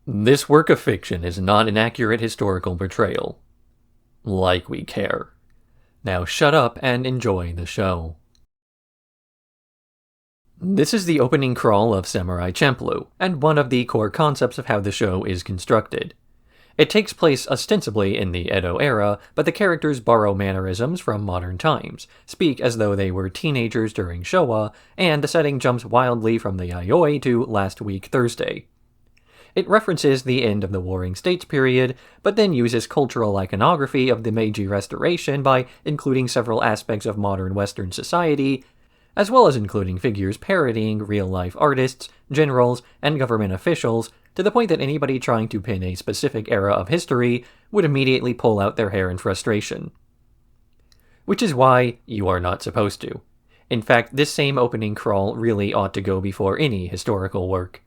This work of fiction is not an accurate historical portrayal. Like we care. Now shut up and enjoy the show. This is the opening crawl of Samurai Champloo, and one of the core concepts of how the show is constructed. It takes place ostensibly in the Edo era, but the characters borrow mannerisms from modern times, speak as though they were teenagers during Showa, and the setting jumps wildly from the Yayoi to last week Thursday. It references the end of the Warring States period, but then uses cultural iconography of the Meiji Restoration by including several aspects of modern Western society, as well as including figures parodying real-life artists, generals, and government officials, to the point that anybody trying to pin a specific era of history would immediately pull out their hair in frustration. Which is why you are not supposed to. In fact, this same opening crawl really ought to go before any historical work.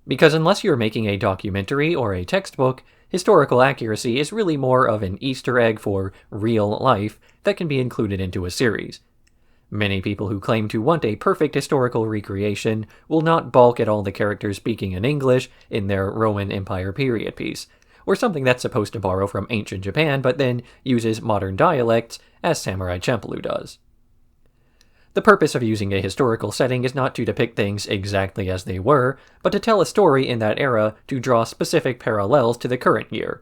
Because unless you're making a documentary or a textbook, historical accuracy is really more of an Easter egg for real life that can be included into a series. Many people who claim to want a perfect historical recreation will not balk at all the characters speaking in English in their Roman Empire period piece, or something that's supposed to borrow from ancient Japan but then uses modern dialects, as Samurai Champloo does. The purpose of using a historical setting is not to depict things exactly as they were, but to tell a story in that era to draw specific parallels to the current year.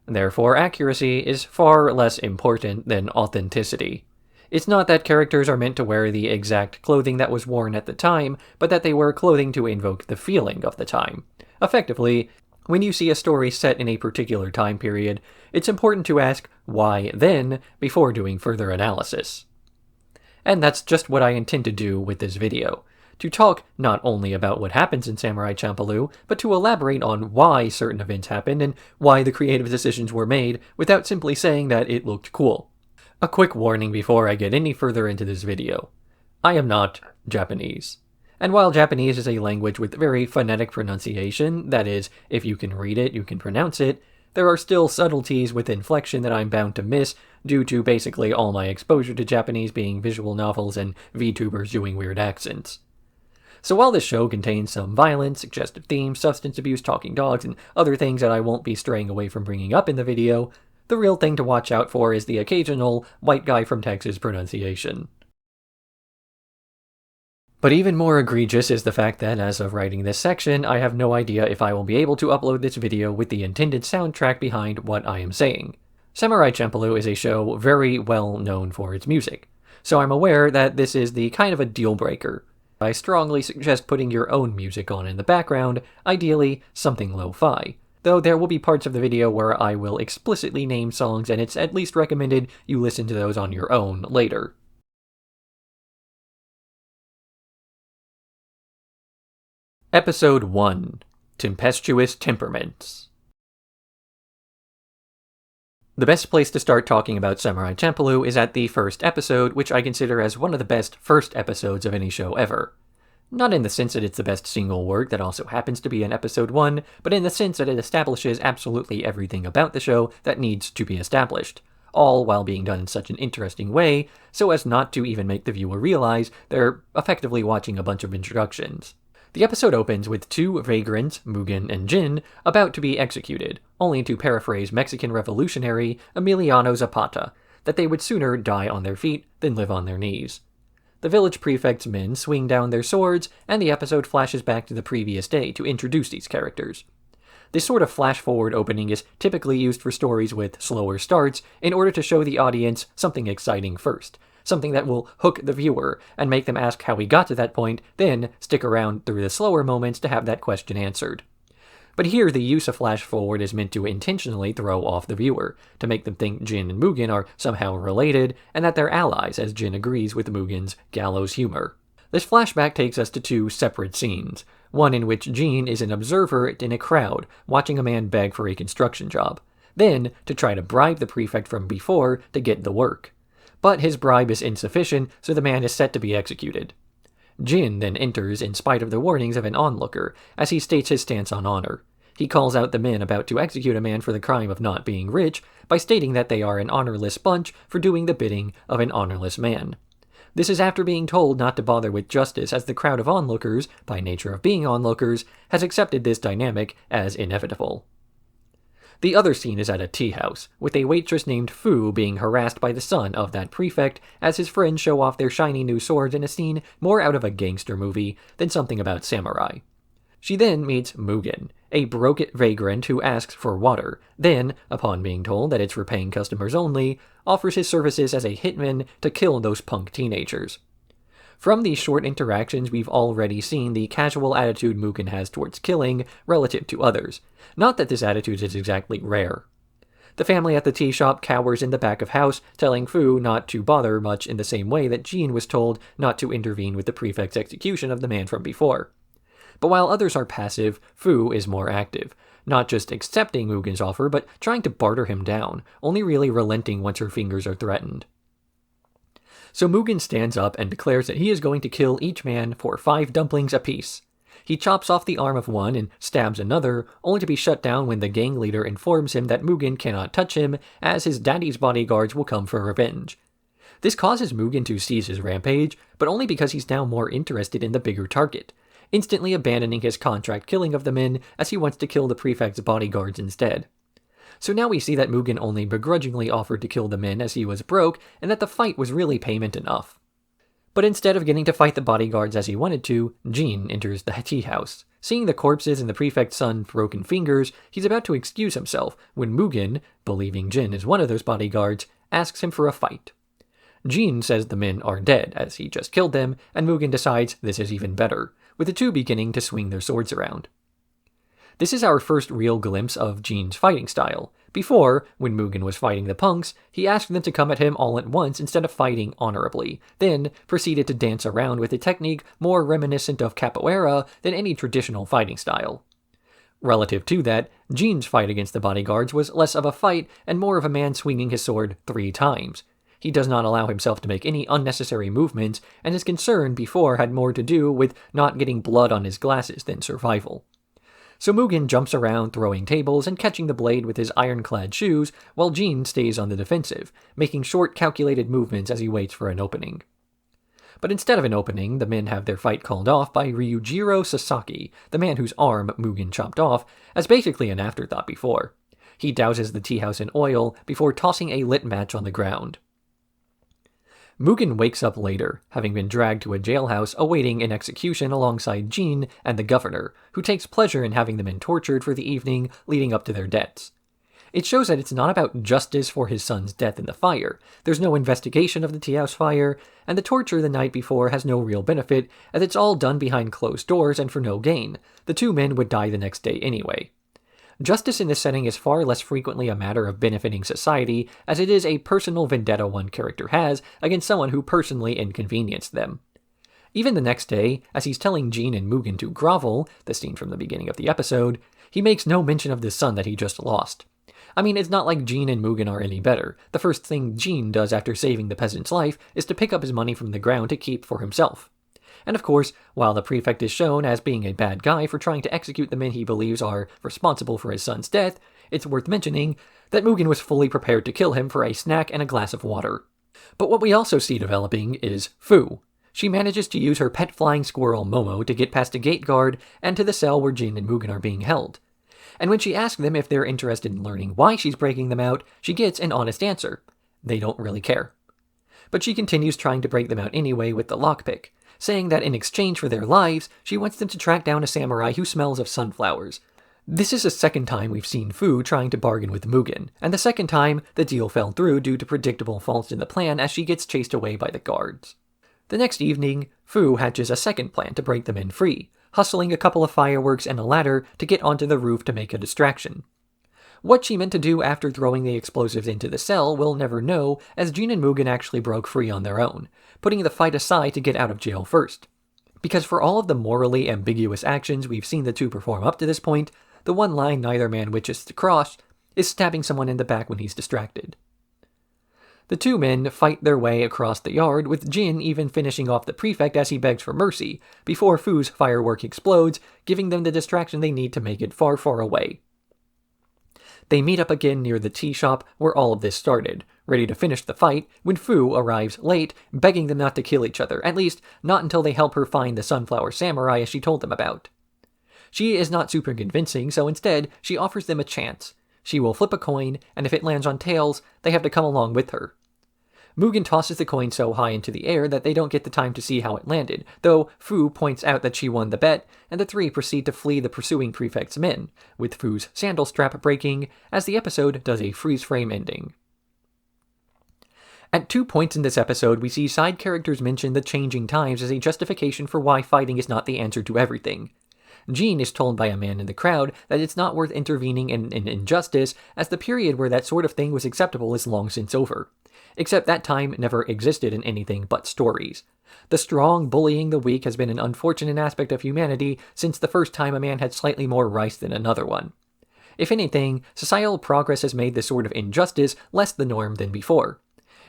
Therefore, accuracy is far less important than authenticity. It's not that characters are meant to wear the exact clothing that was worn at the time, but that they wear clothing to invoke the feeling of the time. Effectively, when you see a story set in a particular time period, it's important to ask, why then, before doing further analysis. And that's just what I intend to do with this video. To talk not only about what happens in Samurai Champloo, but to elaborate on why certain events happened and why the creative decisions were made without simply saying that it looked cool. A quick warning before I get any further into this video. I am not Japanese. And while Japanese is a language with very phonetic pronunciation, that is, if you can read it, you can pronounce it, there are still subtleties with inflection that I'm bound to miss due to basically all my exposure to Japanese being visual novels and VTubers doing weird accents. So while this show contains some violence, suggestive themes, substance abuse, talking dogs, and other things that I won't be straying away from bringing up in the video, the real thing to watch out for is the occasional white guy from Texas pronunciation. But even more egregious is the fact that, as of writing this section, I have no idea if I will be able to upload this video with the intended soundtrack behind what I am saying. Samurai Champloo is a show very well known for its music, so I'm aware that this is the kind of a deal breaker. I strongly suggest putting your own music on in the background, ideally something lo-fi, though there will be parts of the video where I will explicitly name songs and it's at least recommended you listen to those on your own later. Episode 1. Tempestuous Temperaments. The best place to start talking about Samurai Champloo is at the first episode, which I consider as one of the best first episodes of any show ever. Not in the sense that it's the best single work that also happens to be in episode 1, but in the sense that it establishes absolutely everything about the show that needs to be established, all while being done in such an interesting way, so as not to even make the viewer realize they're effectively watching a bunch of introductions. The episode opens with two vagrants, Mugen and Jin, about to be executed, only to paraphrase Mexican revolutionary Emiliano Zapata, that they would sooner die on their feet than live on their knees. The village prefect's men swing down their swords, and the episode flashes back to the previous day to introduce these characters. This sort of flash-forward opening is typically used for stories with slower starts in order to show the audience something exciting first, something that will hook the viewer and make them ask how we got to that point, then stick around through the slower moments to have that question answered. But here the use of flash forward is meant to intentionally throw off the viewer, to make them think Jin and Mugen are somehow related, and that they're allies as Jin agrees with Mugen's gallows humor. This flashback takes us to two separate scenes, one in which Jin is an observer in a crowd, watching a man beg for a construction job, then to try to bribe the prefect from before to get the work. But his bribe is insufficient, so the man is set to be executed. Jin then enters in spite of the warnings of an onlooker, as he states his stance on honor. He calls out the men about to execute a man for the crime of not being rich, by stating that they are an honorless bunch for doing the bidding of an honorless man. This is after being told not to bother with justice, as the crowd of onlookers, by nature of being onlookers, has accepted this dynamic as inevitable. The other scene is at a tea house, with a waitress named Fu being harassed by the son of that prefect as his friends show off their shiny new swords in a scene more out of a gangster movie than something about samurai. She then meets Mugen, a broke vagrant who asks for water, then, upon being told that it's for paying customers only, offers his services as a hitman to kill those punk teenagers. From these short interactions, we've already seen the casual attitude Mugen has towards killing relative to others. Not that this attitude is exactly rare. The family at the tea shop cowers in the back of house, telling Fu not to bother much in the same way that Jean was told not to intervene with the prefect's execution of the man from before. But while others are passive, Fu is more active, not just accepting Mugen's offer, but trying to barter him down, only really relenting once her fingers are threatened. So Mugen stands up and declares that he is going to kill each man for 5 dumplings apiece. He chops off the arm of one and stabs another, only to be shut down when the gang leader informs him that Mugen cannot touch him, as his daddy's bodyguards will come for revenge. This causes Mugen to seize his rampage, but only because he's now more interested in the bigger target, instantly abandoning his contract killing of the men as he wants to kill the prefect's bodyguards instead. So now we see that Mugen only begrudgingly offered to kill the men as he was broke, and that the fight was really payment enough. But instead of getting to fight the bodyguards as he wanted to, Jean enters the tea house. Seeing the corpses and the prefect's son's broken fingers, he's about to excuse himself when Mugen, believing Jin is one of those bodyguards, asks him for a fight. Jean says the men are dead, as he just killed them, and Mugen decides this is even better, with the two beginning to swing their swords around. This is our first real glimpse of Jean's fighting style. Before, when Mugen was fighting the punks, he asked them to come at him all at once instead of fighting honorably, then proceeded to dance around with a technique more reminiscent of capoeira than any traditional fighting style. Relative to that, Jean's fight against the bodyguards was less of a fight and more of a man swinging his sword 3 times. He does not allow himself to make any unnecessary movements, and his concern before had more to do with not getting blood on his glasses than survival. So Mugen jumps around throwing tables and catching the blade with his ironclad shoes, while Jean stays on the defensive, making short calculated movements as he waits for an opening. But instead of an opening, the men have their fight called off by Ryujiro Sasaki, the man whose arm Mugen chopped off, as basically an afterthought before. He douses the tea house in oil before tossing a lit match on the ground. Mugen wakes up later, having been dragged to a jailhouse awaiting an execution alongside Jean and the governor, who takes pleasure in having the men tortured for the evening leading up to their deaths. It shows that it's not about justice for his son's death in the fire. There's no investigation of the tea house fire, and the torture the night before has no real benefit, as it's all done behind closed doors and for no gain. The 2 men would die the next day anyway. Justice in this setting is far less frequently a matter of benefiting society, as it is a personal vendetta one character has against someone who personally inconvenienced them. Even the next day, as he's telling Jean and Mugen to grovel, the scene from the beginning of the episode, he makes no mention of the son that he just lost. I mean, it's not like Jean and Mugen are any better. The first thing Jean does after saving the peasant's life is to pick up his money from the ground to keep for himself. And of course, while the prefect is shown as being a bad guy for trying to execute the men he believes are responsible for his son's death, it's worth mentioning that Mugen was fully prepared to kill him for a snack and a glass of water. But what we also see developing is Fu. She manages to use her pet flying squirrel Momo to get past a gate guard and to the cell where Jin and Mugen are being held. And when she asks them if they're interested in learning why she's breaking them out, she gets an honest answer. They don't really care. But she continues trying to break them out anyway with the lockpick, saying that in exchange for their lives, she wants them to track down a samurai who smells of sunflowers. This is the second time we've seen Fu trying to bargain with Mugen, and the second time the deal fell through due to predictable faults in the plan as she gets chased away by the guards. The next evening, Fu hatches a second plan to break the men free, hustling a couple of fireworks and a ladder to get onto the roof to make a distraction. What she meant to do after throwing the explosives into the cell we'll never know, as Jin and Mugen actually broke free on their own, putting the fight aside to get out of jail first. Because for all of the morally ambiguous actions we've seen the two perform up to this point, the one line neither man wishes to cross is stabbing someone in the back when he's distracted. The 2 men fight their way across the yard, with Jin even finishing off the prefect as he begs for mercy, before Fu's firework explodes, giving them the distraction they need to make it far, far away. They meet up again near the tea shop where all of this started, ready to finish the fight, when Fu arrives late, begging them not to kill each other, at least not until they help her find the Sunflower Samurai as she told them about. She is not super convincing, so instead, she offers them a chance. She will flip a coin, and if it lands on tails, they have to come along with her. Mugen tosses the coin so high into the air that they don't get the time to see how it landed, though Fu points out that she won the bet, and the three proceed to flee the pursuing prefect's men, with Fu's sandal strap breaking, as the episode does a freeze-frame ending. At 2 points in this episode, we see side characters mention the changing times as a justification for why fighting is not the answer to everything. Jean is told by a man in the crowd that it's not worth intervening in an injustice, as the period where that sort of thing was acceptable is long since over. Except that time never existed in anything but stories. The strong bullying the weak has been an unfortunate aspect of humanity since the first time a man had slightly more rice than another one. If anything, societal progress has made this sort of injustice less the norm than before.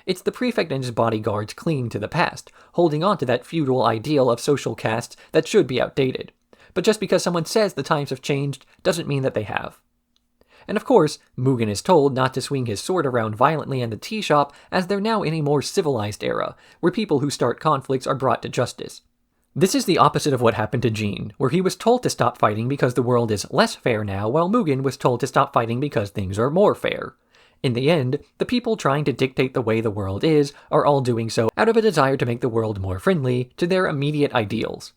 It's the prefect and his bodyguards clinging to the past, holding on to that feudal ideal of social castes that should be outdated. But just because someone says the times have changed doesn't mean that they have. And of course, Mugen is told not to swing his sword around violently in the tea shop, as they're now in a more civilized era, where people who start conflicts are brought to justice. This is the opposite of what happened to Jean, where he was told to stop fighting because the world is less fair now, while Mugen was told to stop fighting because things are more fair. In the end, the people trying to dictate the way the world is are all doing so out of a desire to make the world more friendly to their immediate ideals.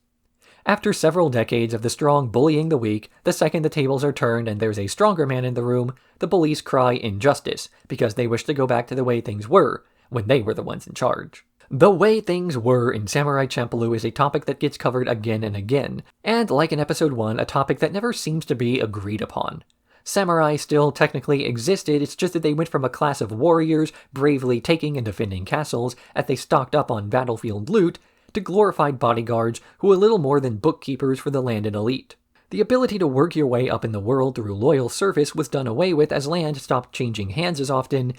After several decades of the strong bullying the weak, the second the tables are turned and there's a stronger man in the room, the bullies cry injustice, because they wish to go back to the way things were, when they were the ones in charge. The way things were in Samurai Champloo is a topic that gets covered again and again, and like in episode 1, a topic that never seems to be agreed upon. Samurai still technically existed, it's just that they went from a class of warriors bravely taking and defending castles as they stocked up on battlefield loot, to glorified bodyguards who were little more than bookkeepers for the landed elite. The ability to work your way up in the world through loyal service was done away with as land stopped changing hands as often,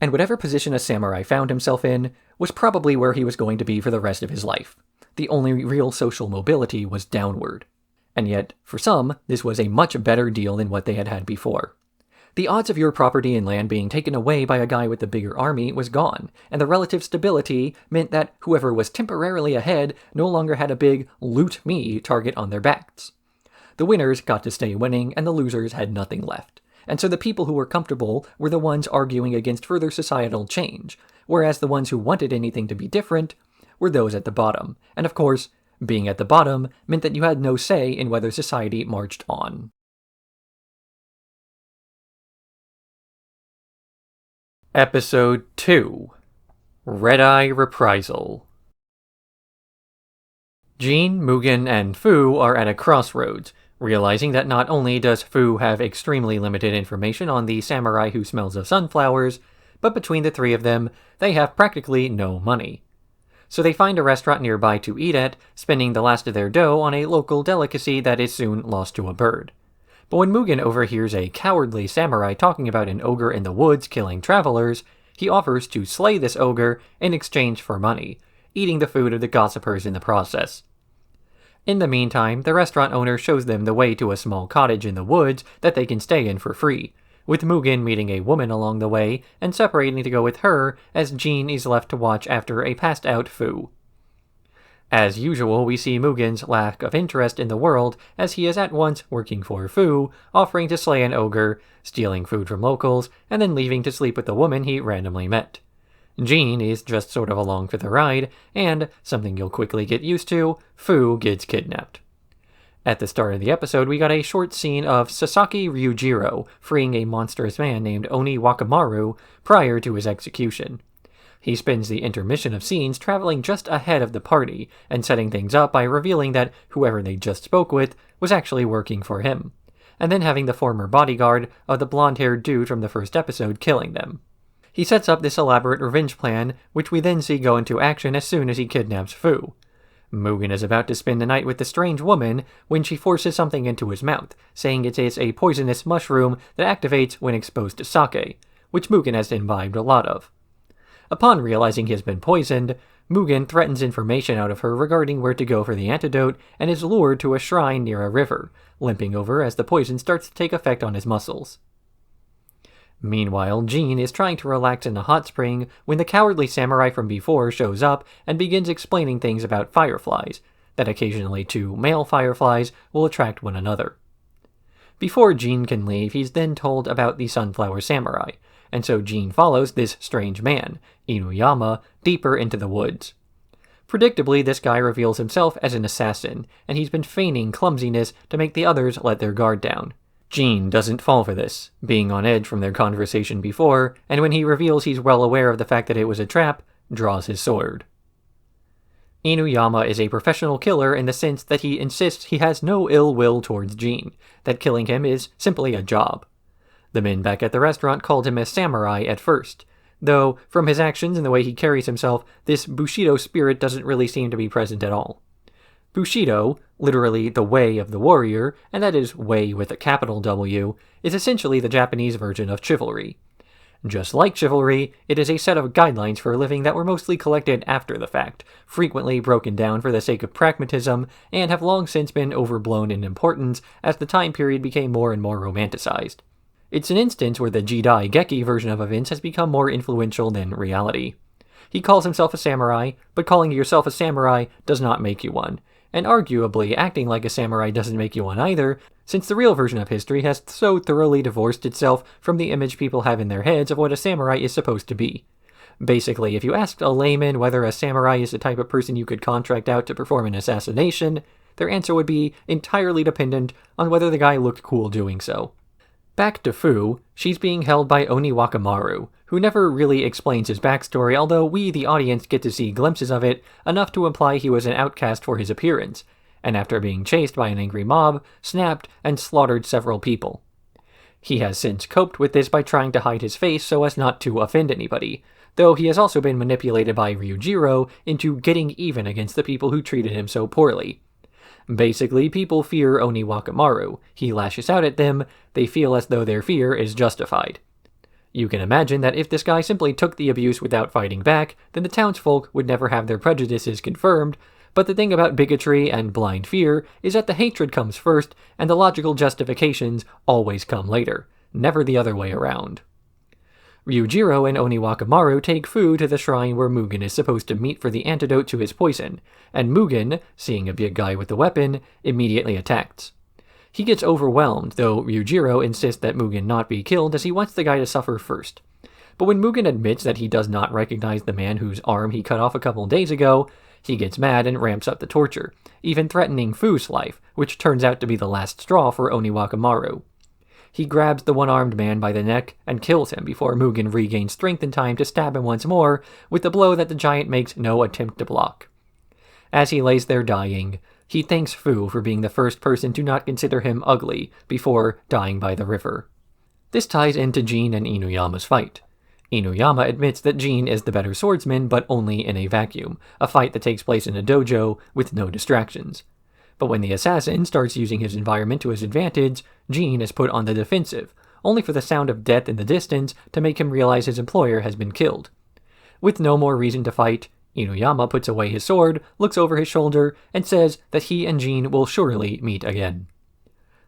and whatever position a samurai found himself in was probably where he was going to be for the rest of his life. The only real social mobility was downward. And yet, for some, this was a much better deal than what they had had before. The odds of your property and land being taken away by a guy with a bigger army was gone, and the relative stability meant that whoever was temporarily ahead no longer had a big loot me target on their backs. The winners got to stay winning, and the losers had nothing left. And so the people who were comfortable were the ones arguing against further societal change, whereas the ones who wanted anything to be different were those at the bottom. And of course, being at the bottom meant that you had no say in whether society marched on. Episode 2 Redeye Reprisal. Jean, Mugen, and Fu are at a crossroads, realizing that not only does Fu have extremely limited information on the samurai who smells of sunflowers, but between the three of them, they have practically no money. So they find a restaurant nearby to eat at, spending the last of their dough on a local delicacy that is soon lost to a bird. But when Mugen overhears a cowardly samurai talking about an ogre in the woods killing travelers, he offers to slay this ogre in exchange for money, eating the food of the gossipers in the process. In the meantime, the restaurant owner shows them the way to a small cottage in the woods that they can stay in for free, with Mugen meeting a woman along the way and separating to go with her as Jean is left to watch after a passed-out Fu. As usual, we see Mugen's lack of interest in the world as he is at once working for Fu, offering to slay an ogre, stealing food from locals, and then leaving to sleep with the woman he randomly met. Jean is just sort of along for the ride, and, something you'll quickly get used to, Fu gets kidnapped. At the start of the episode, we got a short scene of Sasaki Ryujiro freeing a monstrous man named Oni Wakamaru prior to his execution. He spends the intermission of scenes traveling just ahead of the party and setting things up by revealing that whoever they just spoke with was actually working for him, and then having the former bodyguard of the blonde-haired dude from the first episode killing them. He sets up this elaborate revenge plan, which we then see go into action as soon as he kidnaps Fu. Mugen is about to spend the night with the strange woman when she forces something into his mouth, saying it is a poisonous mushroom that activates when exposed to sake, which Mugen has imbibed a lot of. Upon realizing he has been poisoned, Mugen threatens information out of her regarding where to go for the antidote and is lured to a shrine near a river, limping over as the poison starts to take effect on his muscles. Meanwhile, Jean is trying to relax in a hot spring when the cowardly samurai from before shows up and begins explaining things about fireflies, that occasionally two male fireflies will attract one another. Before Jean can leave, he's then told about the Sunflower Samurai, and so Jean follows this strange man, Inuyama, deeper into the woods. Predictably, this guy reveals himself as an assassin, and he's been feigning clumsiness to make the others let their guard down. Jean doesn't fall for this, being on edge from their conversation before, and when he reveals he's well aware of the fact that it was a trap, draws his sword. Inuyama is a professional killer in the sense that he insists he has no ill will towards Jean, that killing him is simply a job. The men back at the restaurant called him a samurai at first, though from his actions and the way he carries himself, this Bushido spirit doesn't really seem to be present at all. Bushido, literally the way of the warrior, and that is way with a capital W, is essentially the Japanese version of chivalry. Just like chivalry, it is a set of guidelines for living that were mostly collected after the fact, frequently broken down for the sake of pragmatism, and have long since been overblown in importance as the time period became more and more romanticized. It's an instance where the Jidai Geki version of events has become more influential than reality. He calls himself a samurai, but calling yourself a samurai does not make you one, and arguably acting like a samurai doesn't make you one either, since the real version of history has so thoroughly divorced itself from the image people have in their heads of what a samurai is supposed to be. Basically, if you asked a layman whether a samurai is the type of person you could contract out to perform an assassination, their answer would be entirely dependent on whether the guy looked cool doing so. Back to Fu, she's being held by Oni Wakamaru, who never really explains his backstory, although we, the audience, get to see glimpses of it, enough to imply he was an outcast for his appearance, and after being chased by an angry mob, snapped and slaughtered several people. He has since coped with this by trying to hide his face so as not to offend anybody, though he has also been manipulated by Ryujiro into getting even against the people who treated him so poorly. Basically, people fear Oni Wakamaru. He lashes out at them, they feel as though their fear is justified. You can imagine that if this guy simply took the abuse without fighting back, then the townsfolk would never have their prejudices confirmed, but the thing about bigotry and blind fear is that the hatred comes first, and the logical justifications always come later, never the other way around. Ryujiro and Oni Wakamaru take Fu to the shrine where Mugen is supposed to meet for the antidote to his poison, and Mugen, seeing a big guy with the weapon, immediately attacks. He gets overwhelmed, though Ryujiro insists that Mugen not be killed as he wants the guy to suffer first. But when Mugen admits that he does not recognize the man whose arm he cut off a couple days ago, he gets mad and ramps up the torture, even threatening Fu's life, which turns out to be the last straw for Oni Wakamaru. He grabs the one-armed man by the neck and kills him before Mugen regains strength in time to stab him once more with the blow that the giant makes no attempt to block. As he lays there dying, he thanks Fu for being the first person to not consider him ugly before dying by the river. This ties into Jean and Inuyama's fight. Inuyama admits that Jean is the better swordsman, but only in a vacuum, a fight that takes place in a dojo with no distractions. But when the assassin starts using his environment to his advantage, Jean is put on the defensive, only for the sound of death in the distance to make him realize his employer has been killed. With no more reason to fight, Inuyama puts away his sword, looks over his shoulder, and says that he and Jean will surely meet again.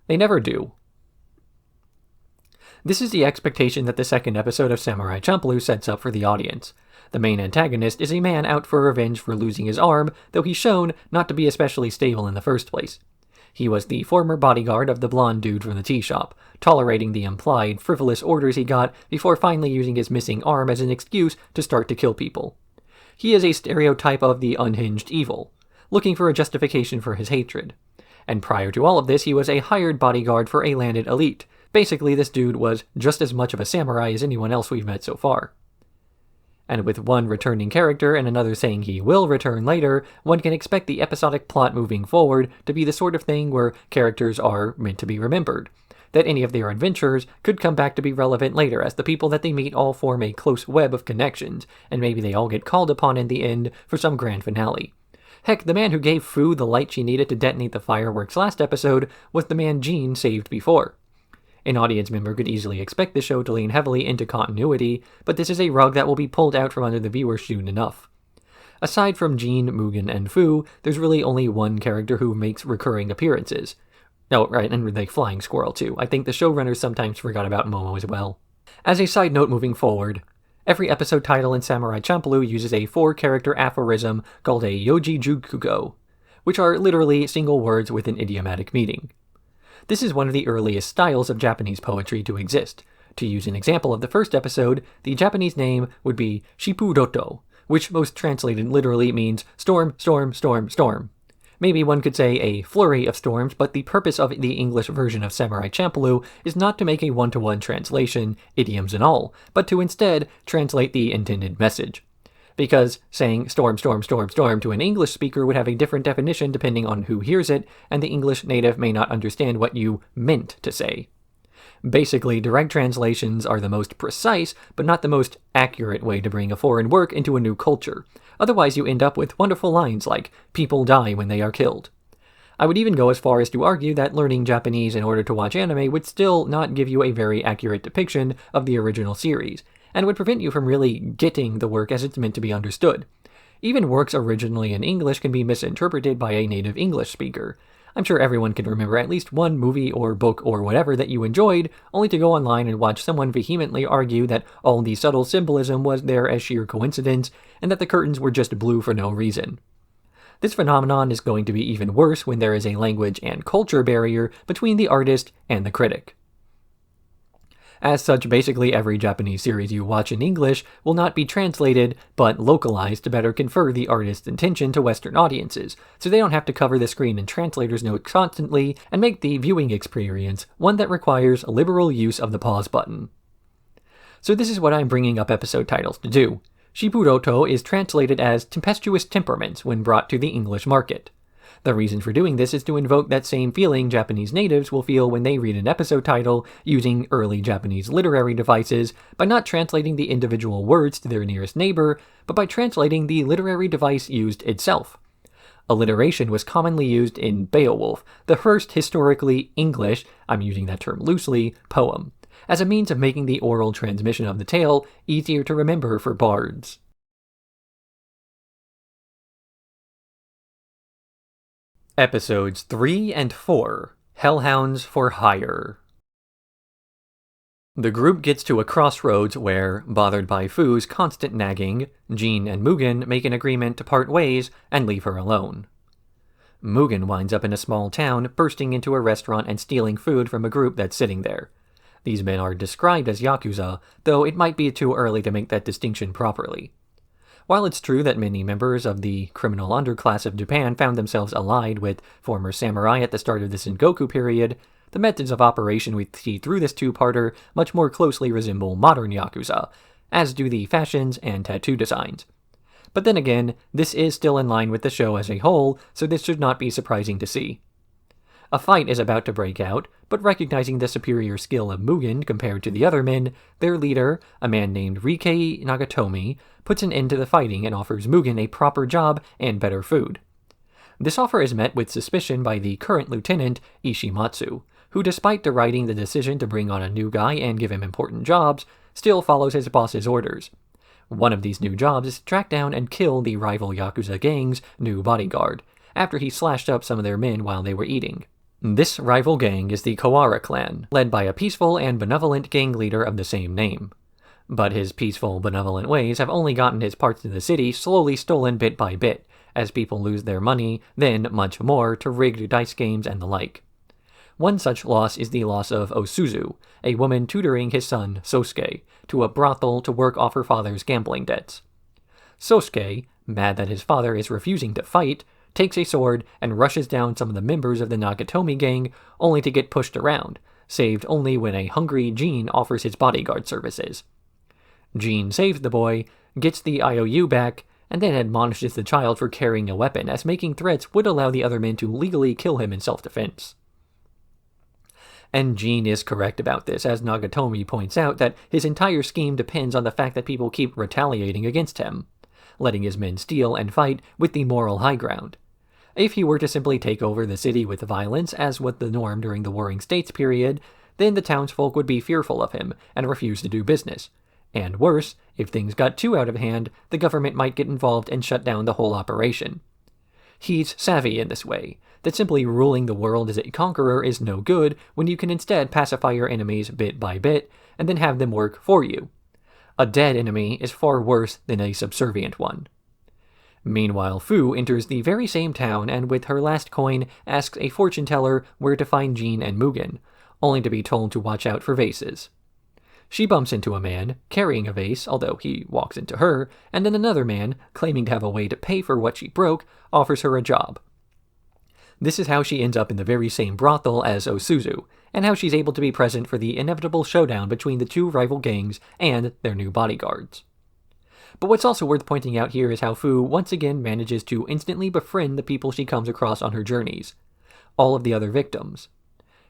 They never do. This is the expectation that the second episode of Samurai Champloo sets up for the audience. The main antagonist is a man out for revenge for losing his arm, though he's shown not to be especially stable in the first place. He was the former bodyguard of the blonde dude from the tea shop, tolerating the implied, frivolous orders he got before finally using his missing arm as an excuse to start to kill people. He is a stereotype of the unhinged evil, looking for a justification for his hatred. And prior to all of this, he was a hired bodyguard for a landed elite. Basically, this dude was just as much of a samurai as anyone else we've met so far. And with one returning character and another saying he will return later, one can expect the episodic plot moving forward to be the sort of thing where characters are meant to be remembered, that any of their adventures could come back to be relevant later as the people that they meet all form a close web of connections, and maybe they all get called upon in the end for some grand finale. Heck, the man who gave Fu the light she needed to detonate the fireworks last episode was the man Jean saved before. An audience member could easily expect the show to lean heavily into continuity, but this is a rug that will be pulled out from under the viewer soon enough. Aside from Jean, Mugen, and Fu, there's really only one character who makes recurring appearances. Oh, right, and the flying squirrel too. I think the showrunners sometimes forgot about Momo as well. As a side note moving forward, every episode title in Samurai Champloo uses a 4-character aphorism called a Yoji Jukugo, which are literally single words with an idiomatic meaning. This is one of the earliest styles of Japanese poetry to exist. To use an example of the first episode, the Japanese name would be Shippudoto, which most translated literally means storm, storm, storm, storm. Maybe one could say a flurry of storms, but the purpose of the English version of Samurai Champloo is not to make a one-to-one translation, idioms and all, but to instead translate the intended message. Because saying storm, storm, storm, storm to an English speaker would have a different definition depending on who hears it, and the English native may not understand what you meant to say. Basically, direct translations are the most precise, but not the most accurate way to bring a foreign work into a new culture. Otherwise, you end up with wonderful lines like, people die when they are killed. I would even go as far as to argue that learning Japanese in order to watch anime would still not give you a very accurate depiction of the original series, and would prevent you from really getting the work as it's meant to be understood. Even works originally in English can be misinterpreted by a native English speaker. I'm sure everyone can remember at least one movie or book or whatever that you enjoyed, only to go online and watch someone vehemently argue that all the subtle symbolism was there as sheer coincidence, and that the curtains were just blue for no reason. This phenomenon is going to be even worse when there is a language and culture barrier between the artist and the critic. As such, basically every Japanese series you watch in English will not be translated, but localized to better confer the artist's intention to Western audiences, so they don't have to cover the screen in translator's notes constantly, and make the viewing experience one that requires liberal use of the pause button. So this is what I'm bringing up episode titles to do. Shippudoto is translated as Tempestuous Temperaments when brought to the English market. The reason for doing this is to invoke that same feeling Japanese natives will feel when they read an episode title using early Japanese literary devices by not translating the individual words to their nearest neighbor, but by translating the literary device used itself. Alliteration was commonly used in Beowulf, the first historically English, I'm using that term loosely, poem, as a means of making the oral transmission of the tale easier to remember for bards. Episodes 3 and 4, Hellhounds for Hire. The group gets to a crossroads where, bothered by Fu's constant nagging, Jean and Mugen make an agreement to part ways and leave her alone. Mugen winds up in a small town, bursting into a restaurant and stealing food from a group that's sitting there. These men are described as Yakuza, though it might be too early to make that distinction properly. While it's true that many members of the criminal underclass of Japan found themselves allied with former samurai at the start of the Sengoku period, the methods of operation we see through this two-parter much more closely resemble modern Yakuza, as do the fashions and tattoo designs. But then again, this is still in line with the show as a whole, so this should not be surprising to see. A fight is about to break out, but recognizing the superior skill of Mugen compared to the other men, their leader, a man named Rike Nagatomi, puts an end to the fighting and offers Mugen a proper job and better food. This offer is met with suspicion by the current lieutenant, Ishimatsu, who despite deriding the decision to bring on a new guy and give him important jobs, still follows his boss's orders. One of these new jobs is to track down and kill the rival Yakuza gang's new bodyguard, after he slashed up some of their men while they were eating. This rival gang is the Kawara clan, led by a peaceful and benevolent gang leader of the same name. But his peaceful, benevolent ways have only gotten his parts of the city slowly stolen bit by bit, as people lose their money, then much more, to rigged dice games and the like. One such loss is the loss of Osuzu, a woman tutoring his son, Sosuke, to a brothel to work off her father's gambling debts. Sosuke, mad that his father is refusing to fight, takes a sword and rushes down some of the members of the Nagatomi gang, only to get pushed around, saved only when a hungry Jean offers his bodyguard services. Jean saves the boy, gets the IOU back, and then admonishes the child for carrying a weapon, as making threats would allow the other men to legally kill him in self-defense. And Jean is correct about this, as Nagatomi points out that his entire scheme depends on the fact that people keep retaliating against him, letting his men steal and fight with the moral high ground. If he were to simply take over the city with violence, as was the norm during the Warring States period, then the townsfolk would be fearful of him and refuse to do business. And worse, if things got too out of hand, the government might get involved and shut down the whole operation. He's savvy in this way, that simply ruling the world as a conqueror is no good when you can instead pacify your enemies bit by bit, and then have them work for you. A dead enemy is far worse than a subservient one. Meanwhile, Fu enters the very same town and with her last coin asks a fortune teller where to find Jean and Mugen, only to be told to watch out for vases. She bumps into a man, carrying a vase, although he walks into her, and then another man, claiming to have a way to pay for what she broke, offers her a job. This is how she ends up in the very same brothel as Osuzu, and how she's able to be present for the inevitable showdown between the two rival gangs and their new bodyguards. But what's also worth pointing out here is how Fu once again manages to instantly befriend the people she comes across on her journeys, all of the other victims.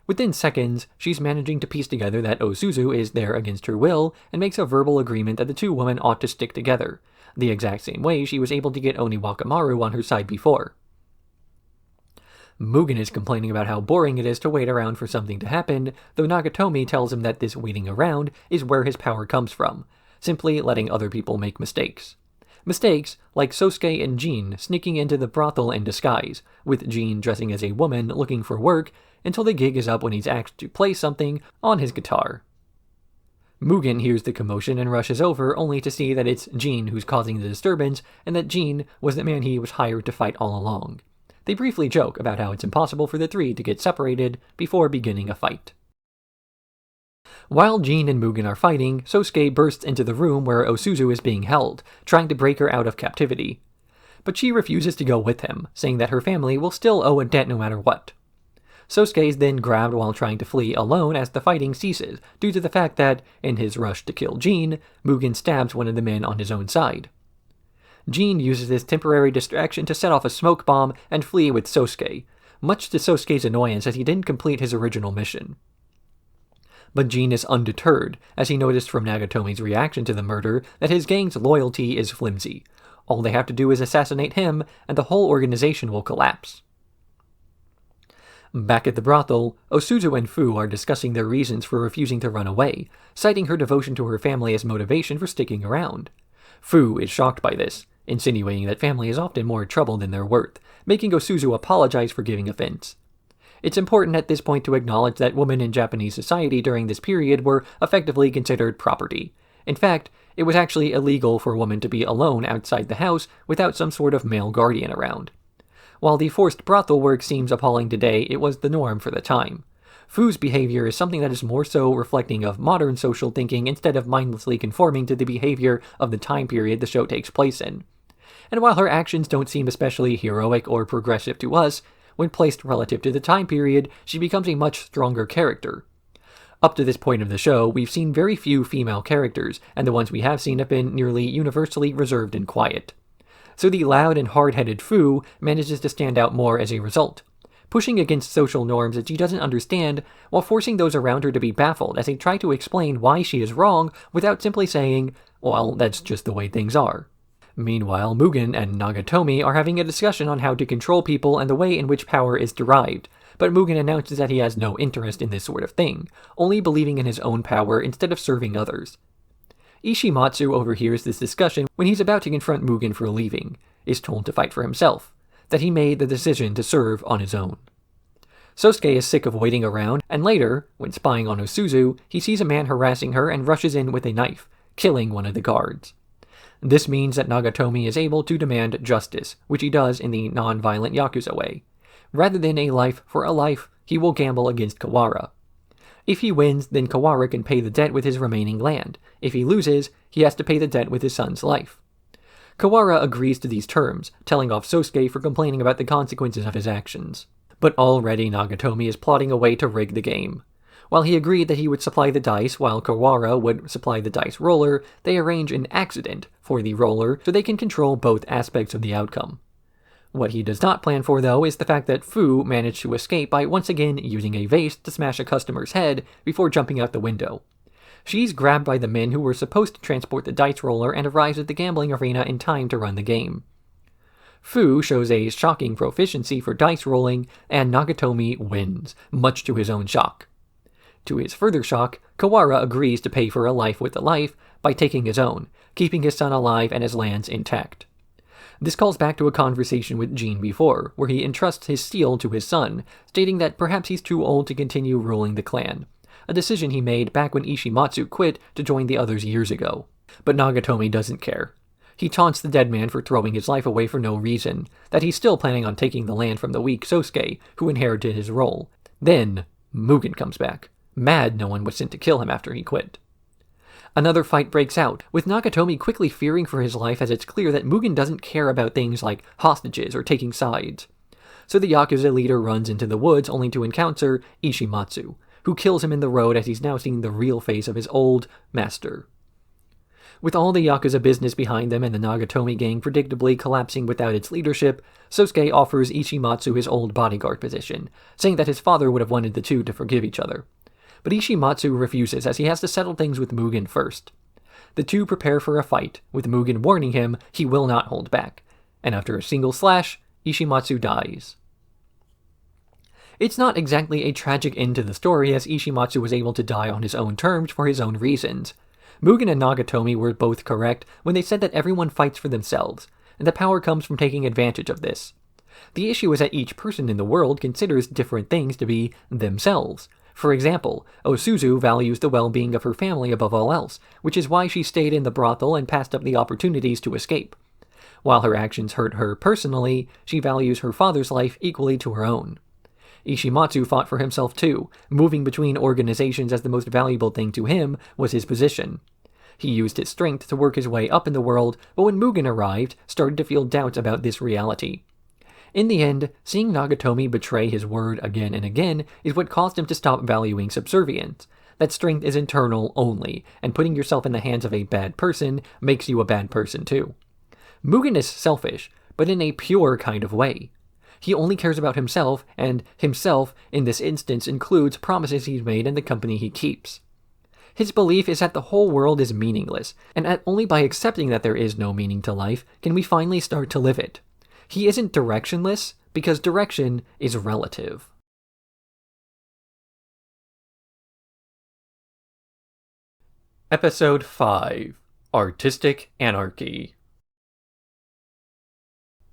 Within seconds, she's managing to piece together that Osuzu is there against her will, and makes a verbal agreement that the two women ought to stick together, the exact same way she was able to get Oni Wakamaru on her side before. Mugen is complaining about how boring it is to wait around for something to happen, though Nagatomi tells him that this waiting around is where his power comes from, simply letting other people make mistakes. Mistakes like Sosuke and Jean sneaking into the brothel in disguise, with Jean dressing as a woman looking for work, until the gig is up when he's asked to play something on his guitar. Mugen hears the commotion and rushes over, only to see that it's Jean who's causing the disturbance, and that Jean was the man he was hired to fight all along. They briefly joke about how it's impossible for the three to get separated before beginning a fight. While Jean and Mugen are fighting, Sosuke bursts into the room where Osuzu is being held, trying to break her out of captivity. But she refuses to go with him, saying that her family will still owe a debt no matter what. Sosuke is then grabbed while trying to flee alone as the fighting ceases, due to the fact that, in his rush to kill Jean, Mugen stabs one of the men on his own side. Jean uses this temporary distraction to set off a smoke bomb and flee with Sosuke, much to Sosuke's annoyance as he didn't complete his original mission. But Jean is undeterred, as he noticed from Nagatomi's reaction to the murder that his gang's loyalty is flimsy. All they have to do is assassinate him, and the whole organization will collapse. Back at the brothel, Osuzu and Fu are discussing their reasons for refusing to run away, citing her devotion to her family as motivation for sticking around. Fu is shocked by this, insinuating that family is often more trouble than they're worth, making Osuzu apologize for giving offense. It's important at this point to acknowledge that women in Japanese society during this period were effectively considered property. In fact, it was actually illegal for a woman to be alone outside the house without some sort of male guardian around. While the forced brothel work seems appalling today, it was the norm for the time. Fu's behavior is something that is more so reflecting of modern social thinking instead of mindlessly conforming to the behavior of the time period the show takes place in. And while her actions don't seem especially heroic or progressive to us, when placed relative to the time period, she becomes a much stronger character. Up to this point of the show, we've seen very few female characters, and the ones we have seen have been nearly universally reserved and quiet. So the loud and hard-headed Fu manages to stand out more as a result, pushing against social norms that she doesn't understand, while forcing those around her to be baffled as they try to explain why she is wrong without simply saying, well, that's just the way things are. Meanwhile, Mugen and Nagatomi are having a discussion on how to control people and the way in which power is derived, but Mugen announces that he has no interest in this sort of thing, only believing in his own power instead of serving others. Ishimatsu overhears this discussion when he's about to confront Mugen for leaving, is told to fight for himself, that he made the decision to serve on his own. Sosuke is sick of waiting around, and later, when spying on Osuzu, he sees a man harassing her and rushes in with a knife, killing one of the guards. This means that Nagatomi is able to demand justice, which he does in the non-violent Yakuza way. Rather than a life for a life, he will gamble against Kawara. If he wins, then Kawara can pay the debt with his remaining land. If he loses, he has to pay the debt with his son's life. Kawara agrees to these terms, telling off Sosuke for complaining about the consequences of his actions. But already Nagatomi is plotting a way to rig the game. While he agreed that he would supply the dice while Kawara would supply the dice roller, they arrange an accident for the roller so they can control both aspects of the outcome. What he does not plan for, though, is the fact that Fu managed to escape by once again using a vase to smash a customer's head before jumping out the window. She's grabbed by the men who were supposed to transport the dice roller and arrives at the gambling arena in time to run the game. Fu shows a shocking proficiency for dice rolling, and Nagatomi wins, much to his own shock. To his further shock, Kawara agrees to pay for a life with a life by taking his own, keeping his son alive and his lands intact. This calls back to a conversation with Jean before, where he entrusts his steel to his son, stating that perhaps he's too old to continue ruling the clan, a decision he made back when Ishimatsu quit to join the others years ago. But Nagatomi doesn't care. He taunts the dead man for throwing his life away for no reason, that he's still planning on taking the land from the weak Sosuke, who inherited his role. Then, Mugen comes back, mad no one was sent to kill him after he quit. Another fight breaks out, with Nagatomi quickly fearing for his life as it's clear that Mugen doesn't care about things like hostages or taking sides. So the Yakuza leader runs into the woods only to encounter Ishimatsu, who kills him in the road as he's now seen the real face of his old master. With all the Yakuza business behind them and the Nagatomi gang predictably collapsing without its leadership, Sosuke offers Ishimatsu his old bodyguard position, saying that his father would have wanted the two to forgive each other. But Ishimatsu refuses as he has to settle things with Mugen first. The two prepare for a fight, with Mugen warning him he will not hold back, and after a single slash, Ishimatsu dies. It's not exactly a tragic end to the story, as Ishimatsu was able to die on his own terms for his own reasons. Mugen and Nagatomi were both correct when they said that everyone fights for themselves, and that power comes from taking advantage of this. The issue is that each person in the world considers different things to be themselves. For example, Osuzu values the well-being of her family above all else, which is why she stayed in the brothel and passed up the opportunities to escape. While her actions hurt her personally, she values her father's life equally to her own. Ishimatsu fought for himself too, moving between organizations as the most valuable thing to him was his position. He used his strength to work his way up in the world, but when Mugen arrived, started to feel doubts about this reality. In the end, seeing Nagatomi betray his word again and again is what caused him to stop valuing subservience. That strength is internal only, and putting yourself in the hands of a bad person makes you a bad person too. Mugen is selfish, but in a pure kind of way. He only cares about himself, and himself in this instance includes promises he's made and the company he keeps. His belief is that the whole world is meaningless, and that only by accepting that there is no meaning to life can we finally start to live it. He isn't directionless, because direction is relative. Episode 5. Artistic Anarchy.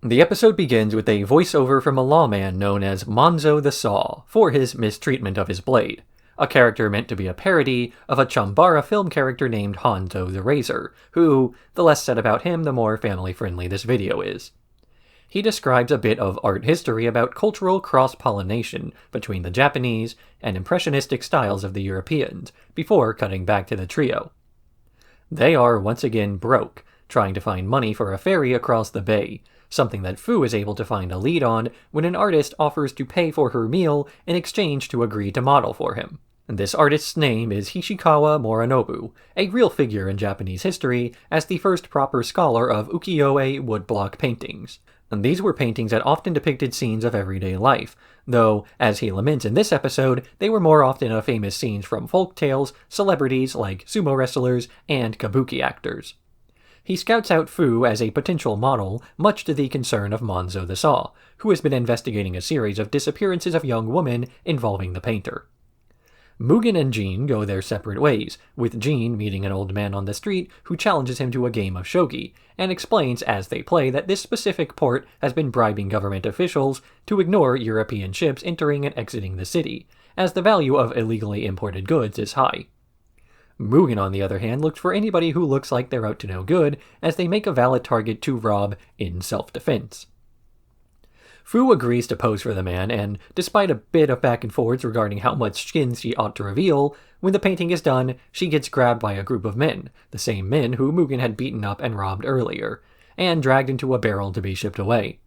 The episode begins with a voiceover from a lawman known as Monzo the Saw for his mistreatment of his blade, a character meant to be a parody of a Chambara film character named Hanzo the Razor, who, the less said about him, the more family-friendly this video is. He describes a bit of art history about cultural cross-pollination between the Japanese and impressionistic styles of the Europeans, before cutting back to the trio. They are once again broke, trying to find money for a ferry across the bay, something that Fu is able to find a lead on when an artist offers to pay for her meal in exchange to agree to model for him. This artist's name is Hishikawa Morinobu, a real figure in Japanese history as the first proper scholar of ukiyo-e woodblock paintings. And these were paintings that often depicted scenes of everyday life, though, as he laments in this episode, they were more often of famous scenes from folk tales, celebrities like sumo wrestlers, and kabuki actors. He scouts out Fu as a potential model, much to the concern of Monzo the Saw, who has been investigating a series of disappearances of young women involving the painter. Mugen and Jean go their separate ways, with Jean meeting an old man on the street who challenges him to a game of shogi, and explains as they play that this specific port has been bribing government officials to ignore European ships entering and exiting the city, as the value of illegally imported goods is high. Mugen, on the other hand, looks for anybody who looks like they're out to no good, as they make a valid target to rob in self-defense. Fu agrees to pose for the man, and despite a bit of back and forwards regarding how much skin she ought to reveal, when the painting is done, she gets grabbed by a group of men, the same men who Mugen had beaten up and robbed earlier, and dragged into a barrel to be shipped away.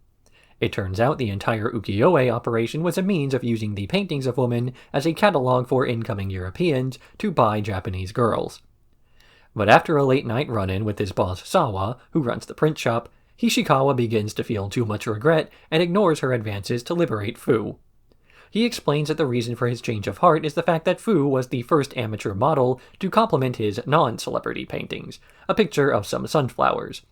It turns out the entire ukiyo-e operation was a means of using the paintings of women as a catalog for incoming Europeans to buy Japanese girls. But after a late-night run-in with his boss Sawa, who runs the print shop, Hishikawa begins to feel too much regret and ignores her advances to liberate Fu. He explains that the reason for his change of heart is the fact that Fu was the first amateur model to complement his non-celebrity paintings, a picture of some sunflowers.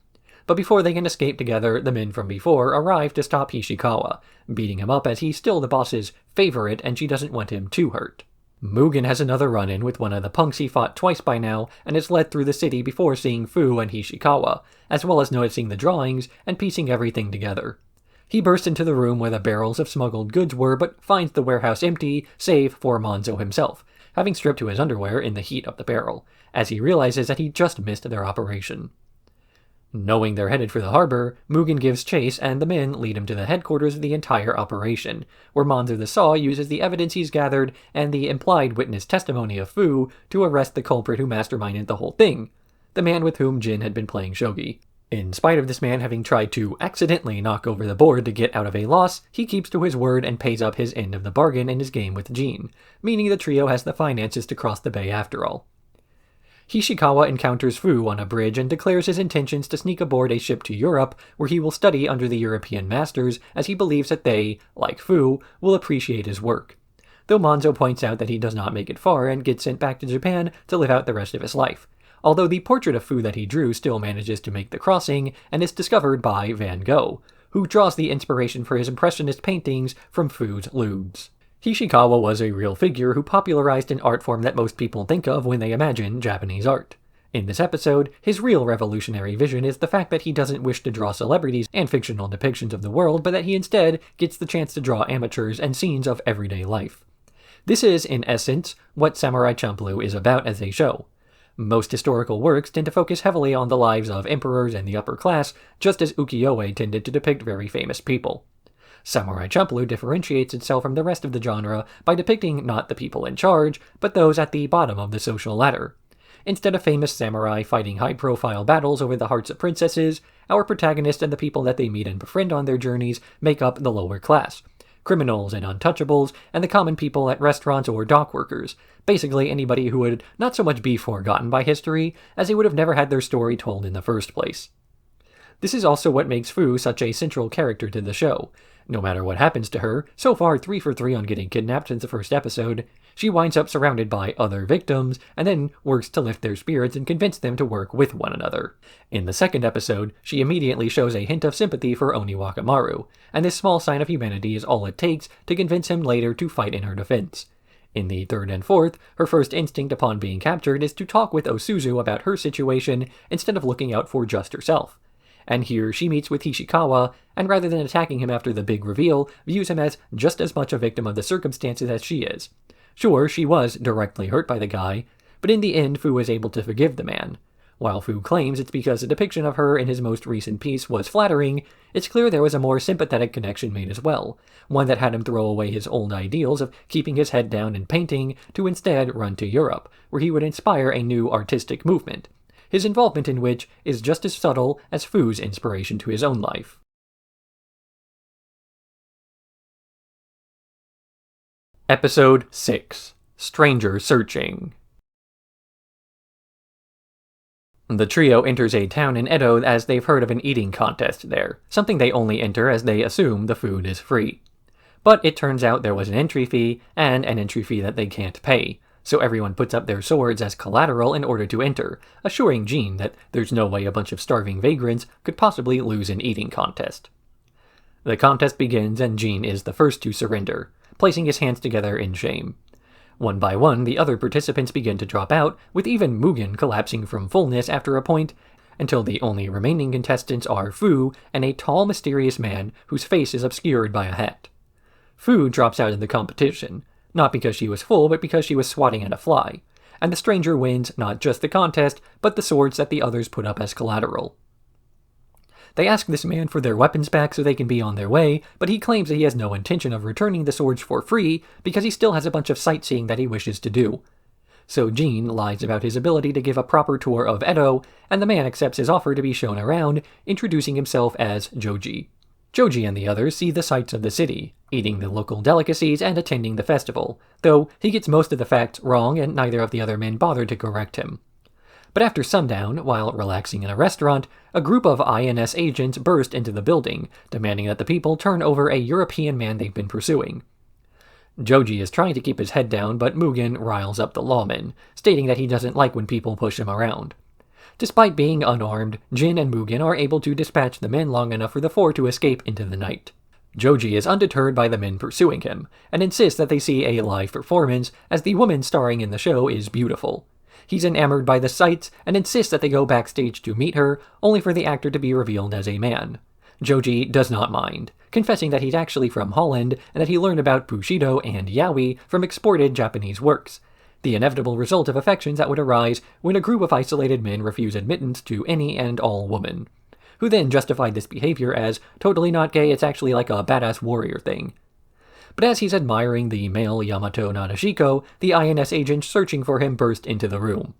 But before they can escape together, the men from before arrive to stop Hishikawa, beating him up as he's still the boss's favorite and she doesn't want him too hurt. Mugen has another run-in with one of the punks he fought twice by now and is led through the city before seeing Fu and Hishikawa, as well as noticing the drawings and piecing everything together. He bursts into the room where the barrels of smuggled goods were, but finds the warehouse empty, save for Monzo himself, having stripped to his underwear in the heat of the barrel, as he realizes that he just missed their operation. Knowing they're headed for the harbor, Mugen gives chase and the men lead him to the headquarters of the entire operation, where Monzo the Saw uses the evidence he's gathered and the implied witness testimony of Fu to arrest the culprit who masterminded the whole thing, the man with whom Jin had been playing shogi. In spite of this man having tried to accidentally knock over the board to get out of a loss, he keeps to his word and pays up his end of the bargain in his game with Jin, meaning the trio has the finances to cross the bay after all. Hishikawa encounters Fu on a bridge and declares his intentions to sneak aboard a ship to Europe, where he will study under the European masters, as he believes that they, like Fu, will appreciate his work. Though Monzo points out that he does not make it far and gets sent back to Japan to live out the rest of his life, although the portrait of Fu that he drew still manages to make the crossing and is discovered by Van Gogh, who draws the inspiration for his impressionist paintings from Fu's lewds. Hishikawa was a real figure who popularized an art form that most people think of when they imagine Japanese art. In this episode, his real revolutionary vision is the fact that he doesn't wish to draw celebrities and fictional depictions of the world, but that he instead gets the chance to draw amateurs and scenes of everyday life. This is, in essence, what Samurai Champloo is about as a show. Most historical works tend to focus heavily on the lives of emperors and the upper class, just as ukiyo-e tended to depict very famous people. Samurai Champloo differentiates itself from the rest of the genre by depicting not the people in charge, but those at the bottom of the social ladder. Instead of famous samurai fighting high-profile battles over the hearts of princesses, our protagonists and the people that they meet and befriend on their journeys make up the lower class. Criminals and untouchables, and the common people at restaurants or dock workers. Basically anybody who would not so much be forgotten by history, as they would have never had their story told in the first place. This is also what makes Fu such a central character to the show. No matter what happens to her, so far 3 for 3 on getting kidnapped since the first episode, she winds up surrounded by other victims, and then works to lift their spirits and convince them to work with one another. In the second episode, she immediately shows a hint of sympathy for Oni Wakamaru, and this small sign of humanity is all it takes to convince him later to fight in her defense. In the third and fourth, her first instinct upon being captured is to talk with Osuzu about her situation instead of looking out for just herself. And here she meets with Hishikawa, and rather than attacking him after the big reveal, views him as just as much a victim of the circumstances as she is. Sure, she was directly hurt by the guy, but in the end Fu was able to forgive the man. While Fu claims it's because the depiction of her in his most recent piece was flattering, it's clear there was a more sympathetic connection made as well, one that had him throw away his old ideals of keeping his head down and painting to instead run to Europe, where he would inspire a new artistic movement, his involvement in which is just as subtle as Fu's inspiration to his own life. Episode 6. Stranger Searching. The trio enters a town in Edo as they've heard of an eating contest there, something they only enter as they assume the food is free. But it turns out there was an entry fee, and an entry fee that they can't pay, so everyone puts up their swords as collateral in order to enter, assuring Jean that there's no way a bunch of starving vagrants could possibly lose an eating contest. The contest begins and Jean is the first to surrender, placing his hands together in shame. One by one, the other participants begin to drop out, with even Mugen collapsing from fullness after a point, until the only remaining contestants are Fu and a tall, mysterious man whose face is obscured by a hat. Fu drops out of the competition, not because she was full, but because she was swatting at a fly, and the stranger wins not just the contest, but the swords that the others put up as collateral. They ask this man for their weapons back so they can be on their way, but he claims that he has no intention of returning the swords for free because he still has a bunch of sightseeing that he wishes to do. So Jean lies about his ability to give a proper tour of Edo, and the man accepts his offer to be shown around, introducing himself as Joji. Joji and the others see the sights of the city, eating the local delicacies and attending the festival, though he gets most of the facts wrong and neither of the other men bother to correct him. But after sundown, while relaxing in a restaurant, a group of INS agents burst into the building, demanding that the people turn over a European man they've been pursuing. Joji is trying to keep his head down, but Mugen riles up the lawmen, stating that he doesn't like when people push him around. Despite being unarmed, Jin and Mugen are able to dispatch the men long enough for the four to escape into the night. Joji is undeterred by the men pursuing him, and insists that they see a live performance, as the woman starring in the show is beautiful. He's enamored by the sights, and insists that they go backstage to meet her, only for the actor to be revealed as a man. Joji does not mind, confessing that he's actually from Holland, and that he learned about Bushido and Yaoi from exported Japanese works, the inevitable result of affections that would arise when a group of isolated men refuse admittance to any and all women, who then justified this behavior as totally not gay, it's actually like a badass warrior thing. But as he's admiring the male Yamato Nadeshiko, the INS agents searching for him burst into the room.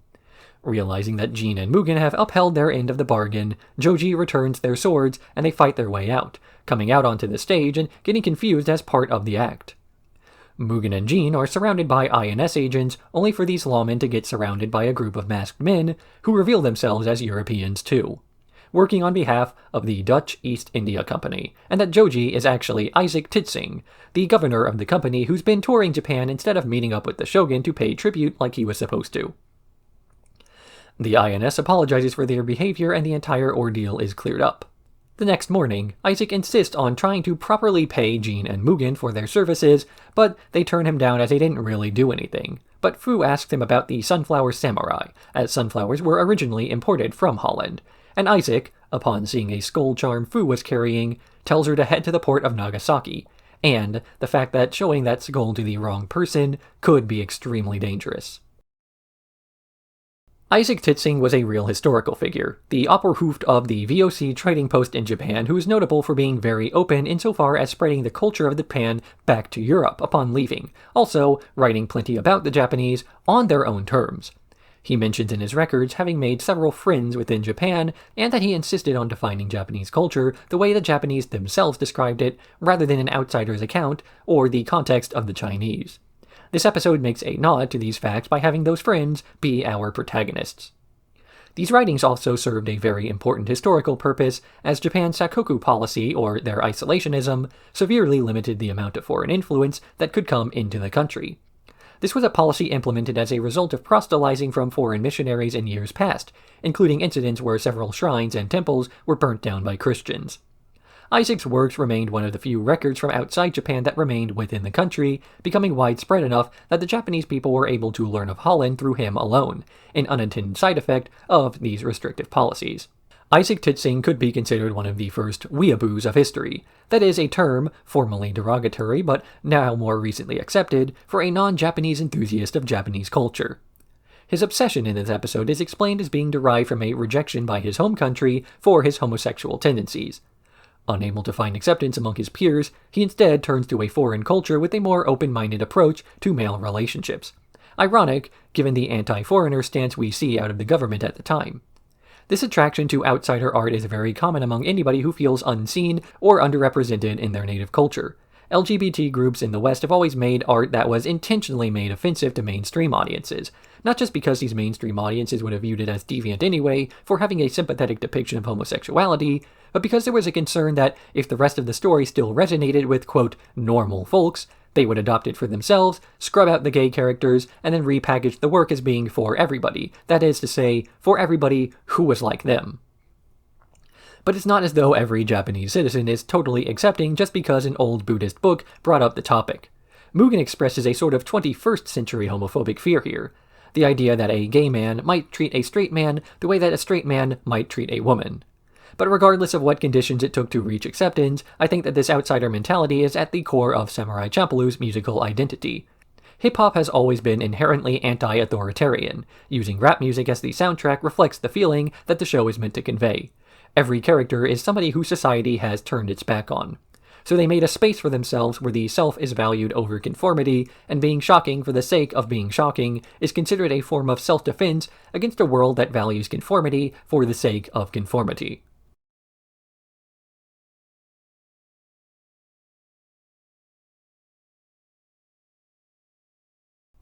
Realizing that Jin and Mugen have upheld their end of the bargain, Joji returns their swords and they fight their way out, coming out onto the stage and getting confused as part of the act. Mugen and Jin are surrounded by INS agents, only for these lawmen to get surrounded by a group of masked men who reveal themselves as Europeans too, working on behalf of the Dutch East India Company, and that Joji is actually Isaac Titsing, the governor of the company who's been touring Japan instead of meeting up with the shogun to pay tribute like he was supposed to. The INS apologizes for their behavior and the entire ordeal is cleared up. The next morning, Isaac insists on trying to properly pay Jin and Mugen for their services, but they turn him down as they didn't really do anything. But Fu asks him about the sunflower samurai, as sunflowers were originally imported from Holland, and Isaac, upon seeing a skull charm Fu was carrying, tells her to head to the port of Nagasaki, and the fact that showing that skull to the wrong person could be extremely dangerous. Isaac Titsing was a real historical figure, the Oberhaupt of the VOC trading post in Japan, who is notable for being very open insofar as spreading the culture of Japan back to Europe upon leaving, also writing plenty about the Japanese on their own terms. He mentions in his records having made several friends within Japan, and that he insisted on defining Japanese culture the way the Japanese themselves described it, rather than an outsider's account or the context of the Chinese. This episode makes a nod to these facts by having those friends be our protagonists. These writings also served a very important historical purpose, as Japan's Sakoku policy, or their isolationism, severely limited the amount of foreign influence that could come into the country. This was a policy implemented as a result of proselytizing from foreign missionaries in years past, including incidents where several shrines and temples were burnt down by Christians. Isaac's works remained one of the few records from outside Japan that remained within the country, becoming widespread enough that the Japanese people were able to learn of Holland through him alone, an unintended side effect of these restrictive policies. Isaac Titsing could be considered one of the first weeaboos of history. That is a term, formerly derogatory but now more recently accepted, for a non-Japanese enthusiast of Japanese culture. His obsession in this episode is explained as being derived from a rejection by his home country for his homosexual tendencies. Unable to find acceptance among his peers, he instead turns to a foreign culture with a more open-minded approach to male relationships. Ironic, given the anti-foreigner stance we see out of the government at the time. This attraction to outsider art is very common among anybody who feels unseen or underrepresented in their native culture. LGBT groups in the West have always made art that was intentionally made offensive to mainstream audiences, not just because these mainstream audiences would have viewed it as deviant anyway for having a sympathetic depiction of homosexuality, but because there was a concern that if the rest of the story still resonated with, quote, normal folks, they would adopt it for themselves, scrub out the gay characters, and then repackage the work as being for everybody, that is to say, for everybody who was like them. But it's not as though every Japanese citizen is totally accepting just because an old Buddhist book brought up the topic. Mugen expresses a sort of 21st century homophobic fear here, the idea that a gay man might treat a straight man the way that a straight man might treat a woman. But regardless of what conditions it took to reach acceptance, I think that this outsider mentality is at the core of Samurai Champloo's musical identity. Hip-hop has always been inherently anti-authoritarian. Using rap music as the soundtrack reflects the feeling that the show is meant to convey. Every character is somebody who society has turned its back on. So they made a space for themselves where the self is valued over conformity, and being shocking for the sake of being shocking is considered a form of self-defense against a world that values conformity for the sake of conformity.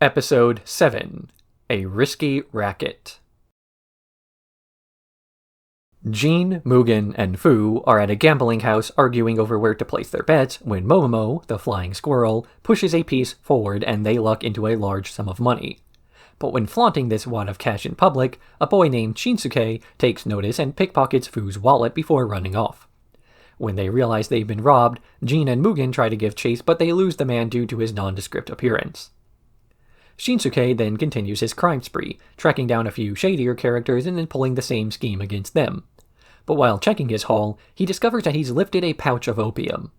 Episode 7. A Risky Racket. Jin, Mugen, and Fu are at a gambling house arguing over where to place their bets when Momomo, the flying squirrel, pushes a piece forward and they luck into a large sum of money. But when flaunting this wad of cash in public, a boy named Shinsuke takes notice and pickpockets Fu's wallet before running off. When they realize they've been robbed, Jin and Mugen try to give chase, but they lose the man due to his nondescript appearance. Shinsuke then continues his crime spree, tracking down a few shadier characters and then pulling the same scheme against them. But while checking his haul, he discovers that he's lifted a pouch of opium.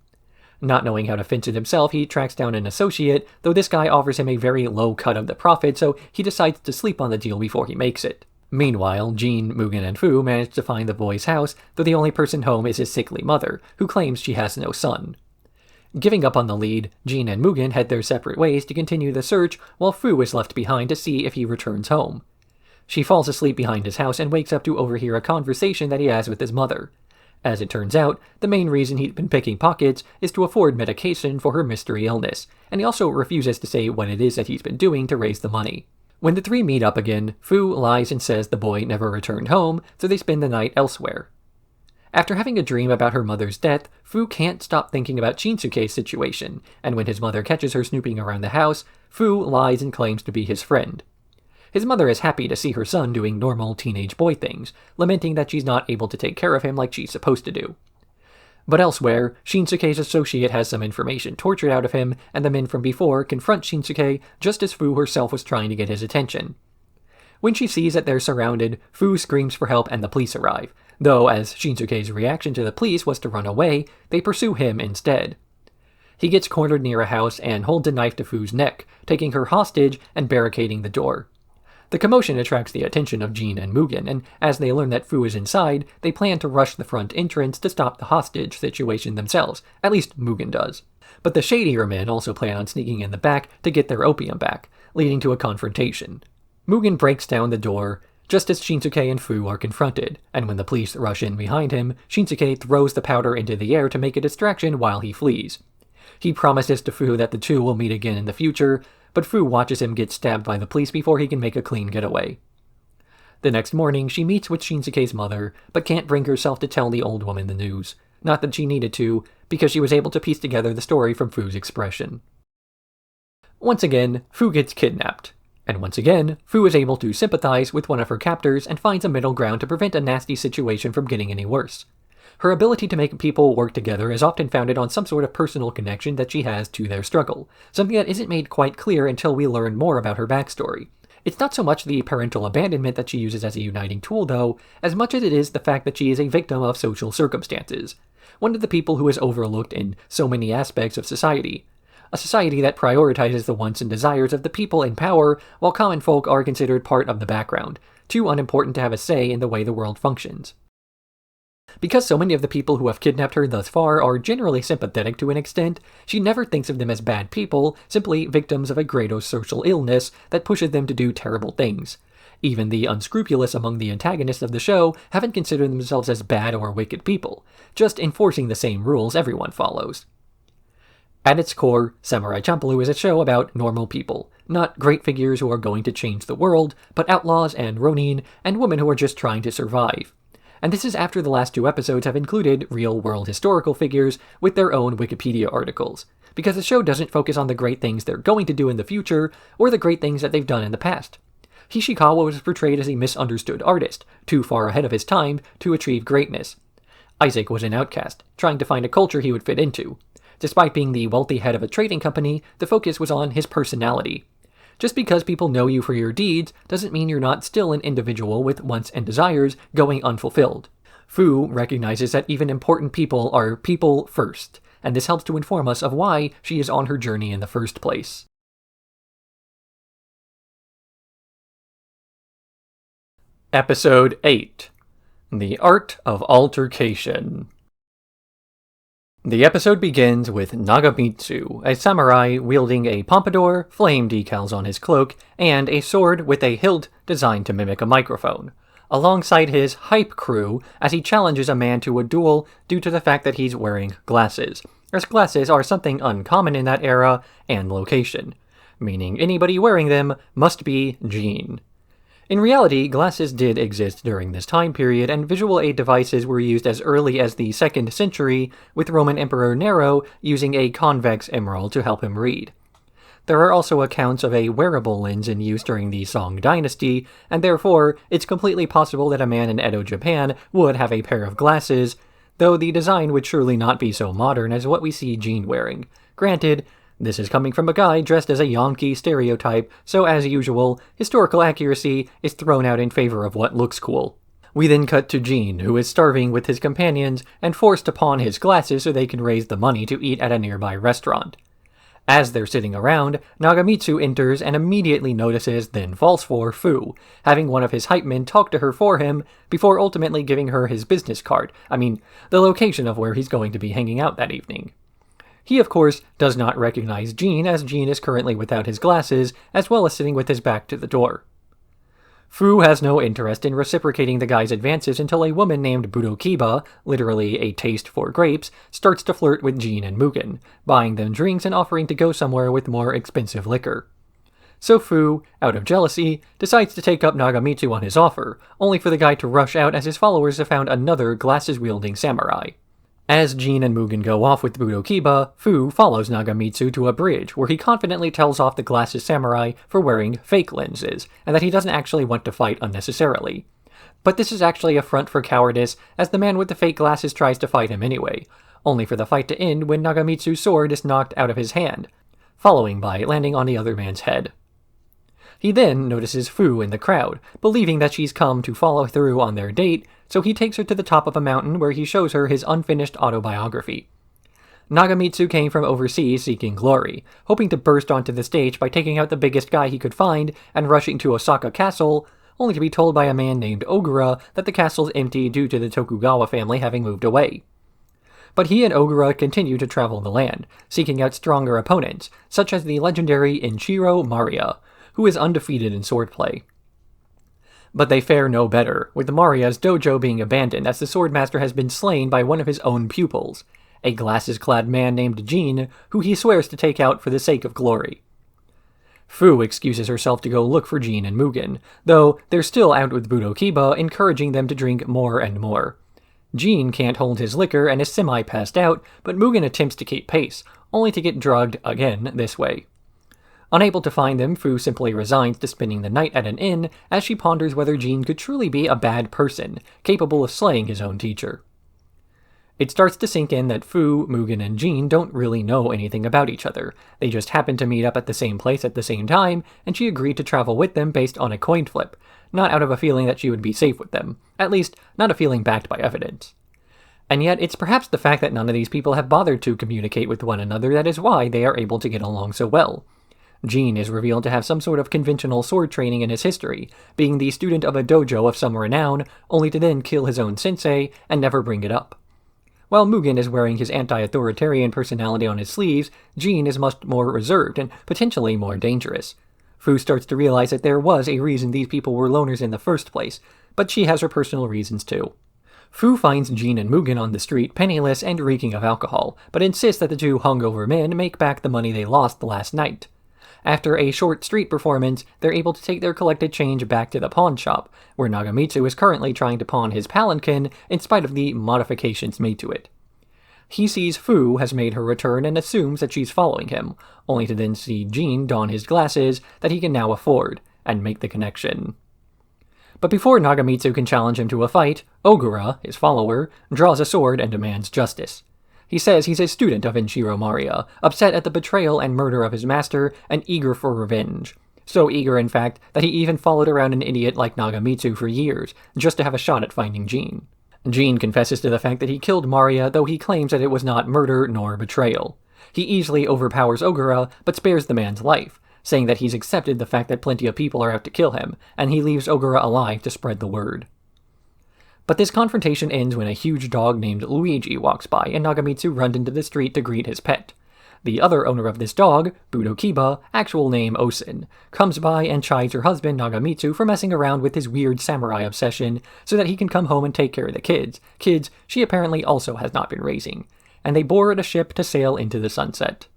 Not knowing how to fence it himself, he tracks down an associate, though this guy offers him a very low cut of the profit, so he decides to sleep on the deal before he makes it. Meanwhile, Jin, Mugen, and Fu manage to find the boy's house, though the only person home is his sickly mother, who claims she has no son. Giving up on the lead, Jin and Mugen head their separate ways to continue the search, while Fu is left behind to see if he returns home. She falls asleep behind his house and wakes up to overhear a conversation that he has with his mother. As it turns out, the main reason he'd been picking pockets is to afford medication for her mystery illness, and he also refuses to say what it is that he's been doing to raise the money. When the three meet up again, Fu lies and says the boy never returned home, so they spend the night elsewhere. After having a dream about her mother's death, Fu can't stop thinking about Shinsuke's situation, and when his mother catches her snooping around the house, Fu lies and claims to be his friend. His mother is happy to see her son doing normal teenage boy things, lamenting that she's not able to take care of him like she's supposed to do. But elsewhere, Shinsuke's associate has some information tortured out of him, and the men from before confront Shinsuke just as Fu herself was trying to get his attention. When she sees that they're surrounded, Fu screams for help and the police arrive, though as Shinsuke's reaction to the police was to run away, they pursue him instead. He gets cornered near a house and holds a knife to Fu's neck, taking her hostage and barricading the door. The commotion attracts the attention of Jin and Mugen, and as they learn that Fu is inside, they plan to rush the front entrance to stop the hostage situation themselves, at least Mugen does. But the shadier men also plan on sneaking in the back to get their opium back, leading to a confrontation. Mugen breaks down the door, just as Shinsuke and Fu are confronted, and when the police rush in behind him, Shinsuke throws the powder into the air to make a distraction while he flees. He promises to Fu that the two will meet again in the future, but Fu watches him get stabbed by the police before he can make a clean getaway. The next morning, she meets with Shinsuke's mother, but can't bring herself to tell the old woman the news. Not that she needed to, because she was able to piece together the story from Fu's expression. Once again, Fu gets kidnapped. And once again, Fu is able to sympathize with one of her captors and finds a middle ground to prevent a nasty situation from getting any worse. Her ability to make people work together is often founded on some sort of personal connection that she has to their struggle, something that isn't made quite clear until we learn more about her backstory. It's not so much the parental abandonment that she uses as a uniting tool, though, as much as it is the fact that she is a victim of social circumstances. One of the people who is overlooked in so many aspects of society. A society that prioritizes the wants and desires of the people in power, while common folk are considered part of the background, too unimportant to have a say in the way the world functions. Because so many of the people who have kidnapped her thus far are generally sympathetic to an extent, she never thinks of them as bad people, simply victims of a greater social illness that pushes them to do terrible things. Even the unscrupulous among the antagonists of the show haven't considered themselves as bad or wicked people, just enforcing the same rules everyone follows. At its core, Samurai Champloo is a show about normal people, not great figures who are going to change the world, but outlaws and ronin, and women who are just trying to survive. And this is after the last two episodes have included real-world historical figures with their own Wikipedia articles, because the show doesn't focus on the great things they're going to do in the future, or the great things that they've done in the past. Hishikawa was portrayed as a misunderstood artist, too far ahead of his time to achieve greatness. Isaac was an outcast, trying to find a culture he would fit into. Despite being the wealthy head of a trading company, the focus was on his personality. Just because people know you for your deeds doesn't mean you're not still an individual with wants and desires going unfulfilled. Fu recognizes that even important people are people first, and this helps to inform us of why she is on her journey in the first place. Episode 8. The Art of Altercation. The episode begins with Nagamitsu, a samurai wielding a pompadour, flame decals on his cloak, and a sword with a hilt designed to mimic a microphone, alongside his hype crew as he challenges a man to a duel due to the fact that he's wearing glasses, as glasses are something uncommon in that era and location, meaning anybody wearing them must be Jin. In reality, glasses did exist during this time period, and visual aid devices were used as early as the 2nd century, with Roman Emperor Nero using a convex emerald to help him read. There are also accounts of a wearable lens in use during the Song dynasty, and therefore, it's completely possible that a man in Edo Japan would have a pair of glasses, though the design would surely not be so modern as what we see Jean wearing. Granted, this is coming from a guy dressed as a Yankee stereotype, so as usual, historical accuracy is thrown out in favor of what looks cool. We then cut to Jean, who is starving with his companions and forced to pawn his glasses so they can raise the money to eat at a nearby restaurant. As they're sitting around, Nagamitsu enters and immediately notices, then falls for, Fu, having one of his hype men talk to her for him, before ultimately giving her his business card, the location of where he's going to be hanging out that evening. He, of course, does not recognize Jean, as Jean is currently without his glasses, as well as sitting with his back to the door. Fu has no interest in reciprocating the guy's advances until a woman named Budokiba, literally a taste for grapes, starts to flirt with Jean and Mugen, buying them drinks and offering to go somewhere with more expensive liquor. So Fu, out of jealousy, decides to take up Nagamitsu on his offer, only for the guy to rush out as his followers have found another glasses-wielding samurai. As Jean and Mugen go off with Budokiba, Fu follows Nagamitsu to a bridge where he confidently tells off the glasses samurai for wearing fake lenses, and that he doesn't actually want to fight unnecessarily. But this is actually a front for cowardice, as the man with the fake glasses tries to fight him anyway, only for the fight to end when Nagamitsu's sword is knocked out of his hand, following by landing on the other man's head. He then notices Fu in the crowd, believing that she's come to follow through on their date, so he takes her to the top of a mountain where he shows her his unfinished autobiography. Nagamitsu came from overseas seeking glory, hoping to burst onto the stage by taking out the biggest guy he could find and rushing to Osaka Castle, only to be told by a man named Ogura that the castle's empty due to the Tokugawa family having moved away. But he and Ogura continue to travel the land, seeking out stronger opponents, such as the legendary Inchiro Maria, who is undefeated in swordplay. But they fare no better, with Maria's dojo being abandoned as the swordmaster has been slain by one of his own pupils, a glasses-clad man named Jean, who he swears to take out for the sake of glory. Fu excuses herself to go look for Jean and Mugen, though they're still out with Budokiba, encouraging them to drink more and more. Jean can't hold his liquor and is semi-passed out, but Mugen attempts to keep pace, only to get drugged again this way. Unable to find them, Fu simply resigns to spending the night at an inn as she ponders whether Jean could truly be a bad person, capable of slaying his own teacher. It starts to sink in that Fu, Mugen, and Jean don't really know anything about each other. They just happen to meet up at the same place at the same time, and she agreed to travel with them based on a coin flip, not out of a feeling that she would be safe with them, at least not a feeling backed by evidence. And yet it's perhaps the fact that none of these people have bothered to communicate with one another that is why they are able to get along so well. Jean is revealed to have some sort of conventional sword training in his history, being the student of a dojo of some renown, only to then kill his own sensei and never bring it up. While Mugen is wearing his anti-authoritarian personality on his sleeves, Jean is much more reserved and potentially more dangerous. Fu starts to realize that there was a reason these people were loners in the first place, but she has her personal reasons too. Fu finds Jean and Mugen on the street penniless and reeking of alcohol, but insists that the two hungover men make back the money they lost last night. After a short street performance, they're able to take their collected change back to the pawn shop, where Nagamitsu is currently trying to pawn his palanquin in spite of the modifications made to it. He sees Fu has made her return and assumes that she's following him, only to then see Jean don his glasses that he can now afford, and make the connection. But before Nagamitsu can challenge him to a fight, Ogura, his follower, draws a sword and demands justice. He says he's a student of Inchiro Maria, upset at the betrayal and murder of his master, and eager for revenge. So eager, in fact, that he even followed around an idiot like Nagamitsu for years, just to have a shot at finding Jean. Jean confesses to the fact that he killed Maria, though he claims that it was not murder nor betrayal. He easily overpowers Ogura, but spares the man's life, saying that he's accepted the fact that plenty of people are out to kill him, and he leaves Ogura alive to spread the word. But this confrontation ends when a huge dog named Luigi walks by and Nagamitsu runs into the street to greet his pet. The other owner of this dog, Budokiba, actual name Osen, comes by and chides her husband Nagamitsu for messing around with his weird samurai obsession so that he can come home and take care of the kids she apparently also has not been raising, and they board a ship to sail into the sunset.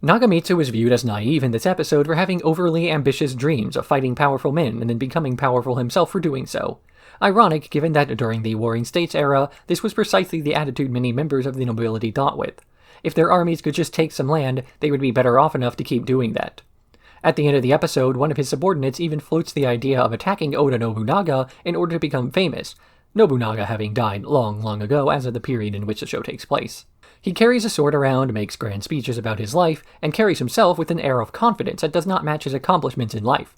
Nagamitsu is viewed as naive in this episode for having overly ambitious dreams of fighting powerful men and then becoming powerful himself for doing so. Ironic, given that during the Warring States era, this was precisely the attitude many members of the nobility thought with. If their armies could just take some land, they would be better off enough to keep doing that. At the end of the episode, one of his subordinates even floats the idea of attacking Oda Nobunaga in order to become famous, Nobunaga having died long, long ago as of the period in which the show takes place. He carries a sword around, makes grand speeches about his life, and carries himself with an air of confidence that does not match his accomplishments in life.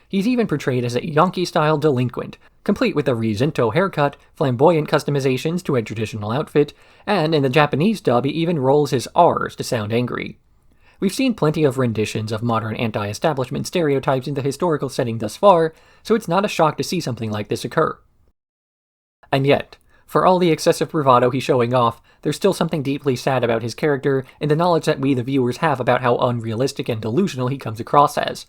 He's even portrayed as a Yankee-style delinquent, complete with a Rizento haircut, flamboyant customizations to a traditional outfit, and in the Japanese dub he even rolls his R's to sound angry. We've seen plenty of renditions of modern anti-establishment stereotypes in the historical setting thus far, so it's not a shock to see something like this occur. And yet, for all the excessive bravado he's showing off, there's still something deeply sad about his character in the knowledge that we the viewers have about how unrealistic and delusional he comes across as.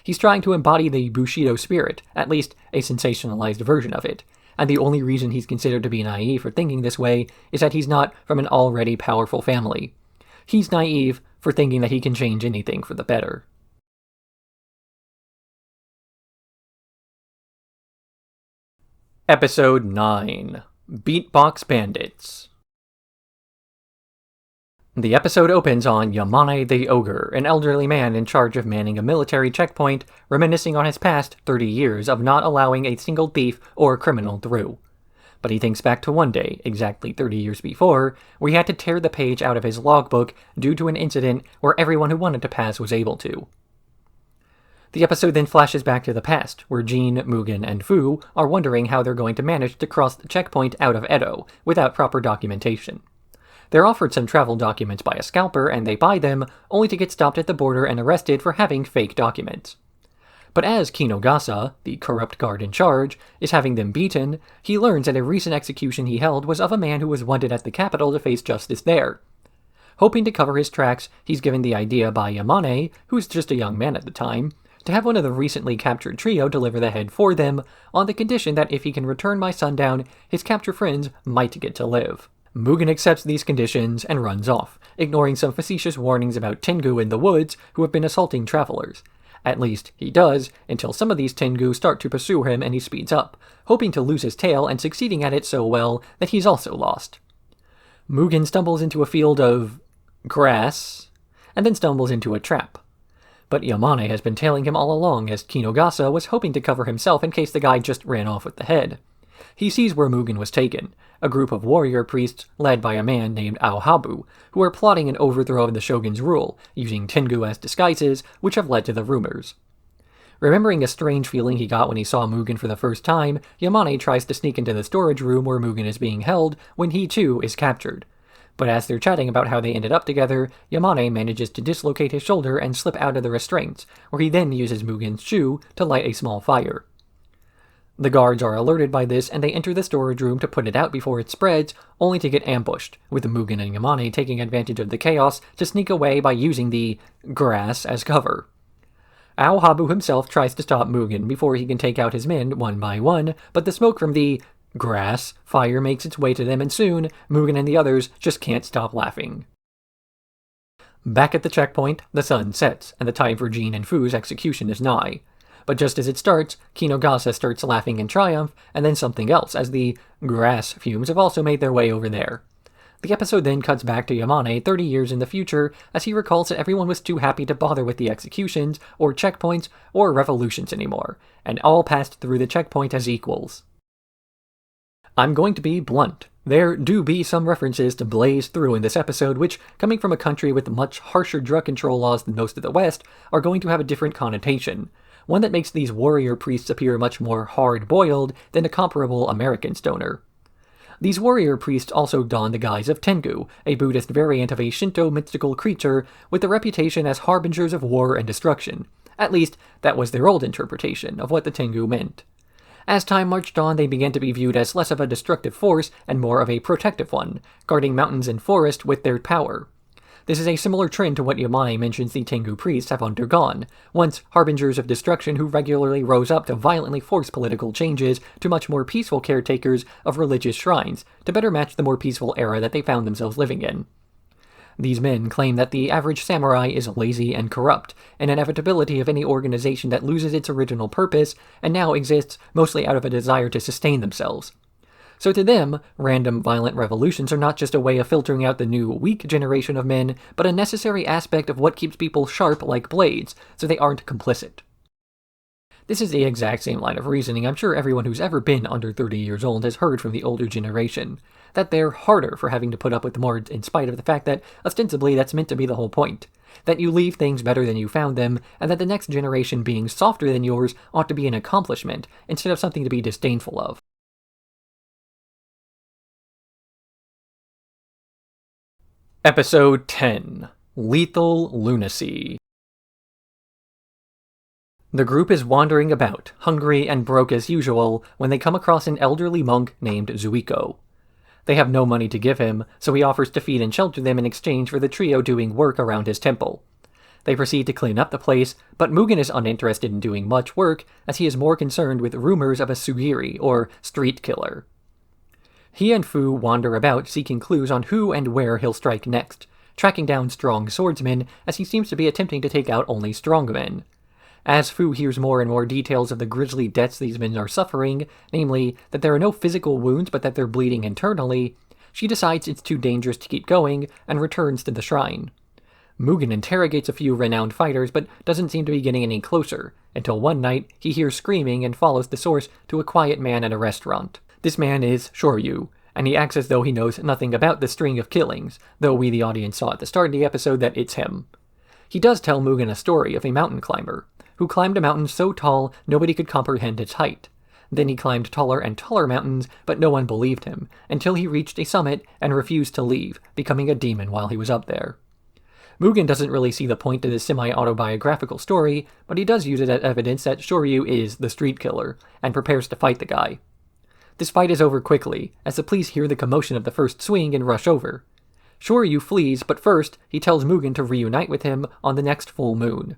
He's trying to embody the Bushido spirit, at least a sensationalized version of it, and the only reason he's considered to be naive for thinking this way is that he's not from an already powerful family. He's naive for thinking that he can change anything for the better. Episode 9. Beatbox Bandits. The episode opens on Yamane the Ogre, an elderly man in charge of manning a military checkpoint, reminiscing on his past 30 years of not allowing a single thief or criminal through. But he thinks back to one day, exactly 30 years before, where he had to tear the page out of his logbook due to an incident where everyone who wanted to pass was able to. The episode then flashes back to the past, where Jean, Mugen, and Fu are wondering how they're going to manage to cross the checkpoint out of Edo without proper documentation. They're offered some travel documents by a scalper, and they buy them, only to get stopped at the border and arrested for having fake documents. But as Kinogasa, the corrupt guard in charge, is having them beaten, he learns that a recent execution he held was of a man who was wanted at the capital to face justice there. Hoping to cover his tracks, he's given the idea by Yamane, who's just a young man at the time, to have one of the recently captured trio deliver the head for them, on the condition that if he can return by sundown, his captured friends might get to live. Mugen accepts these conditions and runs off, ignoring some facetious warnings about Tengu in the woods who have been assaulting travelers. At least, he does, until some of these Tengu start to pursue him and he speeds up, hoping to lose his tail and succeeding at it so well that he's also lost. Mugen stumbles into a field of grass, and then stumbles into a trap. But Yamane has been tailing him all along, as Kinogasa was hoping to cover himself in case the guy just ran off with the head. He sees where Mugen was taken, a group of warrior priests led by a man named Aohabu, who are plotting an overthrow of the shogun's rule, using Tengu as disguises, which have led to the rumors. Remembering a strange feeling he got when he saw Mugen for the first time, Yamane tries to sneak into the storage room where Mugen is being held when he too is captured. But as they're chatting about how they ended up together, Yamane manages to dislocate his shoulder and slip out of the restraints, where he then uses Mugen's shoe to light a small fire. The guards are alerted by this and they enter the storage room to put it out before it spreads, only to get ambushed, with Mugen and Yamane taking advantage of the chaos to sneak away by using the grass as cover. Aohabu himself tries to stop Mugen before he can take out his men one by one, but the smoke from the grass fire makes its way to them, and soon Mugen and the others just can't stop laughing. Back at the checkpoint, the sun sets, and the time for Jean and Fu's execution is nigh. But just as it starts, Kinogasa starts laughing in triumph, and then something else, as the grass fumes have also made their way over there. The episode then cuts back to Yamane 30 years in the future, as he recalls that everyone was too happy to bother with the executions, or checkpoints, or revolutions anymore, and all passed through the checkpoint as equals. I'm going to be blunt. There do be some references to blaze through in this episode, which, coming from a country with much harsher drug control laws than most of the West, are going to have a different connotation. One that makes these warrior priests appear much more hard-boiled than a comparable American stoner. These warrior priests also don the guise of Tengu, a Buddhist variant of a Shinto mystical creature with a reputation as harbingers of war and destruction. At least, that was their old interpretation of what the Tengu meant. As time marched on, they began to be viewed as less of a destructive force and more of a protective one, guarding mountains and forest with their power. This is a similar trend to what Yamane mentions the Tengu priests have undergone, once harbingers of destruction who regularly rose up to violently force political changes to much more peaceful caretakers of religious shrines, to better match the more peaceful era that they found themselves living in. These men claim that the average samurai is lazy and corrupt, an inevitability of any organization that loses its original purpose and now exists mostly out of a desire to sustain themselves. So to them, random violent revolutions are not just a way of filtering out the new weak generation of men, but a necessary aspect of what keeps people sharp like blades, so they aren't complicit. This is the exact same line of reasoning I'm sure everyone who's ever been under 30 years old has heard from the older generation, that they're harder for having to put up with more in spite of the fact that, ostensibly, that's meant to be the whole point. That you leave things better than you found them, and that the next generation being softer than yours ought to be an accomplishment, instead of something to be disdainful of. Episode 10. Lethal Lunacy. The group is wandering about, hungry and broke as usual, when they come across an elderly monk named Zuiko. They have no money to give him, so he offers to feed and shelter them in exchange for the trio doing work around his temple. They proceed to clean up the place, but Mugen is uninterested in doing much work, as he is more concerned with rumors of a Sugiri, or street killer. He and Fu wander about seeking clues on who and where he'll strike next, tracking down strong swordsmen, as he seems to be attempting to take out only strong men. As Fu hears more and more details of the grisly deaths these men are suffering, namely, that there are no physical wounds but that they're bleeding internally, she decides it's too dangerous to keep going and returns to the shrine. Mugen interrogates a few renowned fighters but doesn't seem to be getting any closer, until one night he hears screaming and follows the source to a quiet man at a restaurant. This man is Shoryu, and he acts as though he knows nothing about the string of killings, though we the audience saw at the start of the episode that it's him. He does tell Mugen a story of a mountain climber, who climbed a mountain so tall nobody could comprehend its height. Then he climbed taller and taller mountains, but no one believed him, until he reached a summit and refused to leave, becoming a demon while he was up there. Mugen doesn't really see the point to this semi-autobiographical story, but he does use it as evidence that Shoryu is the street killer, and prepares to fight the guy. This fight is over quickly, as the police hear the commotion of the first swing and rush over. Shoryu flees, but first, he tells Mugen to reunite with him on the next full moon.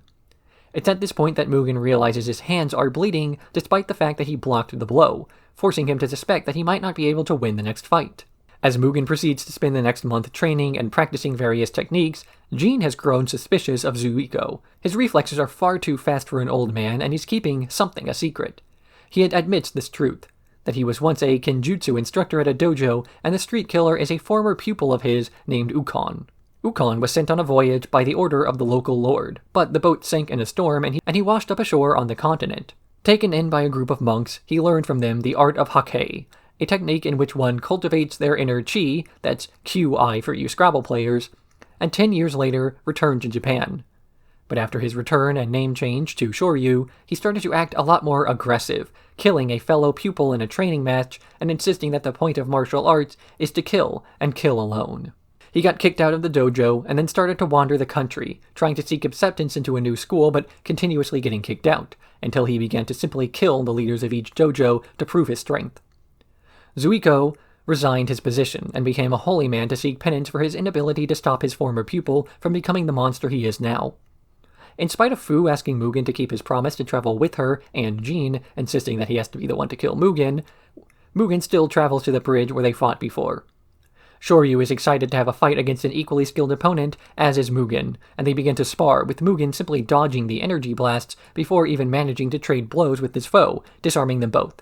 It's at this point that Mugen realizes his hands are bleeding, despite the fact that he blocked the blow, forcing him to suspect that he might not be able to win the next fight. As Mugen proceeds to spend the next month training and practicing various techniques, Jean has grown suspicious of Zuiko. His reflexes are far too fast for an old man, and he's keeping something a secret. He admits this truth, that he was once a kenjutsu instructor at a dojo, and the street killer is a former pupil of his named Ukon. Ukon was sent on a voyage by the order of the local lord, but the boat sank in a storm and he washed up ashore on the continent. Taken in by a group of monks, he learned from them the art of hake, a technique in which one cultivates their inner chi, that's QI for you Scrabble players, and 10 years later returned to Japan. But after his return and name change to Shoryu, he started to act a lot more aggressive, killing a fellow pupil in a training match and insisting that the point of martial arts is to kill, and kill alone. He got kicked out of the dojo and then started to wander the country, trying to seek acceptance into a new school but continuously getting kicked out, until he began to simply kill the leaders of each dojo to prove his strength. Zuiko resigned his position and became a holy man to seek penance for his inability to stop his former pupil from becoming the monster he is now. In spite of Fu asking Mugen to keep his promise to travel with her, and Jean insisting that he has to be the one to kill Mugen, Mugen still travels to the bridge where they fought before. Shoryu is excited to have a fight against an equally skilled opponent, as is Mugen, and they begin to spar, with Mugen simply dodging the energy blasts before even managing to trade blows with his foe, disarming them both.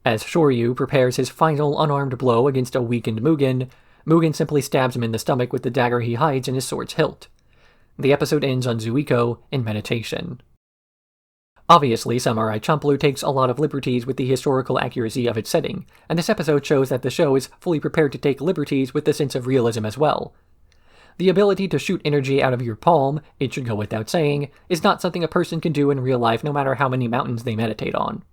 As Shoryu prepares his final unarmed blow against a weakened Mugen, Mugen simply stabs him in the stomach with the dagger he hides in his sword's hilt. The episode ends on Zuiko in meditation. Obviously, Samurai Champloo takes a lot of liberties with the historical accuracy of its setting, and this episode shows that the show is fully prepared to take liberties with the sense of realism as well. The ability to shoot energy out of your palm, it should go without saying, is not something a person can do in real life no matter how many mountains they meditate on.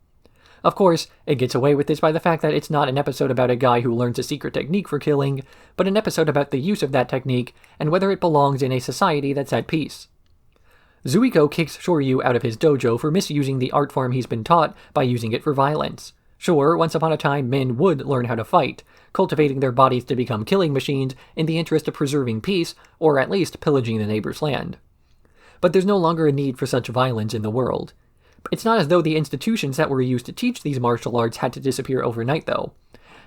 Of course, it gets away with this by the fact that it's not an episode about a guy who learns a secret technique for killing, but an episode about the use of that technique and whether it belongs in a society that's at peace. Zuiko kicks Shoryu out of his dojo for misusing the art form he's been taught by using it for violence. Sure, once upon a time men would learn how to fight, cultivating their bodies to become killing machines in the interest of preserving peace, or at least pillaging the neighbor's land. But there's no longer a need for such violence in the world. It's not as though the institutions that were used to teach these martial arts had to disappear overnight, though.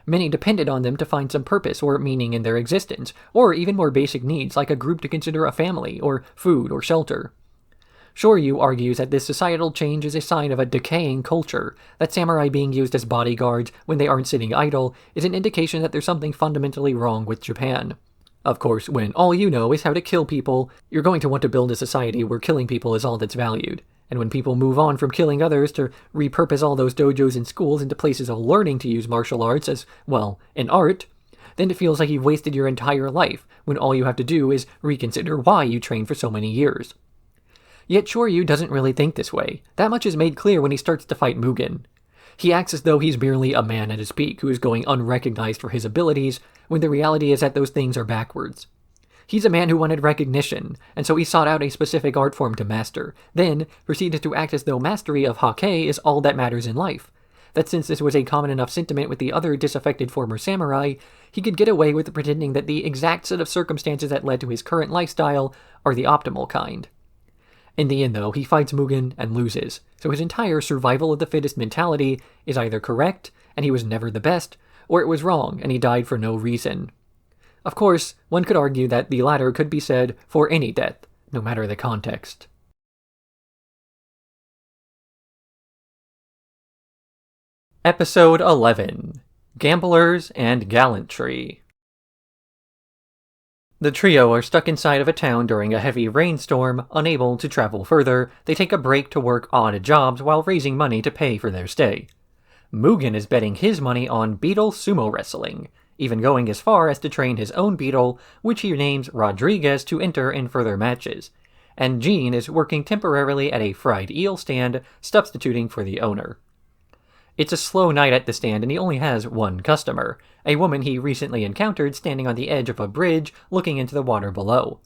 Many depended on them to find some purpose or meaning in their existence, or even more basic needs like a group to consider a family, or food, or shelter. Shoryu argues that this societal change is a sign of a decaying culture, that samurai being used as bodyguards when they aren't sitting idle is an indication that there's something fundamentally wrong with Japan. Of course, when all you know is how to kill people, you're going to want to build a society where killing people is all that's valued. And when people move on from killing others to repurpose all those dojos and schools into places of learning to use martial arts as, well, an art, then it feels like you've wasted your entire life, when all you have to do is reconsider why you trained for so many years. Yet Shoryu doesn't really think this way. That much is made clear when he starts to fight Mugen. He acts as though he's merely a man at his peak who is going unrecognized for his abilities, when the reality is that those things are backwards. He's a man who wanted recognition, and so he sought out a specific art form to master, then proceeded to act as though mastery of hake is all that matters in life. That since this was a common enough sentiment with the other disaffected former samurai, he could get away with pretending that the exact set of circumstances that led to his current lifestyle are the optimal kind. In the end, though, he fights Mugen and loses, so his entire survival of the fittest mentality is either correct, and he was never the best, or it was wrong, and he died for no reason. Of course, one could argue that the latter could be said for any death, no matter the context. Episode 11. Gamblers and Gallantry. The trio are stuck inside of a town during a heavy rainstorm, unable to travel further. They take a break to work odd jobs while raising money to pay for their stay. Mugen is betting his money on beetle sumo wrestling, even going as far as to train his own beetle, which he names Rodriguez, to enter in further matches. And Jean is working temporarily at a fried eel stand, substituting for the owner. It's a slow night at the stand and he only has one customer, a woman he recently encountered standing on the edge of a bridge looking into the water below.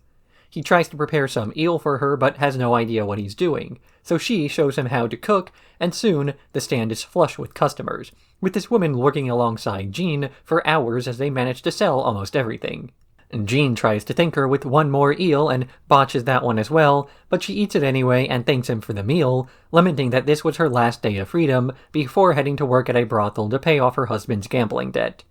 He tries to prepare some eel for her but has no idea what he's doing, so she shows him how to cook, and soon the stand is flush with customers, with this woman working alongside Jean for hours as they manage to sell almost everything. Jean tries to thank her with one more eel and botches that one as well, but she eats it anyway and thanks him for the meal, lamenting that this was her last day of freedom before heading to work at a brothel to pay off her husband's gambling debt.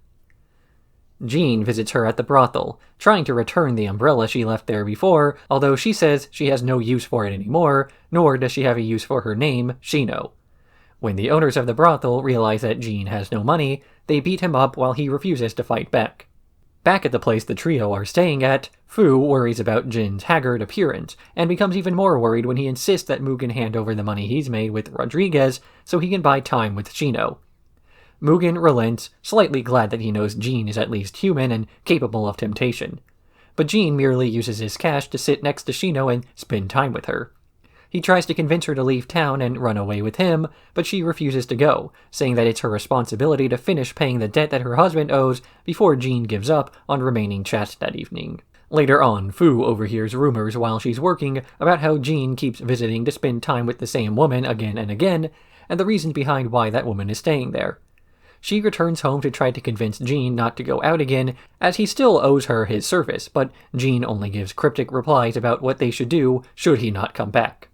Jean visits her at the brothel, trying to return the umbrella she left there before, although she says she has no use for it anymore, nor does she have a use for her name, Shino. When the owners of the brothel realize that Jean has no money, they beat him up while he refuses to fight back. Back at the place the trio are staying at, Fu worries about Jin's haggard appearance, and becomes even more worried when he insists that Mugen hand over the money he's made with Rodriguez so he can buy time with Shino. Mugen relents, slightly glad that he knows Jean is at least human and capable of temptation. But Jean merely uses his cash to sit next to Shino and spend time with her. He tries to convince her to leave town and run away with him, but she refuses to go, saying that it's her responsibility to finish paying the debt that her husband owes before Jean gives up on remaining chaste that evening. Later on, Fu overhears rumors while she's working about how Jean keeps visiting to spend time with the same woman again and again, and the reasons behind why that woman is staying there. She returns home to try to convince Jean not to go out again, as he still owes her his service, but Jean only gives cryptic replies about what they should do should he not come back.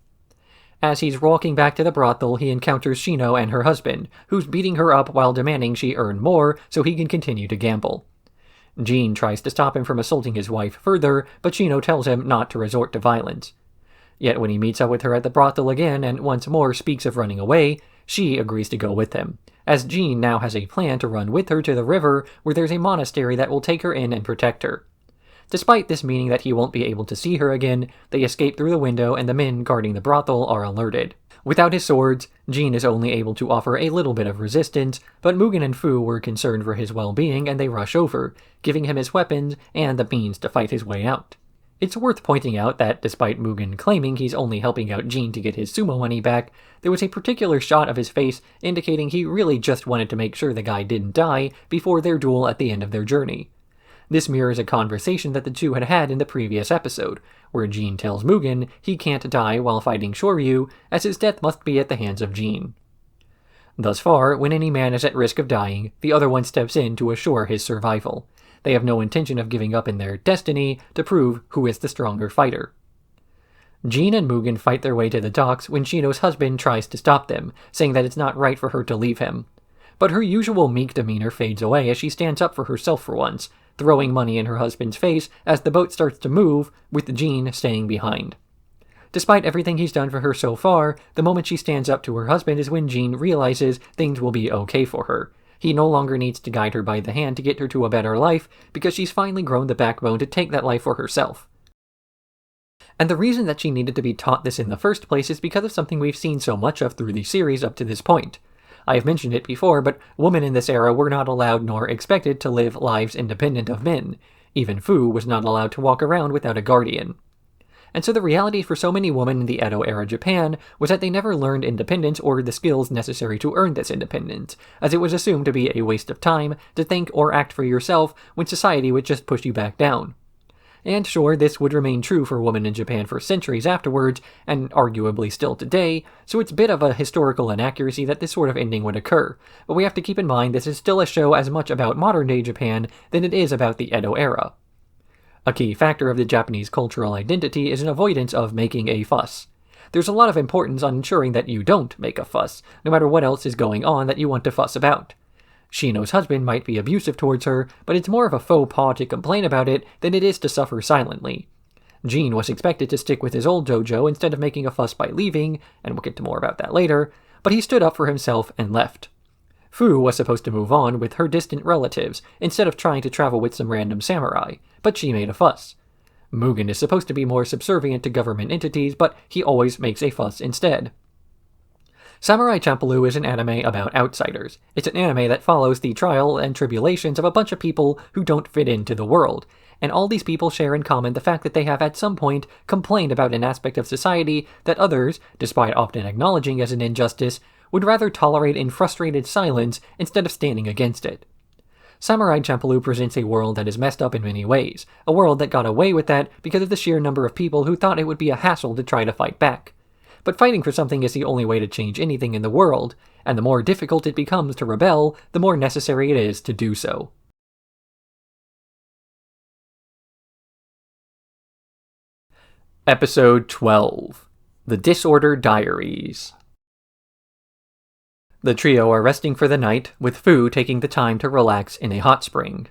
As he's walking back to the brothel, he encounters Shino and her husband, who's beating her up while demanding she earn more so he can continue to gamble. Jean tries to stop him from assaulting his wife further, but Shino tells him not to resort to violence. Yet when he meets up with her at the brothel again and once more speaks of running away, she agrees to go with him, as Jean now has a plan to run with her to the river where there's a monastery that will take her in and protect her. Despite this meaning that he won't be able to see her again, they escape through the window and the men guarding the brothel are alerted. Without his swords, Jean is only able to offer a little bit of resistance, but Mugen and Fu were concerned for his well-being and they rush over, giving him his weapons and the means to fight his way out. It's worth pointing out that despite Mugen claiming he's only helping out Jean to get his sumo money back, there was a particular shot of his face indicating he really just wanted to make sure the guy didn't die before their duel at the end of their journey. This mirrors a conversation that the two had had in the previous episode, where Jean tells Mugen he can't die while fighting Shoryu, as his death must be at the hands of Jean. Thus far, when any man is at risk of dying, the other one steps in to assure his survival. They have no intention of giving up in their destiny to prove who is the stronger fighter. Jean and Mugen fight their way to the docks when Shino's husband tries to stop them, saying that it's not right for her to leave him. But her usual meek demeanor fades away as she stands up for herself for once, throwing money in her husband's face as the boat starts to move, with Jean staying behind. Despite everything he's done for her so far, the moment she stands up to her husband is when Jean realizes things will be okay for her. He no longer needs to guide her by the hand to get her to a better life, because she's finally grown the backbone to take that life for herself. And the reason that she needed to be taught this in the first place is because of something we've seen so much of through the series up to this point. I have mentioned it before, but women in this era were not allowed nor expected to live lives independent of men. Even Fu was not allowed to walk around without a guardian. And so the reality for so many women in the Edo-era Japan was that they never learned independence or the skills necessary to earn this independence, as it was assumed to be a waste of time to think or act for yourself when society would just push you back down. And sure, this would remain true for women in Japan for centuries afterwards, and arguably still today, so it's a bit of a historical inaccuracy that this sort of ending would occur, but we have to keep in mind this is still a show as much about modern-day Japan than it is about the Edo era. A key factor of the Japanese cultural identity is an avoidance of making a fuss. There's a lot of importance on ensuring that you don't make a fuss, no matter what else is going on that you want to fuss about. Shino's husband might be abusive towards her, but it's more of a faux pas to complain about it than it is to suffer silently. Jean was expected to stick with his old dojo instead of making a fuss by leaving, and we'll get to more about that later, but he stood up for himself and left. Fu was supposed to move on with her distant relatives, instead of trying to travel with some random samurai, but she made a fuss. Mugen is supposed to be more subservient to government entities, but he always makes a fuss instead. Samurai Champloo is an anime about outsiders. It's an anime that follows the trial and tribulations of a bunch of people who don't fit into the world, and all these people share in common the fact that they have at some point complained about an aspect of society that others, despite often acknowledging as an injustice, would rather tolerate in frustrated silence instead of standing against it. Samurai Champloo presents a world that is messed up in many ways, a world that got away with that because of the sheer number of people who thought it would be a hassle to try to fight back. But fighting for something is the only way to change anything in the world, and the more difficult it becomes to rebel, the more necessary it is to do so. Episode 12. The Disorder Diaries. The trio are resting for the night, with Fu taking the time to relax in a hot spring.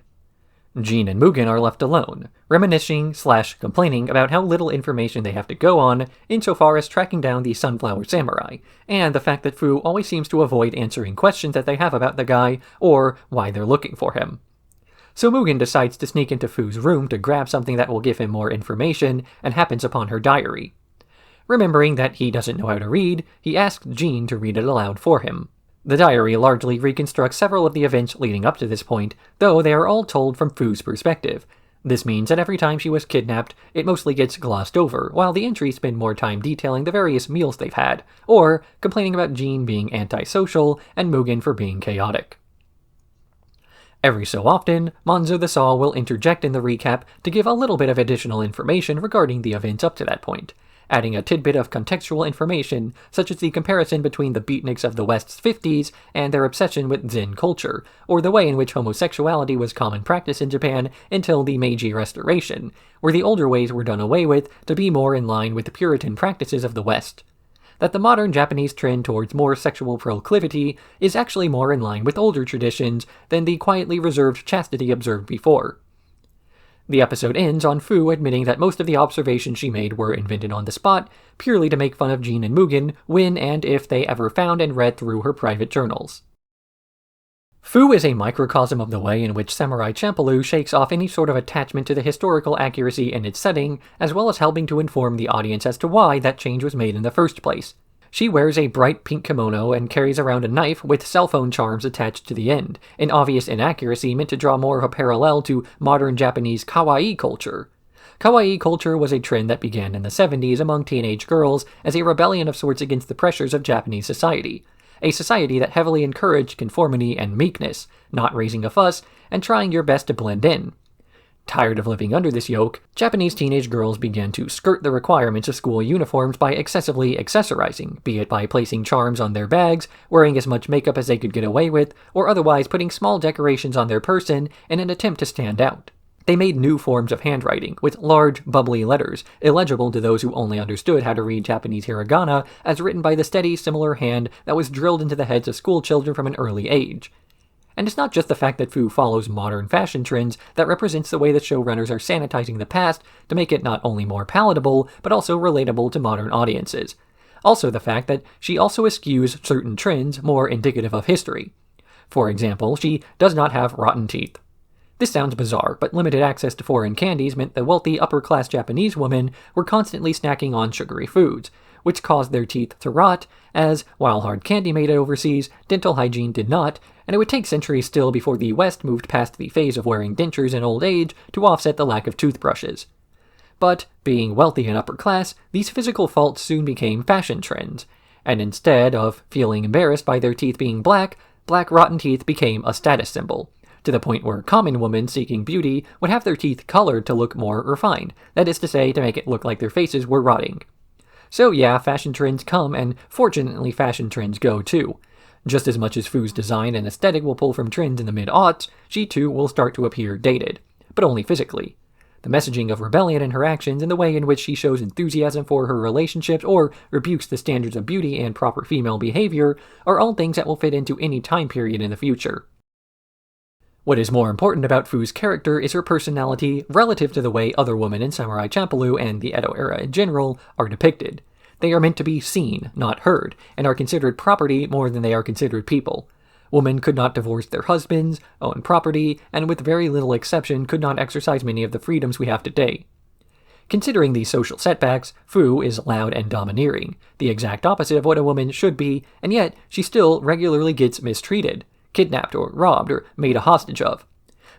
Jean and Mugen are left alone, reminiscing/complaining about how little information they have to go on insofar as tracking down the Sunflower Samurai, and the fact that Fu always seems to avoid answering questions that they have about the guy or why they're looking for him. So Mugen decides to sneak into Fu's room to grab something that will give him more information and happens upon her diary. Remembering that he doesn't know how to read, he asks Jean to read it aloud for him. The diary largely reconstructs several of the events leading up to this point, though they are all told from Fu's perspective. This means that every time she was kidnapped, it mostly gets glossed over, while the entries spend more time detailing the various meals they've had, or complaining about Jean being antisocial and Mugen for being chaotic. Every so often, Monzo the Saw will interject in the recap to give a little bit of additional information regarding the events up to that point, adding a tidbit of contextual information, such as the comparison between the beatniks of the West's 50s and their obsession with Zen culture, or the way in which homosexuality was common practice in Japan until the Meiji Restoration, where the older ways were done away with to be more in line with the Puritan practices of the West. That the modern Japanese trend towards more sexual proclivity is actually more in line with older traditions than the quietly reserved chastity observed before. The episode ends on Fu admitting that most of the observations she made were invented on the spot, purely to make fun of Jean and Mugen when and if they ever found and read through her private journals. Fu is a microcosm of the way in which Samurai Champloo shakes off any sort of attachment to the historical accuracy in its setting, as well as helping to inform the audience as to why that change was made in the first place. She wears a bright pink kimono and carries around a knife with cell phone charms attached to the end, an obvious inaccuracy meant to draw more of a parallel to modern Japanese kawaii culture. Kawaii culture was a trend that began in the 70s among teenage girls as a rebellion of sorts against the pressures of Japanese society. A society that heavily encouraged conformity and meekness, not raising a fuss, and trying your best to blend in. Tired of living under this yoke, Japanese teenage girls began to skirt the requirements of school uniforms by excessively accessorizing, be it by placing charms on their bags, wearing as much makeup as they could get away with, or otherwise putting small decorations on their person in an attempt to stand out. They made new forms of handwriting, with large, bubbly letters, illegible to those who only understood how to read Japanese hiragana, as written by the steady, similar hand that was drilled into the heads of school children from an early age. And it's not just the fact that Fu follows modern fashion trends that represents the way that showrunners are sanitizing the past to make it not only more palatable, but also relatable to modern audiences. Also the fact that she also eschews certain trends more indicative of history. For example, she does not have rotten teeth. This sounds bizarre, but limited access to foreign candies meant that wealthy upper-class Japanese women were constantly snacking on sugary foods, which caused their teeth to rot, as, while hard candy made it overseas, dental hygiene did not, and it would take centuries still before the West moved past the phase of wearing dentures in old age to offset the lack of toothbrushes. But, being wealthy and upper class, these physical faults soon became fashion trends, and instead of feeling embarrassed by their teeth being black rotten teeth became a status symbol, to the point where common women seeking beauty would have their teeth colored to look more refined, that is to say, to make it look like their faces were rotting. So yeah, fashion trends come, and fortunately fashion trends go too. Just as much as Fu's design and aesthetic will pull from trends in the mid-aughts, she too will start to appear dated, but only physically. The messaging of rebellion in her actions and the way in which she shows enthusiasm for her relationships or rebukes the standards of beauty and proper female behavior are all things that will fit into any time period in the future. What is more important about Fu's character is her personality relative to the way other women in Samurai Champloo and the Edo era in general are depicted. They are meant to be seen, not heard, and are considered property more than they are considered people. Women could not divorce their husbands, own property, and with very little exception could not exercise many of the freedoms we have today. Considering these social setbacks, Fu is loud and domineering, the exact opposite of what a woman should be, and yet she still regularly gets mistreated, kidnapped or robbed or made a hostage of.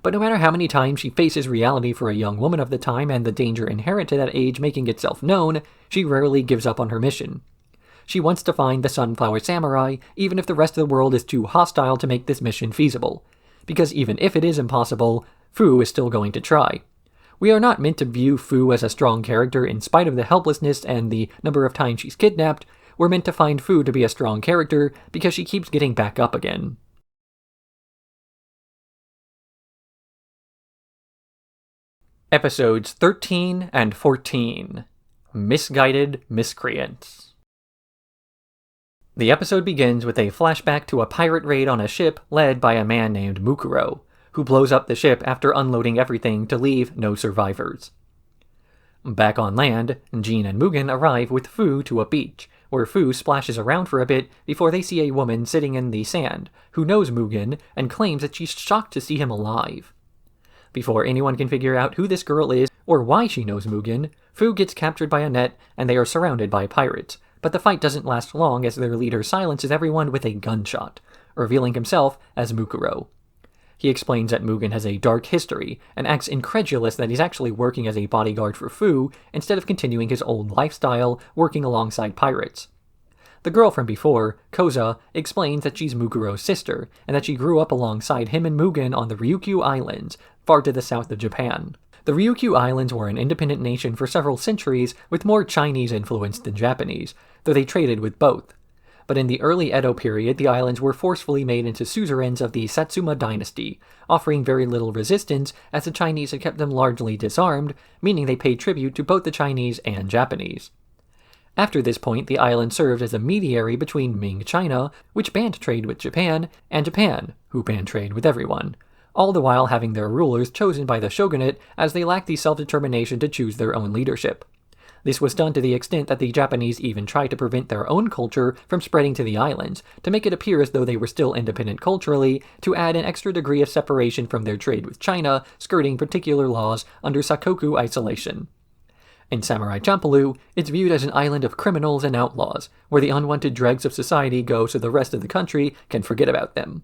But no matter how many times she faces reality for a young woman of the time and the danger inherent to that age making itself known, she rarely gives up on her mission. She wants to find the Sunflower Samurai, even if the rest of the world is too hostile to make this mission feasible. Because even if it is impossible, Fu is still going to try. We are not meant to view Fu as a strong character in spite of the helplessness and the number of times she's kidnapped. We're meant to find Fu to be a strong character because she keeps getting back up again. Episodes 13 and 14. Misguided Miscreants. The episode begins with a flashback to a pirate raid on a ship led by a man named Mukuro, who blows up the ship after unloading everything to leave no survivors. Back on land, Jean and Mugen arrive with Fu to a beach, where Fu splashes around for a bit before they see a woman sitting in the sand, who knows Mugen and claims that she's shocked to see him alive. Before anyone can figure out who this girl is or why she knows Mugen, Fu gets captured by a net and they are surrounded by pirates, but the fight doesn't last long as their leader silences everyone with a gunshot, revealing himself as Mukuro. He explains that Mugen has a dark history and acts incredulous that he's actually working as a bodyguard for Fu instead of continuing his old lifestyle working alongside pirates. The girl from before, Koza, explains that she's Mukuro's sister, and that she grew up alongside him and Mugen on the Ryukyu Islands, far to the south of Japan. The Ryukyu Islands were an independent nation for several centuries with more Chinese influence than Japanese, though they traded with both. But in the early Edo period, the islands were forcefully made into suzerains of the Satsuma dynasty, offering very little resistance as the Chinese had kept them largely disarmed, meaning they paid tribute to both the Chinese and Japanese. After this point, the island served as a mediary between Ming China, which banned trade with Japan, and Japan, who banned trade with everyone, all the while having their rulers chosen by the shogunate as they lacked the self-determination to choose their own leadership. This was done to the extent that the Japanese even tried to prevent their own culture from spreading to the islands, to make it appear as though they were still independent culturally, to add an extra degree of separation from their trade with China, skirting particular laws under Sakoku isolation. In Samurai Champloo, it's viewed as an island of criminals and outlaws, where the unwanted dregs of society go so the rest of the country can forget about them.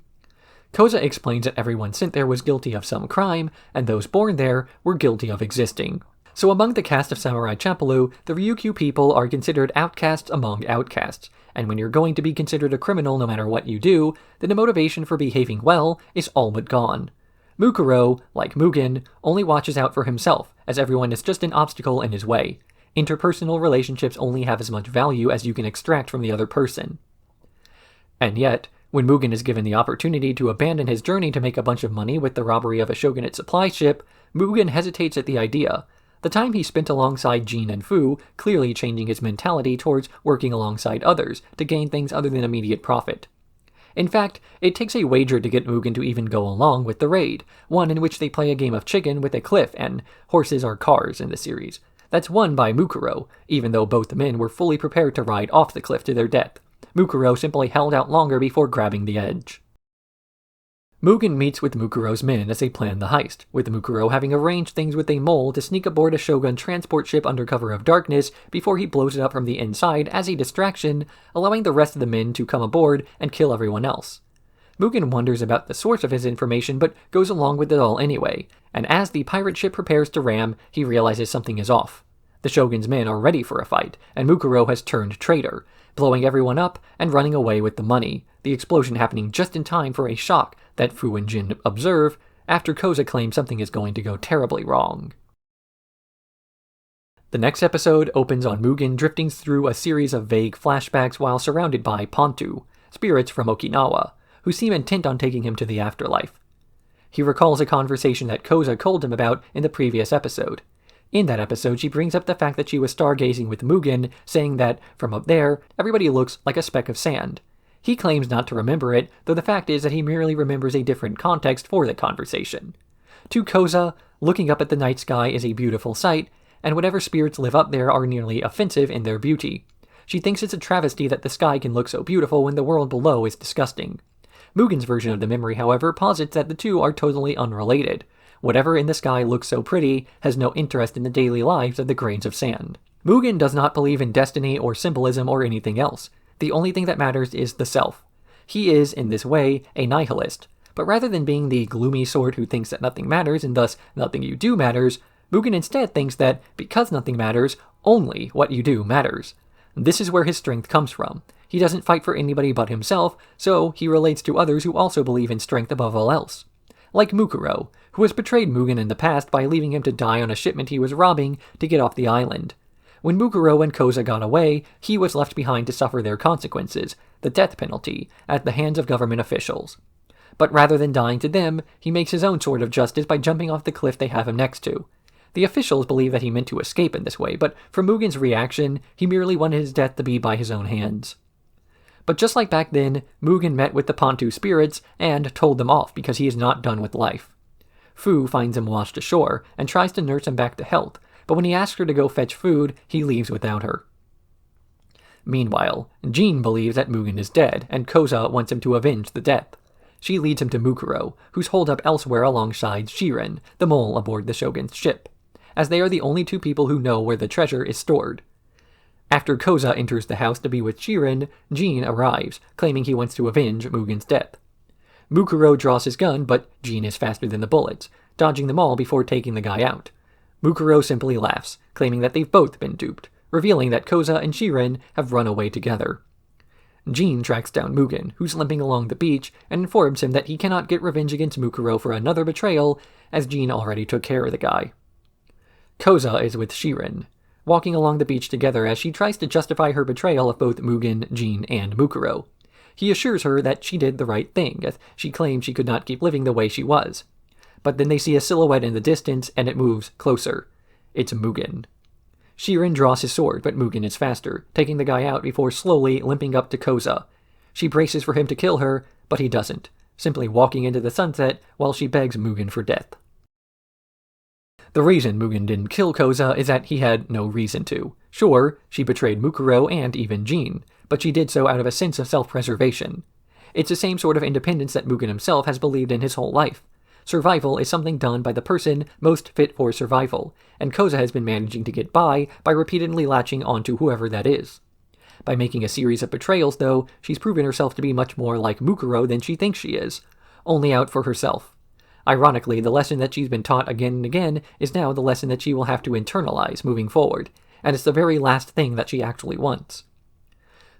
Koza explains that everyone sent there was guilty of some crime, and those born there were guilty of existing. So among the cast of Samurai Champloo, the Ryukyu people are considered outcasts among outcasts, and when you're going to be considered a criminal no matter what you do, then the motivation for behaving well is all but gone. Mukuro, like Mugen, only watches out for himself, as everyone is just an obstacle in his way. Interpersonal relationships only have as much value as you can extract from the other person. And yet, when Mugen is given the opportunity to abandon his journey to make a bunch of money with the robbery of a shogunate supply ship, Mugen hesitates at the idea. The time he spent alongside Jean and Fu clearly changing his mentality towards working alongside others to gain things other than immediate profit. In fact, it takes a wager to get Mugen to even go along with the raid, one in which they play a game of chicken with a cliff and horses are cars in the series. That's won by Mukuro, even though both men were fully prepared to ride off the cliff to their death. Mukuro simply held out longer before grabbing the edge. Mugen meets with Mukuro's men as they plan the heist, with Mukuro having arranged things with a mole to sneak aboard a Shogun transport ship under cover of darkness before he blows it up from the inside as a distraction, allowing the rest of the men to come aboard and kill everyone else. Mugen wonders about the source of his information but goes along with it all anyway, and as the pirate ship prepares to ram, he realizes something is off. The Shogun's men are ready for a fight, and Mukuro has turned traitor, blowing everyone up and running away with the money, the explosion happening just in time for a shock that Fu and Jin observe after Koza claims something is going to go terribly wrong. The next episode opens on Mugen drifting through a series of vague flashbacks while surrounded by Pontu, spirits from Okinawa, who seem intent on taking him to the afterlife. He recalls a conversation that Koza told him about in the previous episode. In that episode, she brings up the fact that she was stargazing with Mugen, saying that, from up there, everybody looks like a speck of sand. He claims not to remember it, though the fact is that he merely remembers a different context for the conversation. To Koza, looking up at the night sky is a beautiful sight, and whatever spirits live up there are nearly offensive in their beauty. She thinks it's a travesty that the sky can look so beautiful when the world below is disgusting. Mugen's version of the memory, however, posits that the two are totally unrelated. Whatever in the sky looks so pretty has no interest in the daily lives of the grains of sand. Mugen does not believe in destiny or symbolism or anything else. The only thing that matters is the self. He is, in this way, a nihilist. But rather than being the gloomy sort who thinks that nothing matters and thus nothing you do matters, Mugen instead thinks that, because nothing matters, only what you do matters. This is where his strength comes from. He doesn't fight for anybody but himself, so he relates to others who also believe in strength above all else. Like Mukuro, who has betrayed Mugen in the past by leaving him to die on a shipment he was robbing to get off the island. When Mukuro and Koza got away, he was left behind to suffer their consequences, the death penalty, at the hands of government officials. But rather than dying to them, he makes his own sort of justice by jumping off the cliff they have him next to. The officials believe that he meant to escape in this way, but from Mugen's reaction, he merely wanted his death to be by his own hands. But just like back then, Mugen met with the Pontu spirits and told them off because he is not done with life. Fu finds him washed ashore and tries to nurse him back to health, but when he asks her to go fetch food, he leaves without her. Meanwhile, Jin believes that Mugen is dead, and Koza wants him to avenge the death. She leads him to Mukuro, who's holed up elsewhere alongside Shiren, the mole aboard the Shogun's ship, as they are the only two people who know where the treasure is stored. After Koza enters the house to be with Shiren, Jin arrives, claiming he wants to avenge Mugen's death. Mukuro draws his gun, but Jin is faster than the bullets, dodging them all before taking the guy out. Mukuro simply laughs, claiming that they've both been duped, revealing that Koza and Shiren have run away together. Jin tracks down Mugen, who's limping along the beach, and informs him that he cannot get revenge against Mukuro for another betrayal, as Jin already took care of the guy. Koza is with Shiren, walking along the beach together as she tries to justify her betrayal of both Mugen, Jin, and Mukuro. He assures her that she did the right thing, as she claimed she could not keep living the way she was. But then they see a silhouette in the distance, and it moves closer. It's Mugen. Shiren draws his sword, but Mugen is faster, taking the guy out before slowly limping up to Koza. She braces for him to kill her, but he doesn't, simply walking into the sunset while she begs Mugen for death. The reason Mugen didn't kill Koza is that he had no reason to. Sure, she betrayed Mukuro and even Jin, but she did so out of a sense of self-preservation. It's the same sort of independence that Mugen himself has believed in his whole life. Survival is something done by the person most fit for survival, and Koza has been managing to get by repeatedly latching onto whoever that is. By making a series of betrayals, though, she's proven herself to be much more like Mukuro than she thinks she is, only out for herself. Ironically, the lesson that she's been taught again and again is now the lesson that she will have to internalize moving forward, and it's the very last thing that she actually wants.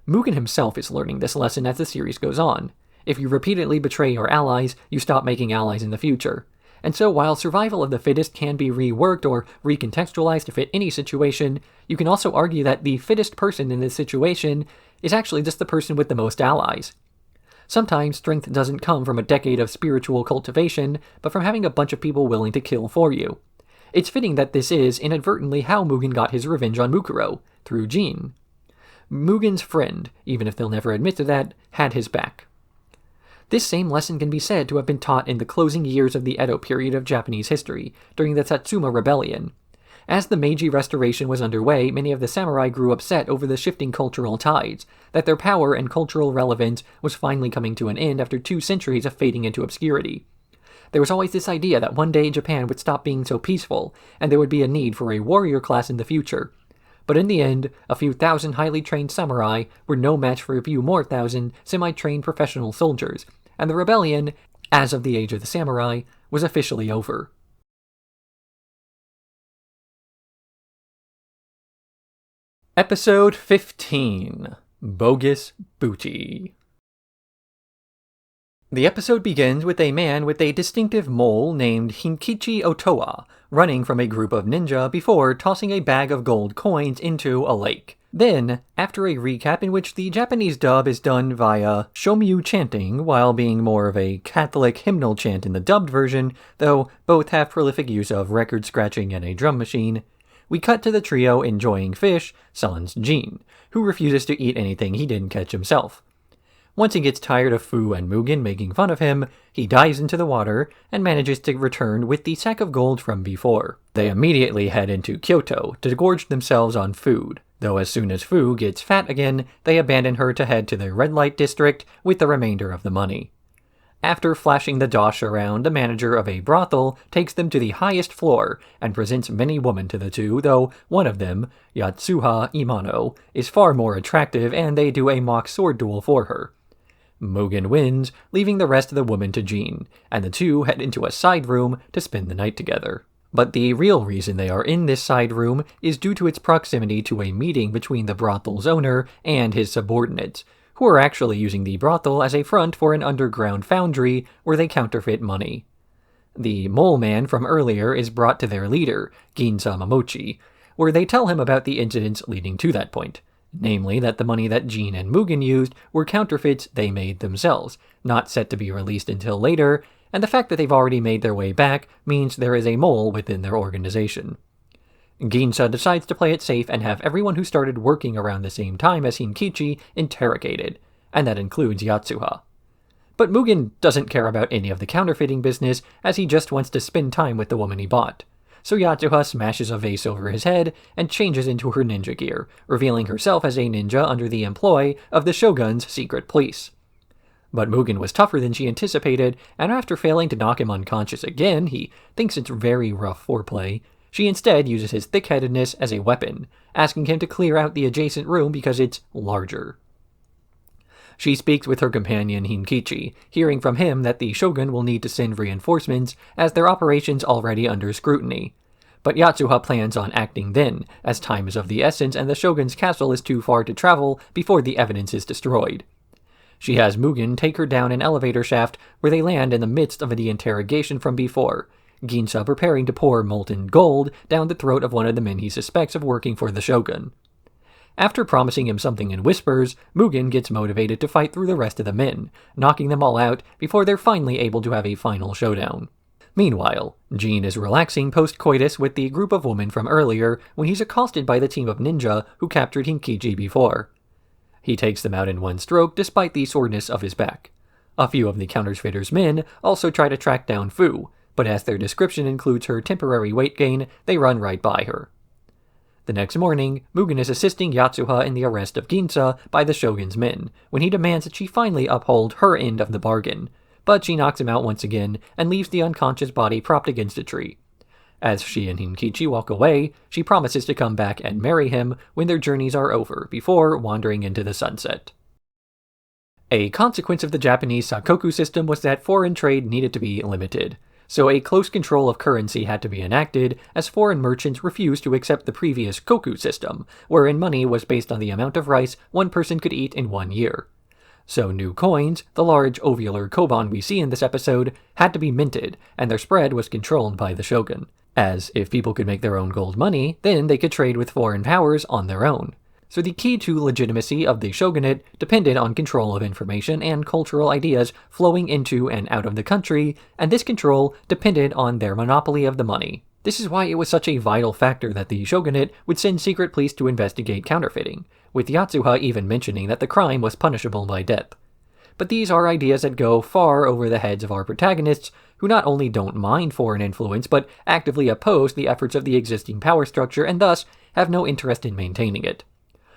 Mugen himself is learning this lesson as the series goes on. If you repeatedly betray your allies, you stop making allies in the future. And so while survival of the fittest can be reworked or recontextualized to fit any situation, you can also argue that the fittest person in this situation is actually just the person with the most allies. Sometimes strength doesn't come from a decade of spiritual cultivation, but from having a bunch of people willing to kill for you. It's fitting that this is, inadvertently, how Mugen got his revenge on Mukuro, through Jin. Mugen's friend, even if they'll never admit to that, had his back. This same lesson can be said to have been taught in the closing years of the Edo period of Japanese history, during the Satsuma Rebellion. As the Meiji Restoration was underway, many of the samurai grew upset over the shifting cultural tides, that their power and cultural relevance was finally coming to an end after 2 centuries of fading into obscurity. There was always this idea that one day Japan would stop being so peaceful, and there would be a need for a warrior class in the future. But in the end, a few thousand highly trained samurai were no match for a few more thousand semi-trained professional soldiers, and the rebellion, as of the Age of the Samurai, was officially over. Episode 15, Bogus Booty. The episode begins with a man with a distinctive mole named Hinkichi Otoa running from a group of ninja before tossing a bag of gold coins into a lake. Then, after a recap in which the Japanese dub is done via shomyu chanting while being more of a Catholic hymnal chant in the dubbed version, though both have prolific use of record scratching and a drum machine, we cut to the trio enjoying fish, sans Jean, who refuses to eat anything he didn't catch himself. Once he gets tired of Fu and Mugen making fun of him, he dives into the water and manages to return with the sack of gold from before. They immediately head into Kyoto to gorge themselves on food, though as soon as Fu gets fat again, they abandon her to head to the red light district with the remainder of the money. After flashing the dosh around, the manager of a brothel takes them to the highest floor and presents many women to the two, though one of them, Yatsuha Imano, is far more attractive and they do a mock sword duel for her. Mugen wins, leaving the rest of the women to Jean, and the two head into a side room to spend the night together. But the real reason they are in this side room is due to its proximity to a meeting between the brothel's owner and his subordinates, who are actually using the brothel as a front for an underground foundry where they counterfeit money. The mole man from earlier is brought to their leader, Ginza Mamochi, where they tell him about the incidents leading to that point. Namely, that the money that Jean and Mugen used were counterfeits they made themselves, not set to be released until later, and the fact that they've already made their way back means there is a mole within their organization. Ginza decides to play it safe and have everyone who started working around the same time as Hinkichi interrogated, and that includes Yatsuha. But Mugen doesn't care about any of the counterfeiting business, as he just wants to spend time with the woman he bought. So Yatsuha smashes a vase over his head and changes into her ninja gear, revealing herself as a ninja under the employ of the Shogun's secret police. But Mugen was tougher than she anticipated, and after failing to knock him unconscious again, he thinks it's very rough foreplay. She instead uses his thick-headedness as a weapon, asking him to clear out the adjacent room because it's larger. She speaks with her companion Hinkichi, hearing from him that the Shogun will need to send reinforcements as their operation's already under scrutiny. But Yatsuha plans on acting then, as time is of the essence and the Shogun's castle is too far to travel before the evidence is destroyed. She has Mugen take her down an elevator shaft where they land in the midst of the interrogation from before, Ginza preparing to pour molten gold down the throat of one of the men he suspects of working for the Shogun. After promising him something in whispers, Mugen gets motivated to fight through the rest of the men, knocking them all out before they're finally able to have a final showdown. Meanwhile, Jean is relaxing post-coitus with the group of women from earlier when he's accosted by the team of ninja who captured Hinkichi before. He takes them out in one stroke despite the soreness of his back. A few of the counterfeiter's men also try to track down Fu, but as their description includes her temporary weight gain, they run right by her. The next morning, Mugen is assisting Yatsuha in the arrest of Ginza by the Shogun's men, when he demands that she finally uphold her end of the bargain, but she knocks him out once again and leaves the unconscious body propped against a tree. As she and Hinkichi walk away, she promises to come back and marry him when their journeys are over, before wandering into the sunset. A consequence of the Japanese Sakoku system was that foreign trade needed to be limited, so a close control of currency had to be enacted, as foreign merchants refused to accept the previous koku system, wherein money was based on the amount of rice one person could eat in 1 year. So new coins, the large ovular koban we see in this episode, had to be minted, and their spread was controlled by the shogun, as if people could make their own gold money, then they could trade with foreign powers on their own. So the key to legitimacy of the shogunate depended on control of information and cultural ideas flowing into and out of the country, and this control depended on their monopoly of the money. This is why it was such a vital factor that the shogunate would send secret police to investigate counterfeiting, with Yatsuha even mentioning that the crime was punishable by death. but these are ideas that go far over the heads of our protagonists, who not only don't mind foreign influence, but actively oppose the efforts of the existing power structure and thus have no interest in maintaining it.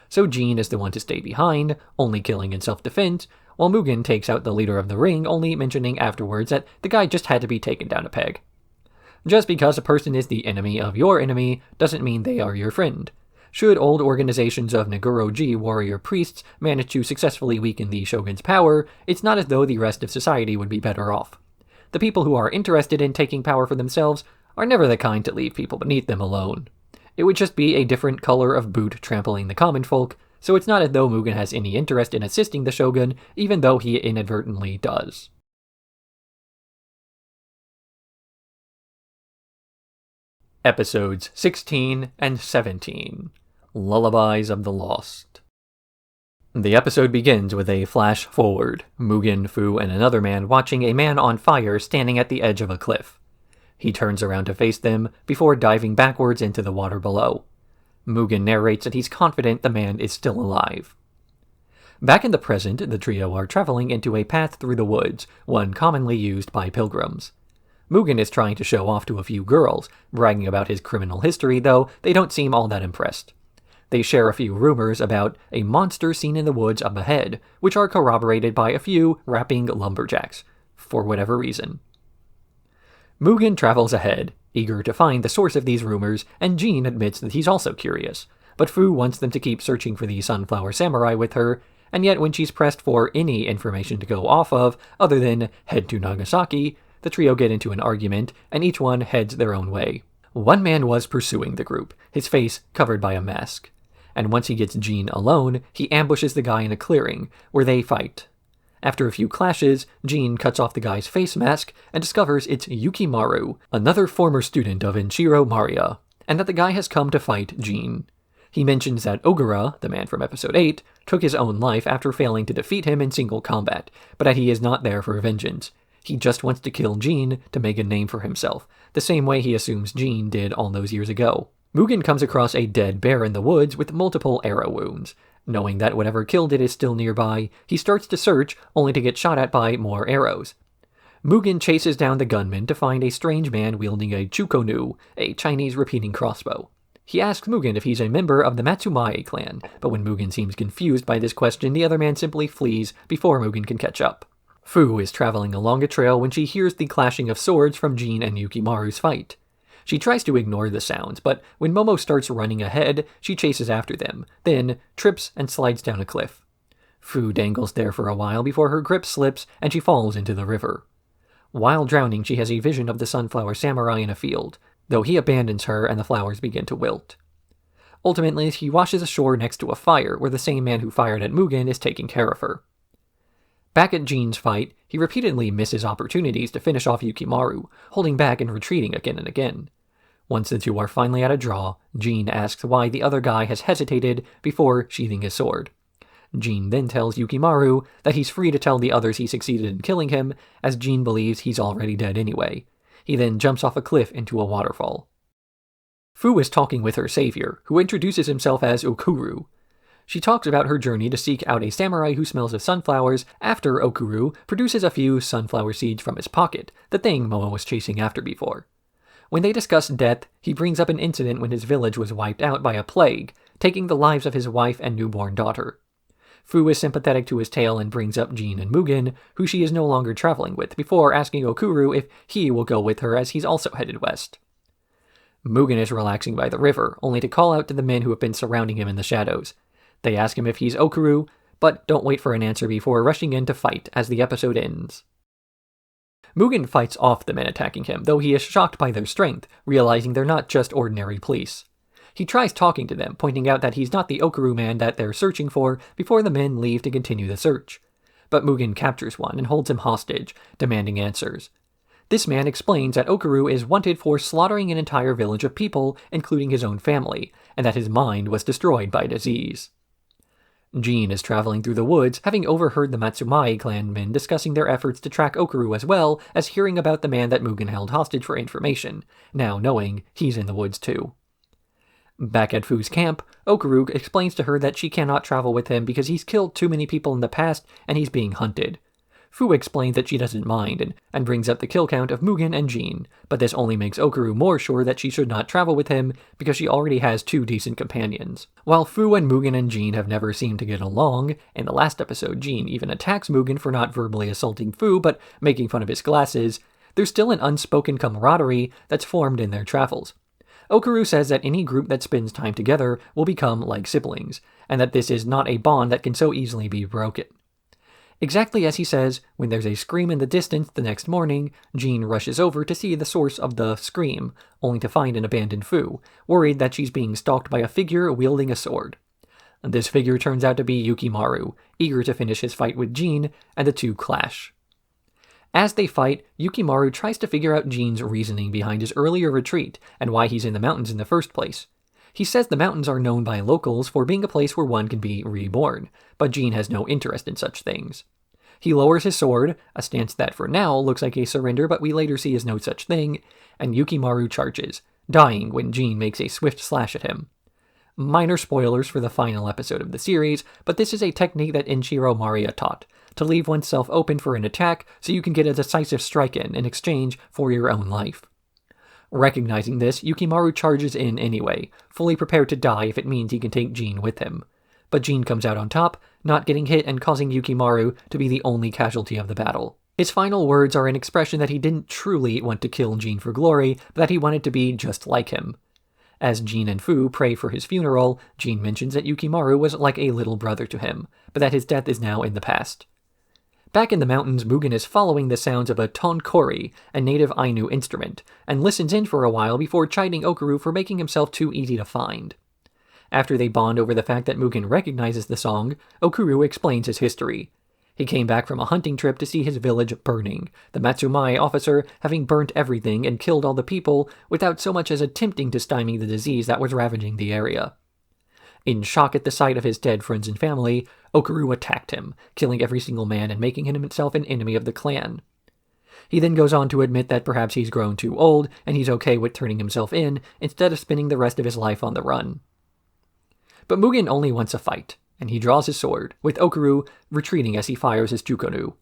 So Jean is the one to stay behind, only killing in self-defense, while Mugen takes out the leader of the ring, only mentioning afterwards that the guy just had to be taken down a peg. Just because a person is the enemy of your enemy doesn't mean they are your friend. Should old organizations of Nagoro-ji warrior priests manage to successfully weaken the shogun's power, it's not as though the rest of society would be better off. The people who are interested in taking power for themselves are never the kind to leave people beneath them alone. It would just be a different color of boot trampling the common folk, so it's not as though Mugen has any interest in assisting the shogun, even though he inadvertently does. Episodes 16 and 17. Lullabies of the Lost. The episode begins with a flash forward, Mugen, Fu, and another man watching a man on fire standing at the edge of a cliff. He turns around to face them, before diving backwards into the water below. Mugen narrates that he's confident the man is still alive. Back in the present, the trio are traveling into a path through the woods, one commonly used by pilgrims. Mugen is trying to show off to a few girls, bragging about his criminal history, though they don't seem all that impressed. They share a few rumors about a monster seen in the woods up ahead, which are corroborated by a few rapping lumberjacks, for whatever reason. Mugen travels ahead, eager to find the source of these rumors, and Jean admits that he's also curious, but Fu wants them to keep searching for the Sunflower Samurai with her, and yet when she's pressed for any information to go off of, other than head to Nagasaki, the trio get into an argument, and each one heads their own way. One man was pursuing the group, his face covered by a mask, and once he gets Jean alone, he ambushes the guy in a clearing, where they fight. After a few clashes, Jean cuts off the guy's face mask and discovers it's Yukimaru, another former student of Inshiro Maria, and that the guy has come to fight Jean. He mentions that Ogura, the man from episode 8, took his own life after failing to defeat him in single combat, but that he is not there for vengeance. He just wants to kill Jean to make a name for himself, the same way he assumes Jean did all those years ago. Mugen comes across a dead bear in the woods with multiple arrow wounds. Knowing that whatever killed it is still nearby, he starts to search, only to get shot at by more arrows. Mugen chases down the gunman to find a strange man wielding a chukonu, a Chinese repeating crossbow. He asks Mugen if he's a member of the Matsumae clan, but when Mugen seems confused by this question, the other man simply flees before Mugen can catch up. Fu is traveling along a trail when she hears the clashing of swords from Jean and Yukimaru's fight. She tries to ignore the sounds, but when Momo starts running ahead, she chases after them, then trips and slides down a cliff. Fu dangles there for a while before her grip slips and she falls into the river. While drowning, she has a vision of the Sunflower Samurai in a field, though he abandons her and the flowers begin to wilt. Ultimately, she washes ashore next to a fire where the same man who fired at Mugen is taking care of her. Back at Jean's fight, he repeatedly misses opportunities to finish off Yukimaru, holding back and retreating again and again. Once the two are finally at a draw, Jean asks why the other guy has hesitated before sheathing his sword. Jean then tells Yukimaru that he's free to tell the others he succeeded in killing him, as Jean believes he's already dead anyway. He then jumps off a cliff into a waterfall. Fu is talking with her savior, who introduces himself as Okuru. She talks about her journey to seek out a samurai who smells of sunflowers after Okuru produces a few sunflower seeds from his pocket, the thing Momo was chasing after before. When they discuss death, he brings up an incident when his village was wiped out by a plague, taking the lives of his wife and newborn daughter. Fu is sympathetic to his tale and brings up Jean and Mugen, who she is no longer traveling with, before asking Okuru if he will go with her as he's also headed west. Mugen is relaxing by the river, only to call out to the men who have been surrounding him in the shadows. They ask him if he's Okuru, but don't wait for an answer before rushing in to fight as the episode ends. Mugen fights off the men attacking him, though he is shocked by their strength, realizing they're not just ordinary police. He tries talking to them, pointing out that he's not the Okuru man that they're searching for, before the men leave to continue the search. But Mugen captures one and holds him hostage, demanding answers. This man explains that Okuru is wanted for slaughtering an entire village of people, including his own family, and that his mind was destroyed by disease. Jean is traveling through the woods, having overheard the Matsumae clan men discussing their efforts to track Okuru as well as hearing about the man that Mugen held hostage for information, now knowing he's in the woods too. Back at Fu's camp, Okuru explains to her that she cannot travel with him because he's killed too many people in the past and he's being hunted. Fu explains that she doesn't mind, and brings up the kill count of Mugen and Jean, but this only makes Okaru more sure that she should not travel with him because she already has 2 decent companions. While Fu and Mugen and Jean have never seemed to get along, in the last episode Jean even attacks Mugen for not verbally assaulting Fu but making fun of his glasses, there's still an unspoken camaraderie that's formed in their travels. Okaru says that any group that spends time together will become like siblings, and that this is not a bond that can so easily be broken. Exactly as he says, when there's a scream in the distance the next morning, Jean rushes over to see the source of the scream, only to find an abandoned Fu, worried that she's being stalked by a figure wielding a sword. This figure turns out to be Yukimaru, eager to finish his fight with Jean, and the two clash. As they fight, Yukimaru tries to figure out Jean's reasoning behind his earlier retreat and why he's in the mountains in the first place. He says the mountains are known by locals for being a place where one can be reborn, but Jean has no interest in such things. He lowers his sword, a stance that for now looks like a surrender but we later see is no such thing, and Yukimaru charges, dying when Jean makes a swift slash at him. Minor spoilers for the final episode of the series, but this is a technique that Inshiro Maria taught, to leave oneself open for an attack so you can get a decisive strike in exchange for your own life. Recognizing this, Yukimaru charges in anyway, fully prepared to die if it means he can take Jean with him. But Jean comes out on top, not getting hit and causing Yukimaru to be the only casualty of the battle. His final words are an expression that he didn't truly want to kill Jean for glory, but that he wanted to be just like him. As Jean and Fu pray for his funeral, Jean mentions that Yukimaru was like a little brother to him, but that his death is now in the past. Back in the mountains, Mugen is following the sounds of a tonkori, a native Ainu instrument, and listens in for a while before chiding Okaru for making himself too easy to find. After they bond over the fact that Mugen recognizes the song, Okaru explains his history. He came back from a hunting trip to see his village burning, the Matsumai officer having burnt everything and killed all the people without so much as attempting to stymie the disease that was ravaging the area. In shock at the sight of his dead friends and family, Okaru attacked him, killing every single man and making him himself an enemy of the clan. He then goes on to admit that perhaps he's grown too old and he's okay with turning himself in instead of spending the rest of his life on the run. But Mugen only wants a fight, and he draws his sword, with Okaru retreating as he fires his Chukonu.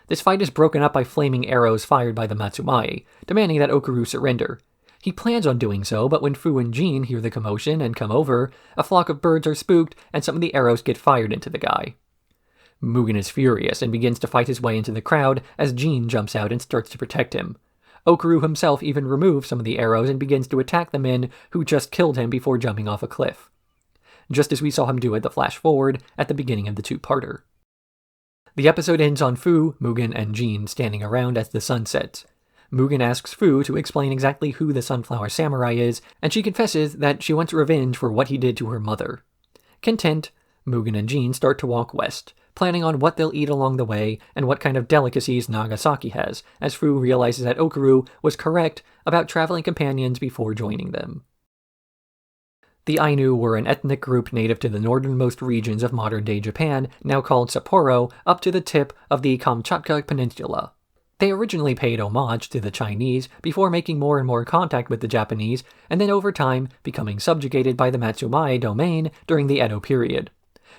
This fight is broken up by flaming arrows fired by the Matsumai, demanding that Okaru surrender. He plans on doing so, but when Fu and Jean hear the commotion and come over, a flock of birds are spooked and some of the arrows get fired into the guy. Mugen is furious and begins to fight his way into the crowd as Jean jumps out and starts to protect him. Okaru himself even removes some of the arrows and begins to attack the men who just killed him before jumping off a cliff, just as we saw him do at the flash forward at the beginning of the two-parter. The episode ends on Fu, Mugen, and Jean standing around as the sun sets. Mugen asks Fu to explain exactly who the Sunflower Samurai is, and she confesses that she wants revenge for what he did to her mother. Content, Mugen and Jean start to walk west, planning on what they'll eat along the way and what kind of delicacies Nagasaki has, as Fu realizes that Okaru was correct about traveling companions before joining them. The Ainu were an ethnic group native to the northernmost regions of modern-day Japan, now called Sapporo, up to the tip of the Kamchatka Peninsula. They originally paid homage to the Chinese before making more and more contact with the Japanese, and then over time becoming subjugated by the Matsumai domain during the Edo period.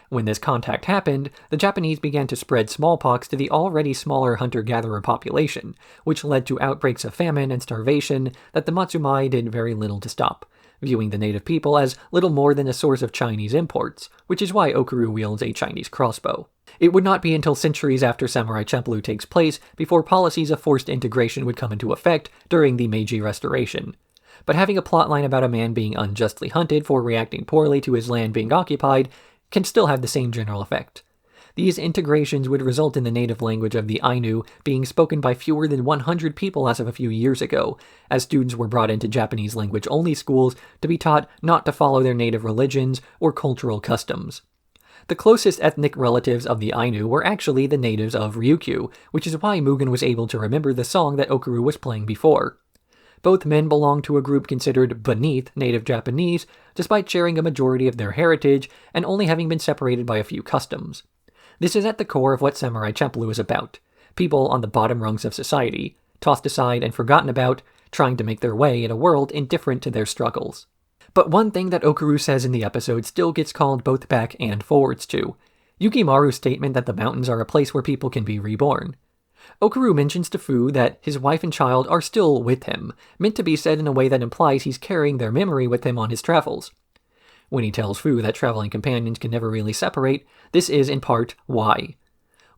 When this contact happened, the Japanese began to spread smallpox to the already smaller hunter-gatherer population, which led to outbreaks of famine and starvation that the Matsumai did very little to stop, viewing the native people as little more than a source of Chinese imports, which is why Okaru wields a Chinese crossbow. It would not be until centuries after Samurai Champloo takes place before policies of forced integration would come into effect during the Meiji Restoration. But having a plotline about a man being unjustly hunted for reacting poorly to his land being occupied can still have the same general effect. These integrations would result in the native language of the Ainu being spoken by fewer than 100 people as of a few years ago, as students were brought into Japanese language-only schools to be taught not to follow their native religions or cultural customs. The closest ethnic relatives of the Ainu were actually the natives of Ryukyu, which is why Mugen was able to remember the song that Okaru was playing before. Both men belong to a group considered beneath native Japanese, despite sharing a majority of their heritage and only having been separated by a few customs. This is at the core of what Samurai Champloo is about. People on the bottom rungs of society, tossed aside and forgotten about, trying to make their way in a world indifferent to their struggles. But one thing that Okaru says in the episode still gets called both back and forwards to: Yukimaru's statement that the mountains are a place where people can be reborn. Okaru mentions to Fu that his wife and child are still with him, meant to be said in a way that implies he's carrying their memory with him on his travels. When he tells Fu that traveling companions can never really separate, this is in part why.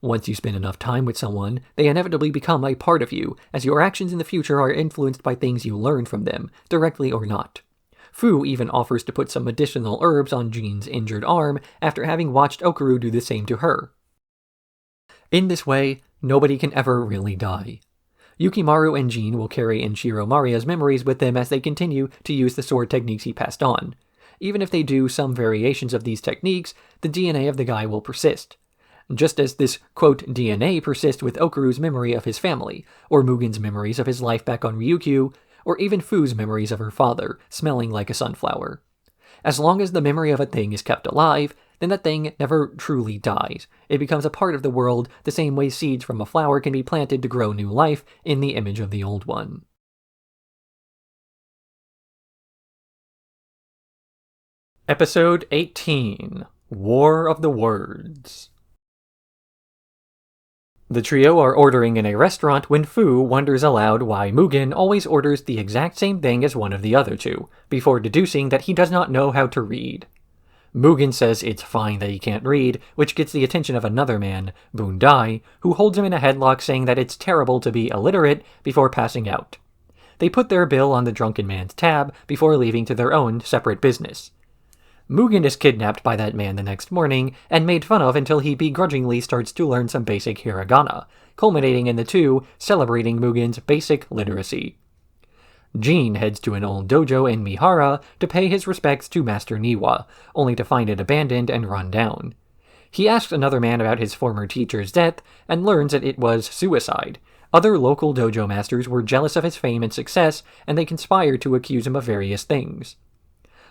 Once you spend enough time with someone, they inevitably become a part of you, as your actions in the future are influenced by things you learn from them, directly or not. Fu even offers to put some medicinal herbs on Jean's injured arm after having watched Okaru do the same to her. In this way, nobody can ever really die. Yukimaru and Jean will carry Enshiro Maria's memories with them as they continue to use the sword techniques he passed on. Even if they do some variations of these techniques, the DNA of the guy will persist. Just as this, quote, DNA persists with Okaru's memory of his family, or Mugen's memories of his life back on Ryukyu, or even Fu's memories of her father, smelling like a sunflower. As long as the memory of a thing is kept alive, then that thing never truly dies. It becomes a part of the world, the same way seeds from a flower can be planted to grow new life in the image of the old one. Episode 18, War of the Words. The trio are ordering in a restaurant when Fu wonders aloud why Mugen always orders the exact same thing as one of the other two, before deducing that he does not know how to read. Mugen says it's fine that he can't read, which gets the attention of another man, Bundai, who holds him in a headlock saying that it's terrible to be illiterate before passing out. They put their bill on the drunken man's tab before leaving to their own separate business. Mugen is kidnapped by that man the next morning and made fun of until he begrudgingly starts to learn some basic hiragana, culminating in the two celebrating Mugen's basic literacy. Jean heads to an old dojo in Mihara to pay his respects to Master Niwa, only to find it abandoned and run down. He asks another man about his former teacher's death and learns that it was suicide. Other local dojo masters were jealous of his fame and success, and they conspired to accuse him of various things.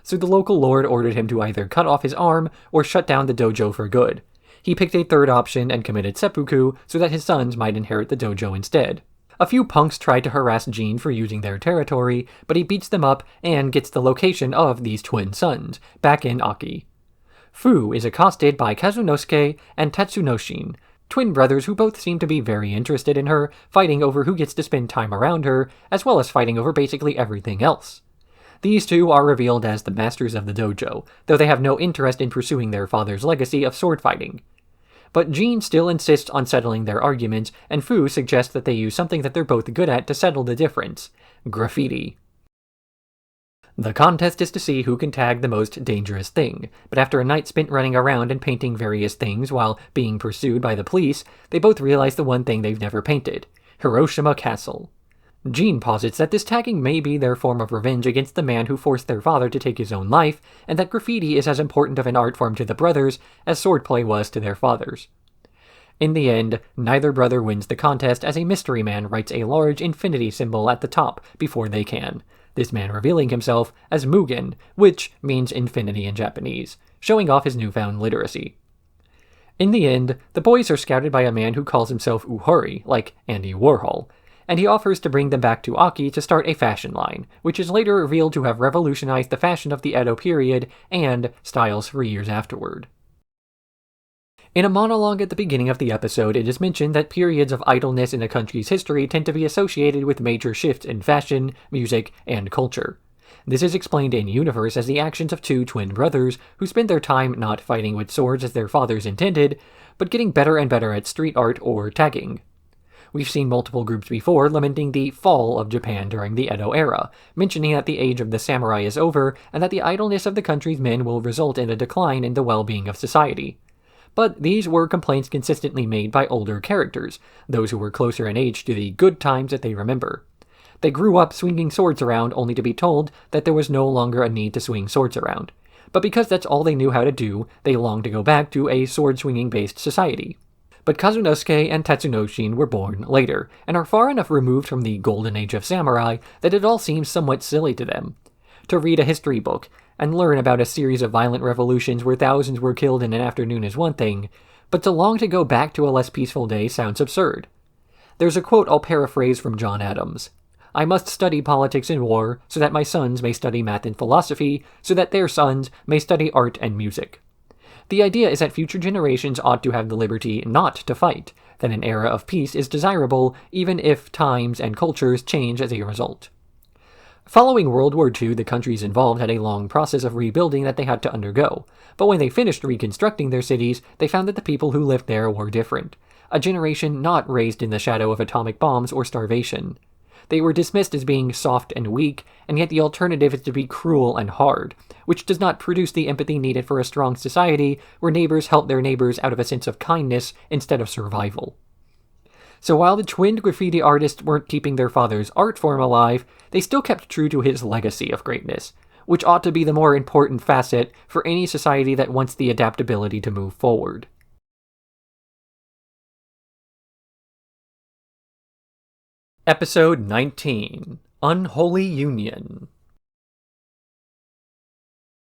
So the local lord ordered him to either cut off his arm or shut down the dojo for good. He picked a third option and committed seppuku so that his sons might inherit the dojo instead. A few punks try to harass Jean for using their territory, but he beats them up and gets the location of these twin sons, back in Aki. Fu is accosted by Kazunosuke and Tatsunoshin, twin brothers who both seem to be very interested in her, fighting over who gets to spend time around her, as well as fighting over basically everything else. These two are revealed as the masters of the dojo, though they have no interest in pursuing their father's legacy of sword fighting. But Jean still insists on settling their arguments, and Fu suggests that they use something that they're both good at to settle the difference: graffiti. The contest is to see who can tag the most dangerous thing, but after a night spent running around and painting various things while being pursued by the police, they both realize the one thing they've never painted: Hiroshima Castle. Jean posits that this tagging may be their form of revenge against the man who forced their father to take his own life, and that graffiti is as important of an art form to the brothers as swordplay was to their fathers. In the end, neither brother wins the contest as a mystery man writes a large infinity symbol at the top before they can, this man revealing himself as Mugen, which means infinity in Japanese, showing off his newfound literacy. In the end, the boys are scouted by a man who calls himself Uhori, like Andy Warhol, and he offers to bring them back to Aki to start a fashion line, which is later revealed to have revolutionized the fashion of the Edo period and styles for years afterward. In a monologue at the beginning of the episode, it is mentioned that periods of idleness in a country's history tend to be associated with major shifts in fashion, music, and culture. This is explained in universe as the actions of two twin brothers who spend their time not fighting with swords as their fathers intended, but getting better and better at street art or tagging. We've seen multiple groups before lamenting the fall of Japan during the Edo era, mentioning that the age of the samurai is over and that the idleness of the country's men will result in a decline in the well-being of society. But these were complaints consistently made by older characters, those who were closer in age to the good times that they remember. They grew up swinging swords around only to be told that there was no longer a need to swing swords around. But because that's all they knew how to do, they longed to go back to a sword-swinging-based society. But Kazunosuke and Tatsunoshin were born later, and are far enough removed from the golden age of samurai that it all seems somewhat silly to them. To read a history book, and learn about a series of violent revolutions where thousands were killed in an afternoon is one thing, but to long to go back to a less peaceful day sounds absurd. There's a quote I'll paraphrase from John Adams. "I must study politics and war, so that my sons may study math and philosophy, so that their sons may study art and music." The idea is that future generations ought to have the liberty not to fight, that an era of peace is desirable even if times and cultures change as a result. Following World War II, the countries involved had a long process of rebuilding that they had to undergo, but when they finished reconstructing their cities, they found that the people who lived there were different, a generation not raised in the shadow of atomic bombs or starvation. They were dismissed as being soft and weak, and yet the alternative is to be cruel and hard, which does not produce the empathy needed for a strong society where neighbors help their neighbors out of a sense of kindness instead of survival. So while the twinned graffiti artists weren't keeping their father's art form alive, they still kept true to his legacy of greatness, which ought to be the more important facet for any society that wants the adaptability to move forward. Episode 19, Unholy Union.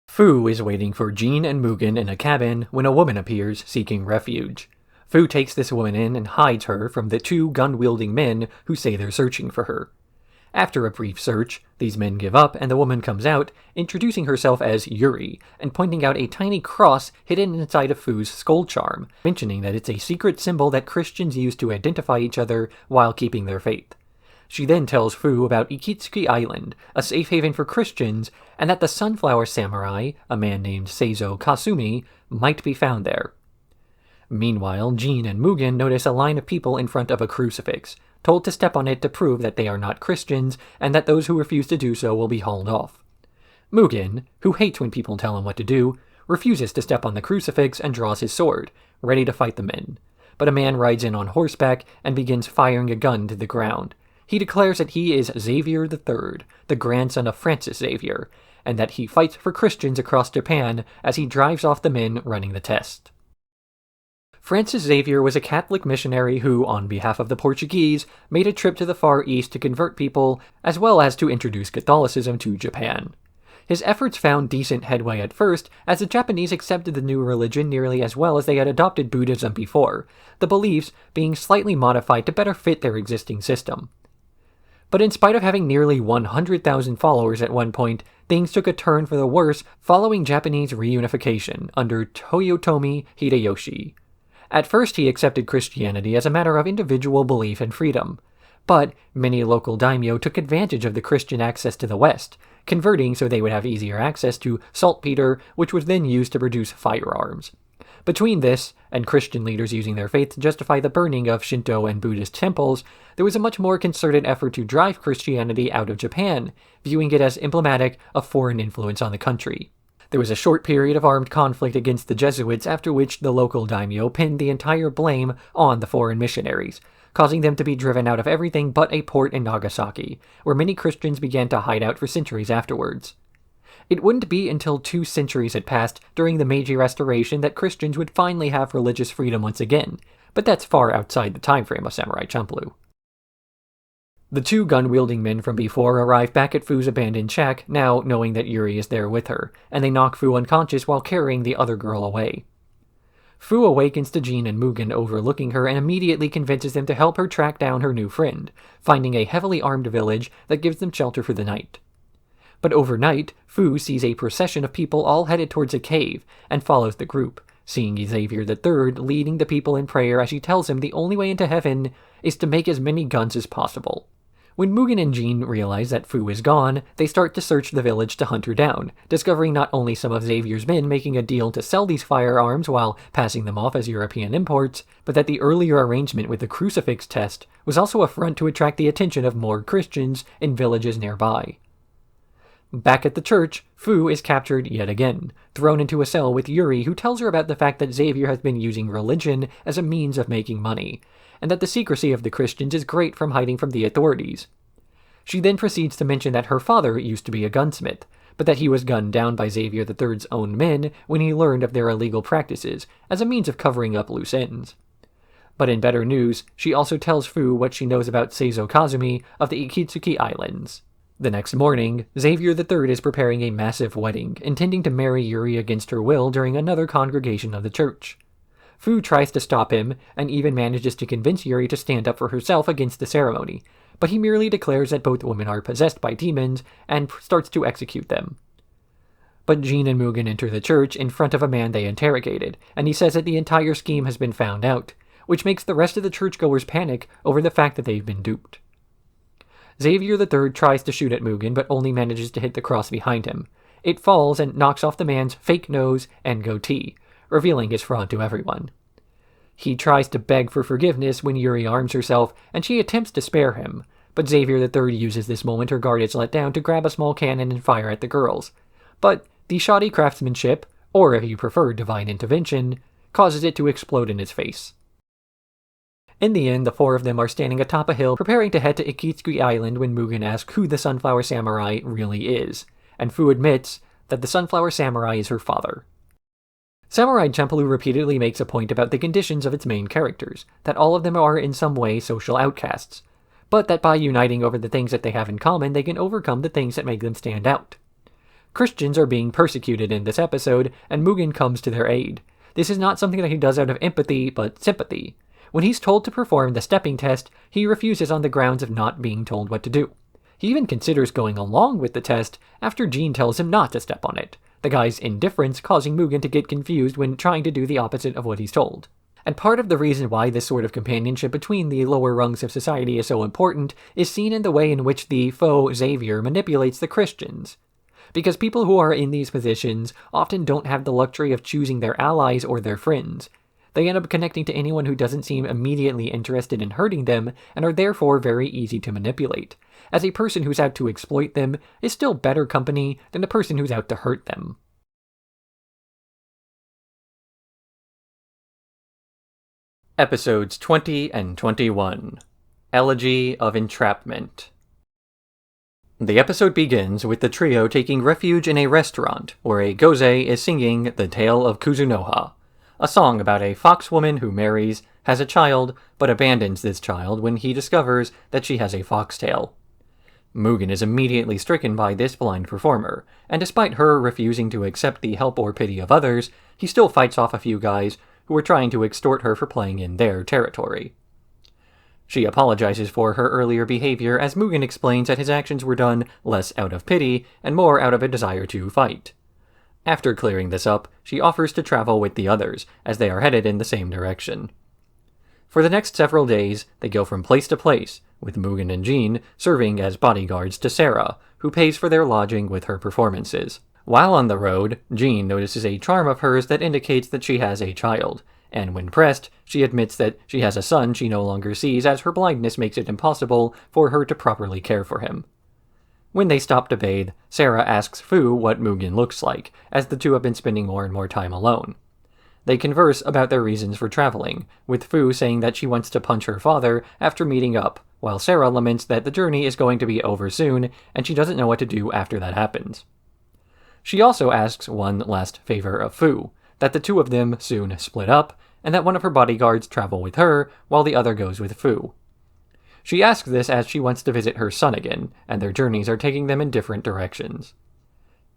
Fu is waiting for Jean and Mugen in a cabin when a woman appears seeking refuge. Fu takes this woman in and hides her from the two gun-wielding men who say they're searching for her. After a brief search, these men give up and the woman comes out, introducing herself as Yuri, and pointing out a tiny cross hidden inside of Fu's skull charm, mentioning that it's a secret symbol that Christians use to identify each other while keeping their faith. She then tells Fu about Ikitsuki Island, a safe haven for Christians, and that the Sunflower Samurai, a man named Seizo Kasumi, might be found there. Meanwhile, Jean and Mugen notice a line of people in front of a crucifix, told to step on it to prove that they are not Christians, and that those who refuse to do so will be hauled off. Mugen, who hates when people tell him what to do, refuses to step on the crucifix and draws his sword, ready to fight the men. But a man rides in on horseback and begins firing a gun to the ground. He declares that he is Xavier III, the grandson of Francis Xavier, and that he fights for Christians across Japan as he drives off the men running the test. Francis Xavier was a Catholic missionary who, on behalf of the Portuguese, made a trip to the Far East to convert people, as well as to introduce Catholicism to Japan. His efforts found decent headway at first, as the Japanese accepted the new religion nearly as well as they had adopted Buddhism before, the beliefs being slightly modified to better fit their existing system. But in spite of having nearly 100,000 followers at one point, things took a turn for the worse following Japanese reunification under Toyotomi Hideyoshi. At first he accepted Christianity as a matter of individual belief and freedom, but many local daimyo took advantage of the Christian access to the West, converting so they would have easier access to saltpeter, which was then used to produce firearms. Between this, and Christian leaders using their faith to justify the burning of Shinto and Buddhist temples, there was a much more concerted effort to drive Christianity out of Japan, viewing it as emblematic of foreign influence on the country. There was a short period of armed conflict against the Jesuits, after which the local daimyo pinned the entire blame on the foreign missionaries, causing them to be driven out of everything but a port in Nagasaki, where many Christians began to hide out for centuries afterwards. It wouldn't be until 2 centuries had passed during the Meiji Restoration that Christians would finally have religious freedom once again, but that's far outside the time frame of Samurai Champloo. The 2 gun-wielding men from before arrive back at Fu's abandoned shack, now knowing that Yuri is there with her, and they knock Fu unconscious while carrying the other girl away. Fu awakens to Jean and Mugen overlooking her and immediately convinces them to help her track down her new friend, finding a heavily armed village that gives them shelter for the night. But overnight, Fu sees a procession of people all headed towards a cave, and follows the group, seeing Xavier III leading the people in prayer as he tells him the only way into heaven is to make as many guns as possible. When Mugen and Jean realize that Fu is gone, they start to search the village to hunt her down, discovering not only some of Xavier's men making a deal to sell these firearms while passing them off as European imports, but that the earlier arrangement with the crucifix test was also a front to attract the attention of more Christians in villages nearby. Back at the church, Fu is captured yet again, thrown into a cell with Yuri, who tells her about the fact that Xavier has been using religion as a means of making money, and that the secrecy of the Christians is great from hiding from the authorities. She then proceeds to mention that her father used to be a gunsmith, but that he was gunned down by Xavier III's own men when he learned of their illegal practices, as a means of covering up loose ends. But in better news, she also tells Fu what she knows about Seizo Kazumi of the Ikitsuki Islands. The next morning, Xavier III is preparing a massive wedding, intending to marry Yuri against her will during another congregation of the church. Fu tries to stop him, and even manages to convince Yuri to stand up for herself against the ceremony, but he merely declares that both women are possessed by demons, and starts to execute them. But Jean and Mugen enter the church in front of a man they interrogated, and he says that the entire scheme has been found out, which makes the rest of the churchgoers panic over the fact that they've been duped. Xavier III tries to shoot at Mugen, but only manages to hit the cross behind him. It falls and knocks off the man's fake nose and goatee, revealing his fraud to everyone. He tries to beg for forgiveness when Yuri arms herself, and she attempts to spare him, but Xavier III uses this moment her guard is let down to grab a small cannon and fire at the girls. But the shoddy craftsmanship, or if you prefer divine intervention, causes it to explode in his face. In the end, the four of them are standing atop a hill preparing to head to Ikitsuki Island when Mugen asks who the Sunflower Samurai really is, and Fu admits that the Sunflower Samurai is her father. Samurai Champloo repeatedly makes a point about the conditions of its main characters, that all of them are in some way social outcasts, but that by uniting over the things that they have in common, they can overcome the things that make them stand out. Christians are being persecuted in this episode, and Mugen comes to their aid. This is not something that he does out of empathy, but sympathy. When he's told to perform the stepping test, he refuses on the grounds of not being told what to do. He even considers going along with the test after Jean tells him not to step on it, the guy's indifference causing Mugen to get confused when trying to do the opposite of what he's told. And part of the reason why this sort of companionship between the lower rungs of society is so important is seen in the way in which the faux Xavier manipulates the Christians. Because people who are in these positions often don't have the luxury of choosing their allies or their friends. They end up connecting to anyone who doesn't seem immediately interested in hurting them and are therefore very easy to manipulate, as a person who's out to exploit them is still better company than the person who's out to hurt them. Episodes 20 and 21. Elegy of Entrapment. The episode begins with the trio taking refuge in a restaurant where a goze is singing The Tale of Kuzunoha, a song about a fox woman who marries, has a child, but abandons this child when he discovers that she has a foxtail. Mugen is immediately stricken by this blind performer, and despite her refusing to accept the help or pity of others, he still fights off a few guys who are trying to extort her for playing in their territory. She apologizes for her earlier behavior as Mugen explains that his actions were done less out of pity and more out of a desire to fight. After clearing this up, she offers to travel with the others, as they are headed in the same direction. For the next several days, they go from place to place, with Mugen and Jean serving as bodyguards to Sarah, who pays for their lodging with her performances. While on the road, Jean notices a charm of hers that indicates that she has a child, and when pressed, she admits that she has a son she no longer sees as her blindness makes it impossible for her to properly care for him. When they stop to bathe, Sarah asks Fu what Mugen looks like, as the two have been spending more and more time alone. They converse about their reasons for traveling, with Fu saying that she wants to punch her father after meeting up, while Sarah laments that the journey is going to be over soon, and she doesn't know what to do after that happens. She also asks one last favor of Fu, that the two of them soon split up, and that one of her bodyguards travel with her, while the other goes with Fu. She asks this as she wants to visit her son again, and their journeys are taking them in different directions.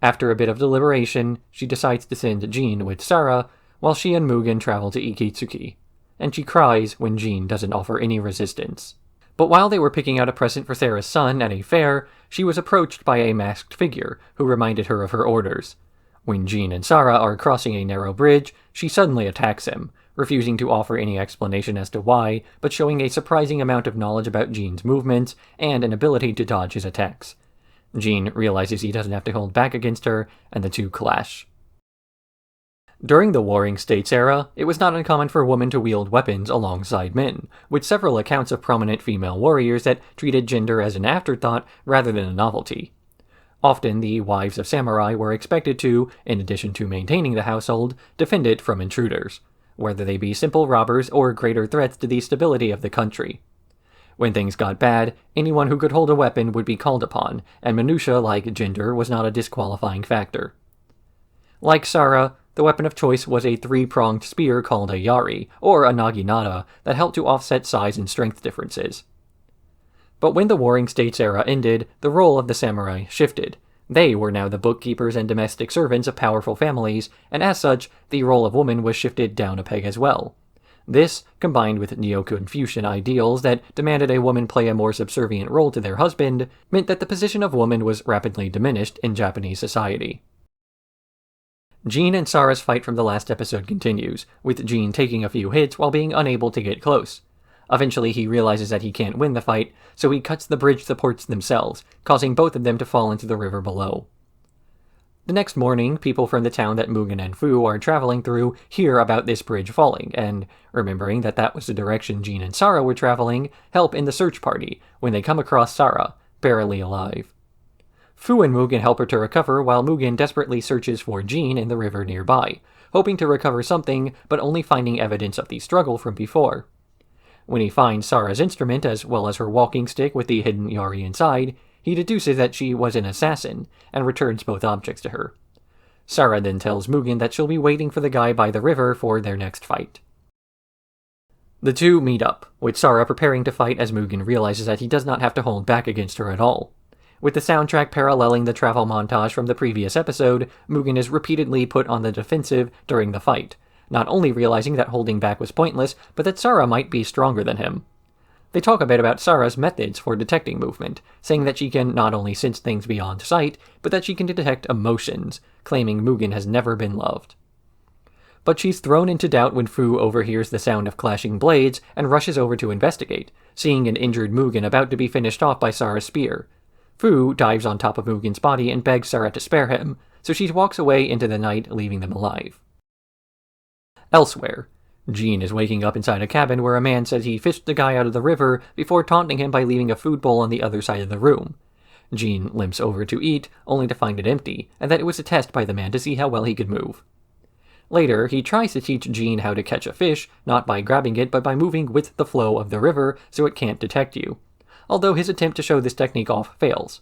After a bit of deliberation, she decides to send Jean with Sarah, while she and Mugen travel to Ikitsuki, and she cries when Jean doesn't offer any resistance. But while they were picking out a present for Sarah's son at a fair, she was approached by a masked figure who reminded her of her orders. When Jean and Sarah are crossing a narrow bridge, she suddenly attacks him, refusing to offer any explanation as to why, but showing a surprising amount of knowledge about Jean's movements and an ability to dodge his attacks. Jean realizes he doesn't have to hold back against her, and the two clash. During the Warring States era, it was not uncommon for women to wield weapons alongside men, with several accounts of prominent female warriors that treated gender as an afterthought rather than a novelty. Often, the wives of samurai were expected to, in addition to maintaining the household, defend it from intruders, whether they be simple robbers or greater threats to the stability of the country. When things got bad, anyone who could hold a weapon would be called upon, and minutia like gender was not a disqualifying factor. Like Sarah, the weapon of choice was a three-pronged spear called a yari, or a naginata, that helped to offset size and strength differences. But when the Warring States era ended, the role of the samurai shifted. They were now the bookkeepers and domestic servants of powerful families, and as such, the role of woman was shifted down a peg as well. This, combined with Neo-Confucian ideals that demanded a woman play a more subservient role to their husband, meant that the position of woman was rapidly diminished in Japanese society. Jean and Sarah's fight from the last episode continues, with Jean taking a few hits while being unable to get close. Eventually he realizes that he can't win the fight, so he cuts the bridge supports themselves, causing both of them to fall into the river below. The next morning, people from the town that Mugen and Fu are traveling through hear about this bridge falling, and, remembering that that was the direction Jean and Sarah were traveling, help in the search party when they come across Sarah, barely alive. Fu and Mugen help her to recover while Mugen desperately searches for Jean in the river nearby, hoping to recover something but only finding evidence of the struggle from before. When he finds Sarah's instrument as well as her walking stick with the hidden Yari inside, he deduces that she was an assassin, and returns both objects to her. Sarah then tells Mugen that she'll be waiting for the guy by the river for their next fight. The two meet up, with Sarah preparing to fight as Mugen realizes that he does not have to hold back against her at all. With the soundtrack paralleling the travel montage from the previous episode, Mugen is repeatedly put on the defensive during the fight, not only realizing that holding back was pointless, but that Sarah might be stronger than him. They talk a bit about Sarah's methods for detecting movement, saying that she can not only sense things beyond sight, but that she can detect emotions, claiming Mugen has never been loved. But she's thrown into doubt when Fu overhears the sound of clashing blades and rushes over to investigate, seeing an injured Mugen about to be finished off by Sarah's spear. Fu dives on top of Mugen's body and begs Sarah to spare him, so she walks away into the night, leaving them alive. Elsewhere, Jean is waking up inside a cabin where a man says he fished the guy out of the river before taunting him by leaving a food bowl on the other side of the room. Jean limps over to eat, only to find it empty, and that it was a test by the man to see how well he could move. Later, he tries to teach Jean how to catch a fish, not by grabbing it but by moving with the flow of the river so it can't detect you, although his attempt to show this technique off fails.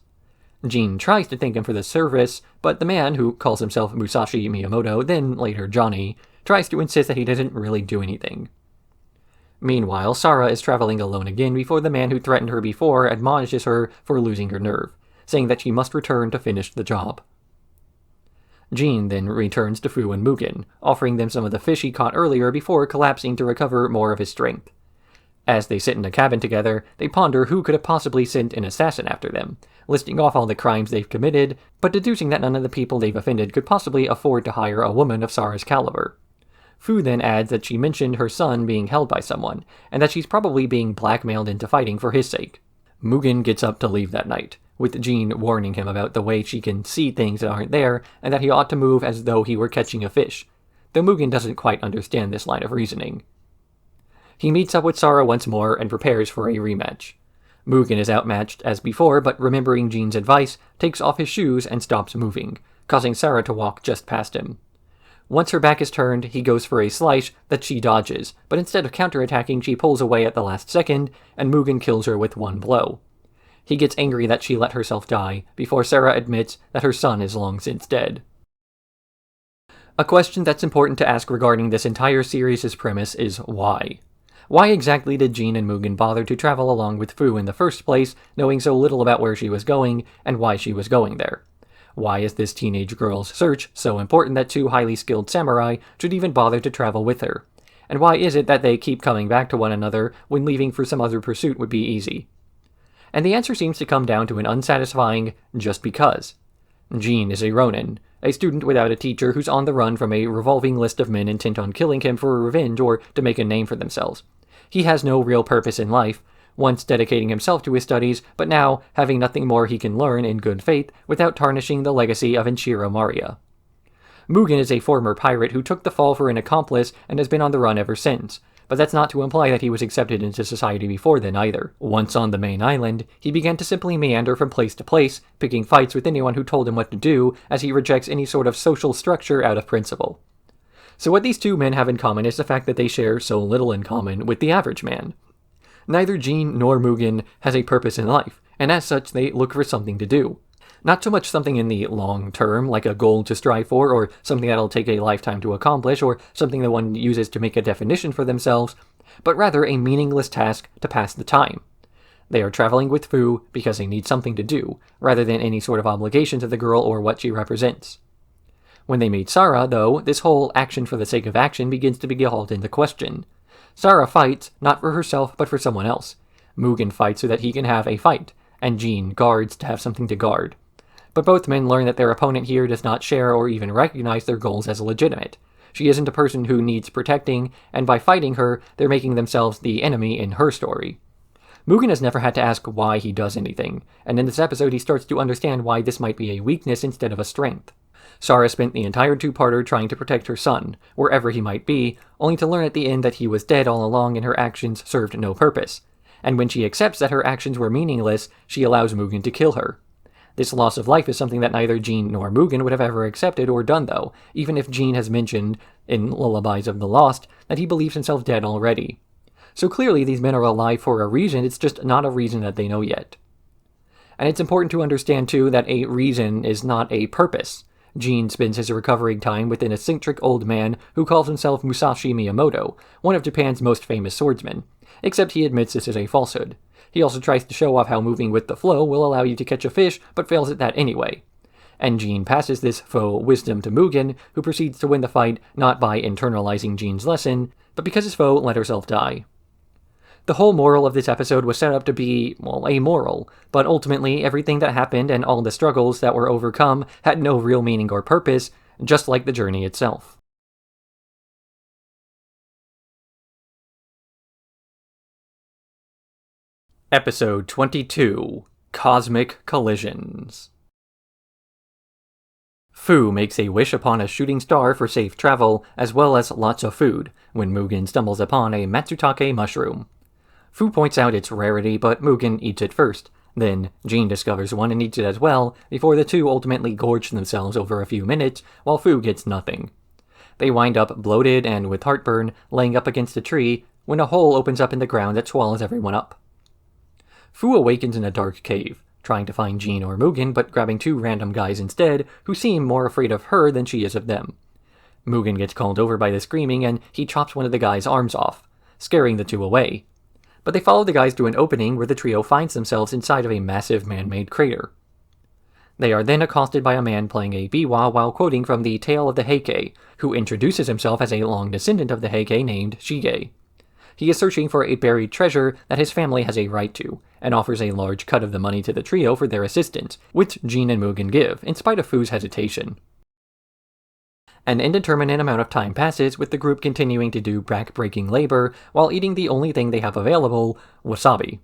Jean tries to thank him for the service, but the man, who calls himself Musashi Miyamoto, then later Johnny, tries to insist that he didn't really do anything. Meanwhile, Sarah is traveling alone again before the man who threatened her before admonishes her for losing her nerve, saying that she must return to finish the job. Jean then returns to Fu and Mugen, offering them some of the fish he caught earlier before collapsing to recover more of his strength. As they sit in a cabin together, they ponder who could have possibly sent an assassin after them, listing off all the crimes they've committed, but deducing that none of the people they've offended could possibly afford to hire a woman of Sarah's caliber. Fu then adds that she mentioned her son being held by someone, and that she's probably being blackmailed into fighting for his sake. Mugen gets up to leave that night, with Jean warning him about the way she can see things that aren't there, and that he ought to move as though he were catching a fish, though Mugen doesn't quite understand this line of reasoning. He meets up with Sarah once more and prepares for a rematch. Mugen is outmatched as before, but remembering Jean's advice, takes off his shoes and stops moving, causing Sarah to walk just past him. Once her back is turned, he goes for a slice that she dodges, but instead of counterattacking, she pulls away at the last second, and Mugen kills her with one blow. He gets angry that she let herself die, before Sarah admits that her son is long since dead. A question that's important to ask regarding this entire series' premise is why? Why exactly did Jean and Mugen bother to travel along with Fu in the first place, knowing so little about where she was going, and why she was going there? Why is this teenage girl's search so important that two highly skilled samurai should even bother to travel with her? And why is it that they keep coming back to one another when leaving for some other pursuit would be easy? And the answer seems to come down to an unsatisfying just because. Jean is a ronin, a student without a teacher who's on the run from a revolving list of men intent on killing him for revenge or to make a name for themselves. He has no real purpose in life, once dedicating himself to his studies, but now having nothing more he can learn in good faith without tarnishing the legacy of Enshiro Maria. Mugen is a former pirate who took the fall for an accomplice and has been on the run ever since, but that's not to imply that he was accepted into society before then either. Once on the main island, he began to simply meander from place to place, picking fights with anyone who told him what to do, as he rejects any sort of social structure out of principle. So what these two men have in common is the fact that they share so little in common with the average man. Neither Jean nor Mugen has a purpose in life, and as such they look for something to do. Not so much something in the long term, like a goal to strive for, or something that'll take a lifetime to accomplish, or something that one uses to make a definition for themselves, but rather a meaningless task to pass the time. They are traveling with Fu because they need something to do, rather than any sort of obligation to the girl or what she represents. When they meet Sarah, though, this whole action for the sake of action begins to be called into question. Sarah fights, not for herself, but for someone else. Mugen fights so that he can have a fight, and Jean guards to have something to guard. but both men learn that their opponent here does not share or even recognize their goals as legitimate. She isn't a person who needs protecting, and by fighting her, they're making themselves the enemy in her story. Mugen has never had to ask why he does anything, and in this episode he starts to understand why this might be a weakness instead of a strength. Sarah spent the entire two-parter trying to protect her son, wherever he might be, only to learn at the end that he was dead all along and her actions served no purpose. And when she accepts that her actions were meaningless, she allows Mugen to kill her. This loss of life is something that neither Jean nor Mugen would have ever accepted or done, though, even if Jean has mentioned, in Lullabies of the Lost, that he believes himself dead already. So clearly these men are alive for a reason, it's just not a reason that they know yet. And it's important to understand, too, that a reason is not a purpose. Jean spends his recovering time with an eccentric old man who calls himself Musashi Miyamoto, one of Japan's most famous swordsmen, except he admits this is a falsehood. He also tries to show off how moving with the flow will allow you to catch a fish, but fails at that anyway. And Jean passes this faux wisdom to Mugen, who proceeds to win the fight not by internalizing Jean's lesson, but because his foe let herself die. The whole moral of this episode was set up to be, well, amoral, but ultimately everything that happened and all the struggles that were overcome had no real meaning or purpose, just like the journey itself. Episode 22, Cosmic Collisions. Fu makes a wish upon a shooting star for safe travel, as well as lots of food, when Mugen stumbles upon a Matsutake mushroom. Fu points out its rarity, but Mugen eats it first. Then, Jean discovers one and eats it as well, before the two ultimately gorge themselves over a few minutes, while Fu gets nothing. They wind up bloated and with heartburn, laying up against a tree, when a hole opens up in the ground that swallows everyone up. Fu awakens in a dark cave, trying to find Jean or Mugen, but grabbing two random guys instead, who seem more afraid of her than she is of them. Mugen gets called over by the screaming, and he chops one of the guys' arms off, scaring the two away. But they follow the guys to an opening where the trio finds themselves inside of a massive man-made crater. They are then accosted by a man playing a biwa while quoting from the Tale of the Heike, who introduces himself as a long descendant of the Heike named Shige. He is searching for a buried treasure that his family has a right to, and offers a large cut of the money to the trio for their assistance, which Jean and Mugen give, in spite of Fu's hesitation. An indeterminate amount of time passes, with the group continuing to do back-breaking labor while eating the only thing they have available, wasabi.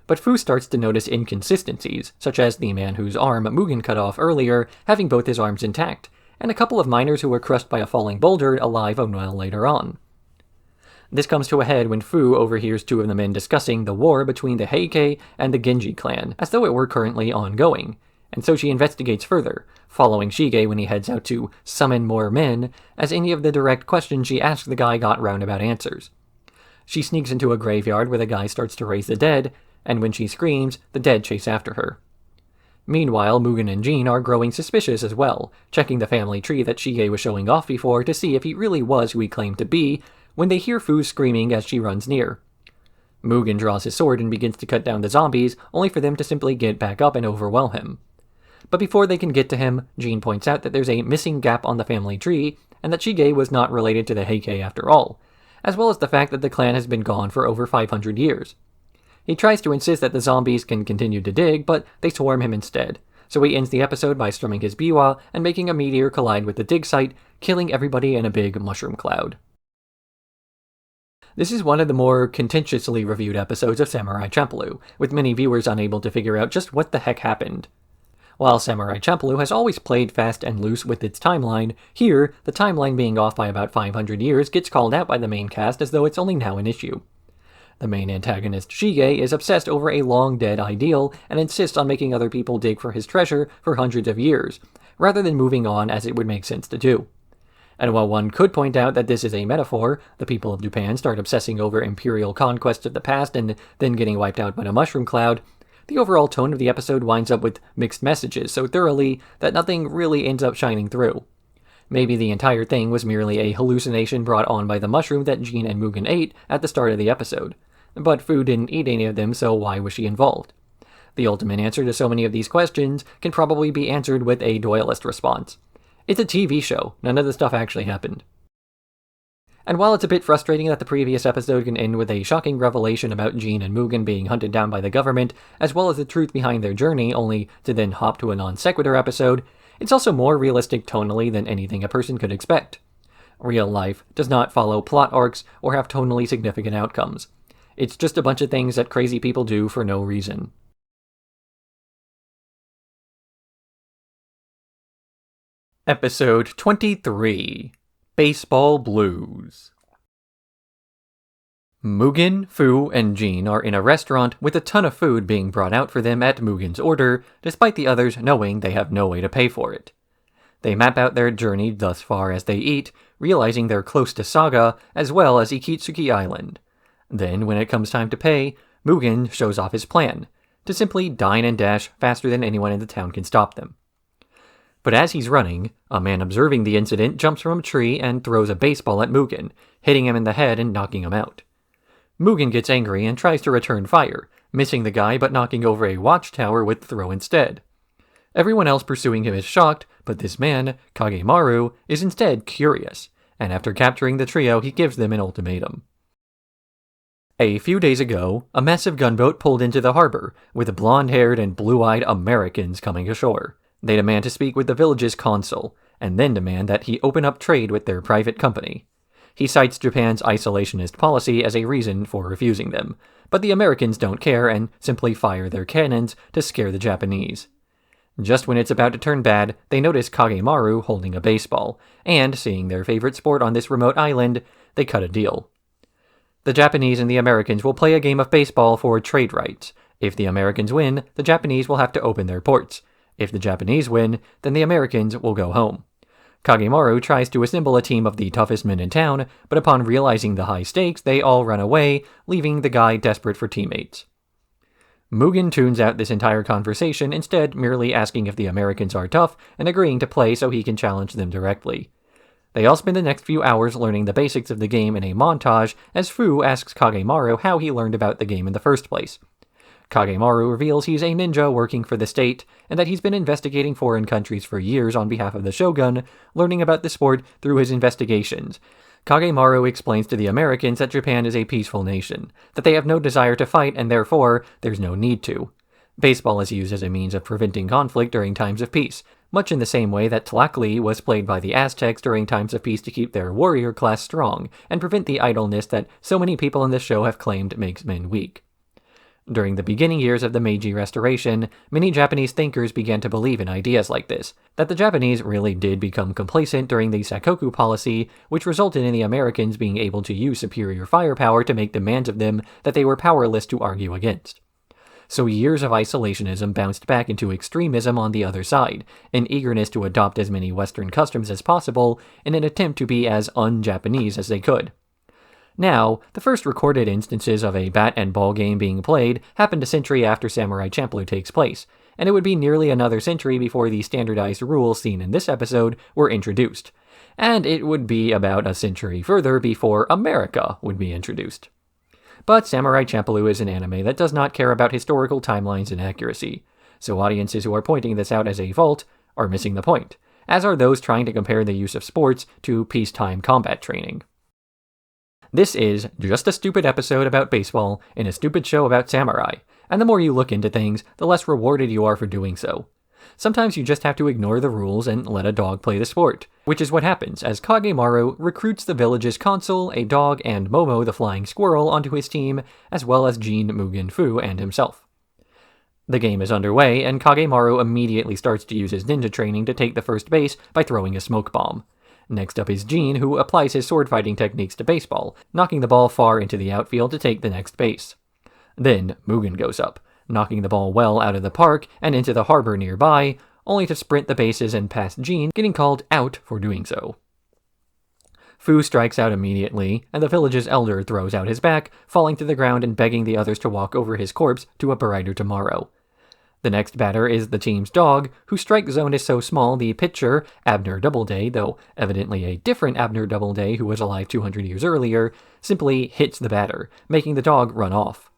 But Fu starts to notice inconsistencies, such as the man whose arm Mugen cut off earlier having both his arms intact, and a couple of miners who were crushed by a falling boulder alive a while later on. This comes to a head when Fu overhears two of the men discussing the war between the Heike and the Genji clan, as though it were currently ongoing, and so she investigates further, following Shige when he heads out to summon more men, as any of the direct questions she asks the guy got roundabout answers. She sneaks into a graveyard where the guy starts to raise the dead, and when she screams, the dead chase after her. Meanwhile, Mugen and Jean are growing suspicious as well, checking the family tree that Shige was showing off before to see if he really was who he claimed to be, when they hear Fu screaming as she runs near. Mugen draws his sword and begins to cut down the zombies, only for them to simply get back up and overwhelm him. But before they can get to him, Jean points out that there's a missing gap on the family tree, and that Shige was not related to the Heike after all, as well as the fact that the clan has been gone for over 500 years. He tries to insist that the zombies can continue to dig, but they swarm him instead, so he ends the episode by strumming his biwa and making a meteor collide with the dig site, killing everybody in a big mushroom cloud. This is one of the more contentiously reviewed episodes of Samurai Champloo, with many viewers unable to figure out just what the heck happened. While Samurai Champloo has always played fast and loose with its timeline, here, the timeline being off by about 500 years gets called out by the main cast as though it's only now an issue. The main antagonist, Shige, is obsessed over a long-dead ideal and insists on making other people dig for his treasure for hundreds of years, rather than moving on as it would make sense to do. And while one could point out that this is a metaphor, the people of Japan start obsessing over imperial conquests of the past and then getting wiped out by a mushroom cloud, the overall tone of the episode winds up with mixed messages so thoroughly that nothing really ends up shining through. Maybe the entire thing was merely a hallucination brought on by the mushroom that Jean and Mugen ate at the start of the episode. But Fu didn't eat any of them, so why was she involved? The ultimate answer to so many of these questions can probably be answered with a Doyleist response. It's a TV show. None of the stuff actually happened. And while it's a bit frustrating that the previous episode can end with a shocking revelation about Jean and Mugen being hunted down by the government, as well as the truth behind their journey, only to then hop to a non-sequitur episode, it's also more realistic tonally than anything a person could expect. Real life does not follow plot arcs or have tonally significant outcomes. It's just a bunch of things that crazy people do for no reason. Episode 23, Baseball Blues. Mugen, Fu, and Jean are in a restaurant with a ton of food being brought out for them at Mugen's order, despite the others knowing they have no way to pay for it. They map out their journey thus far as they eat, realizing they're close to Saga, as well as Ikitsuki Island. Then, when it comes time to pay, Mugen shows off his plan, to simply dine and dash faster than anyone in the town can stop them. But as he's running, a man observing the incident jumps from a tree and throws a baseball at Mugen, hitting him in the head and knocking him out. Mugen gets angry and tries to return fire, missing the guy but knocking over a watchtower with the throw instead. Everyone else pursuing him is shocked, but this man, Kagemaru, is instead curious, and after capturing the trio he gives them an ultimatum. A few days ago, a massive gunboat pulled into the harbor, with blonde-haired and blue-eyed Americans coming ashore. They demand to speak with the village's consul, and then demand that he open up trade with their private company. He cites Japan's isolationist policy as a reason for refusing them, but the Americans don't care and simply fire their cannons to scare the Japanese. Just when it's about to turn bad, they notice Kagemaru holding a baseball, and, seeing their favorite sport on this remote island, they cut a deal. The Japanese and the Americans will play a game of baseball for trade rights. If the Americans win, the Japanese will have to open their ports. If the Japanese win, then the Americans will go home. Kagemaru tries to assemble a team of the toughest men in town, but upon realizing the high stakes, they all run away, leaving the guy desperate for teammates. Mugen tunes out this entire conversation, instead merely asking if the Americans are tough and agreeing to play so he can challenge them directly. They all spend the next few hours learning the basics of the game in a montage, as Fu asks Kagemaru how he learned about the game in the first place. Kagemaru reveals he's a ninja working for the state, and that he's been investigating foreign countries for years on behalf of the shogun, learning about the sport through his investigations. Kagemaru explains to the Americans that Japan is a peaceful nation, that they have no desire to fight and therefore there's no need to. Baseball is used as a means of preventing conflict during times of peace, much in the same way that Tlactli was played by the Aztecs during times of peace to keep their warrior class strong and prevent the idleness that so many people in this show have claimed makes men weak. During the beginning years of the Meiji Restoration, many Japanese thinkers began to believe in ideas like this, that the Japanese really did become complacent during the Sakoku policy, which resulted in the Americans being able to use superior firepower to make demands of them that they were powerless to argue against. So years of isolationism bounced back into extremism on the other side, an eagerness to adopt as many Western customs as possible in an attempt to be as un-Japanese as they could. Now, the first recorded instances of a bat and ball game being played happened a century after Samurai Champloo takes place, and it would be nearly another century before the standardized rules seen in this episode were introduced. And it would be about a century further before America would be introduced. But Samurai Champloo is an anime that does not care about historical timelines and accuracy, so audiences who are pointing this out as a fault are missing the point, as are those trying to compare the use of sports to peacetime combat training. This is just a stupid episode about baseball in a stupid show about samurai, and the more you look into things, the less rewarded you are for doing so. Sometimes you just have to ignore the rules and let a dog play the sport, which is what happens as Kagemaru recruits the village's consul, a dog, and Momo the flying squirrel onto his team, as well as Jean, Mugen, Fu, and himself. The game is underway, and Kagemaru immediately starts to use his ninja training to take the first base by throwing a smoke bomb. Next up is Jean, who applies his sword-fighting techniques to baseball, knocking the ball far into the outfield to take the next base. Then Mugen goes up, knocking the ball well out of the park and into the harbor nearby, only to sprint the bases and pass Jean, getting called out for doing so. Fu strikes out immediately, and the village's elder throws out his back, falling to the ground and begging the others to walk over his corpse to a brighter tomorrow. The next batter is the team's dog, whose strike zone is so small the pitcher, Abner Doubleday, though evidently a different Abner Doubleday who was alive 200 years earlier, simply hits the batter, making the dog run off.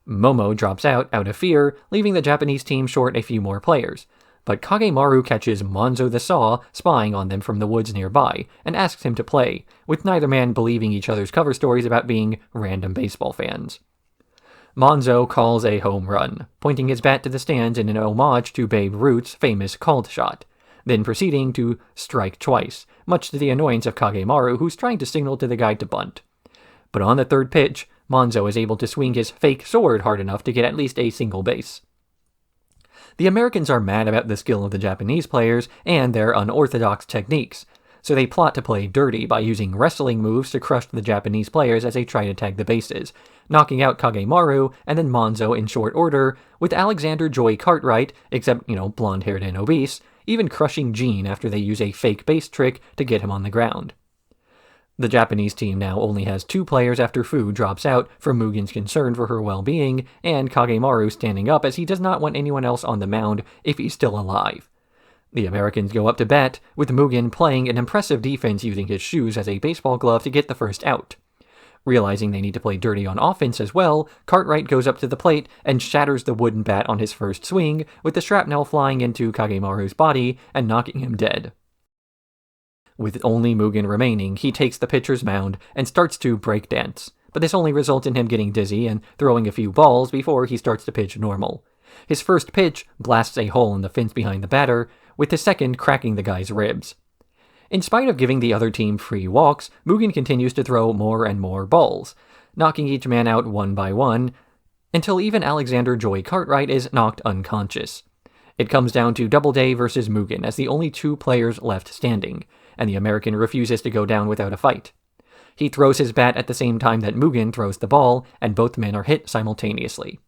Momo drops out of fear, leaving the Japanese team short a few more players. but Kagemaru catches Monzo the Saw spying on them from the woods nearby, and asks him to play, with neither man believing each other's cover stories about being random baseball fans. Monzo calls a home run, pointing his bat to the stands in an homage to Babe Ruth's famous called shot, then proceeding to strike twice, much to the annoyance of Kagemaru, who's trying to signal to the guy to bunt. But on the third pitch, Monzo is able to swing his fake sword hard enough to get at least a single base. The Americans are mad about the skill of the Japanese players and their unorthodox techniques, so they plot to play dirty by using wrestling moves to crush the Japanese players as they try to tag the bases, knocking out Kagemaru and then Monzo in short order, with Alexander Joy Cartwright, except, blonde-haired and obese, even crushing Gene after they use a fake base trick to get him on the ground. The Japanese team now only has 2 players after Fu drops out for Mugen's concern for her well-being, and Kagemaru standing up as he does not want anyone else on the mound if he's still alive. The Americans go up to bat, with Mugen playing an impressive defense using his shoes as a baseball glove to get the first out. Realizing they need to play dirty on offense as well, Cartwright goes up to the plate and shatters the wooden bat on his first swing, with the shrapnel flying into Kagemaru's body and knocking him dead. With only Mugen remaining, he takes the pitcher's mound and starts to break dance, but this only results in him getting dizzy and throwing a few balls before he starts to pitch normal. His first pitch blasts a hole in the fence behind the batter, with the second cracking the guy's ribs. In spite of giving the other team free walks, Mugen continues to throw more and more balls, knocking each man out one by one, until even Alexander Joy Cartwright is knocked unconscious. It comes down to Doubleday versus Mugen as the only 2 players left standing, and the American refuses to go down without a fight. He throws his bat at the same time that Mugen throws the ball, and both men are hit simultaneously.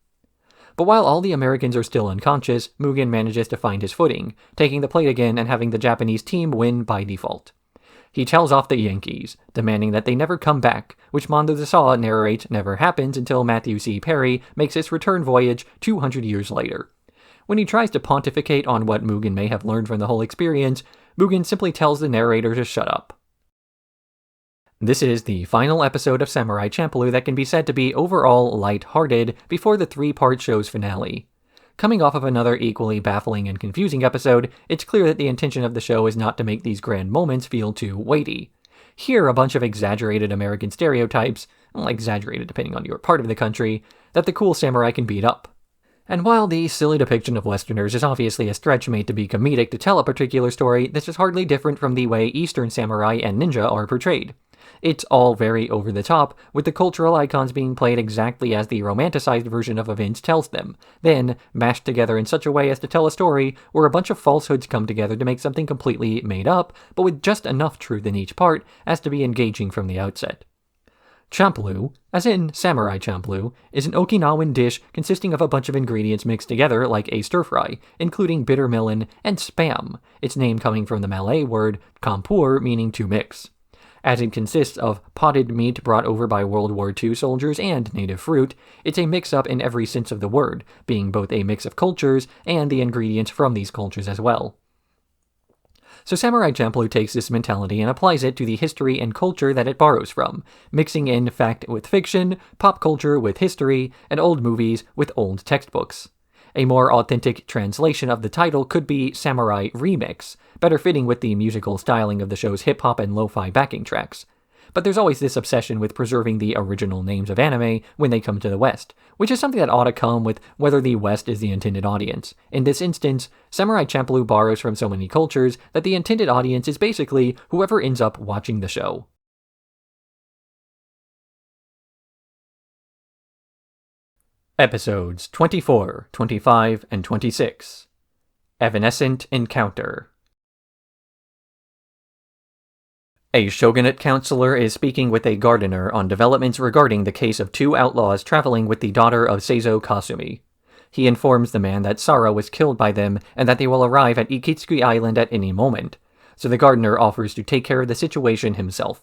But while all the Americans are still unconscious, Mugen manages to find his footing, taking the plate again and having the Japanese team win by default. He tells off the Yankees, demanding that they never come back, which Monzo the Saw narrates never happens until Matthew C. Perry makes his return voyage 200 years later. When he tries to pontificate on what Mugen may have learned from the whole experience, Mugen simply tells the narrator to shut up. This is the final episode of Samurai Champloo that can be said to be overall light-hearted before the 3-part show's finale. Coming off of another equally baffling and confusing episode, it's clear that the intention of the show is not to make these grand moments feel too weighty. Here, a bunch of exaggerated American stereotypes, exaggerated depending on your part of the country, that the cool samurai can beat up. And while the silly depiction of Westerners is obviously a stretch made to be comedic to tell a particular story, this is hardly different from the way Eastern samurai and ninja are portrayed. It's all very over the top, with the cultural icons being played exactly as the romanticized version of events tells them, then mashed together in such a way as to tell a story where a bunch of falsehoods come together to make something completely made up, but with just enough truth in each part as to be engaging from the outset. Champloo, as in Samurai Champloo, is an Okinawan dish consisting of a bunch of ingredients mixed together like a stir-fry, including bitter melon and spam, its name coming from the Malay word campur meaning to mix. As it consists of potted meat brought over by World War II soldiers and native fruit, it's a mix-up in every sense of the word, being both a mix of cultures and the ingredients from these cultures as well. So Samurai Champloo takes this mentality and applies it to the history and culture that it borrows from, mixing in fact with fiction, pop culture with history, and old movies with old textbooks. A more authentic translation of the title could be Samurai Remix, better fitting with the musical styling of the show's hip-hop and lo-fi backing tracks. But there's always this obsession with preserving the original names of anime when they come to the West, which is something that ought to come with whether the West is the intended audience. In this instance, Samurai Champloo borrows from so many cultures that the intended audience is basically whoever ends up watching the show. Episodes 24, 25, and 26. Evanescent Encounter. A shogunate counselor is speaking with a gardener on developments regarding the case of 2 outlaws traveling with the daughter of Seizo Kasumi. He informs the man that Sara was killed by them and that they will arrive at Ikitsuki Island at any moment, so the gardener offers to take care of the situation himself.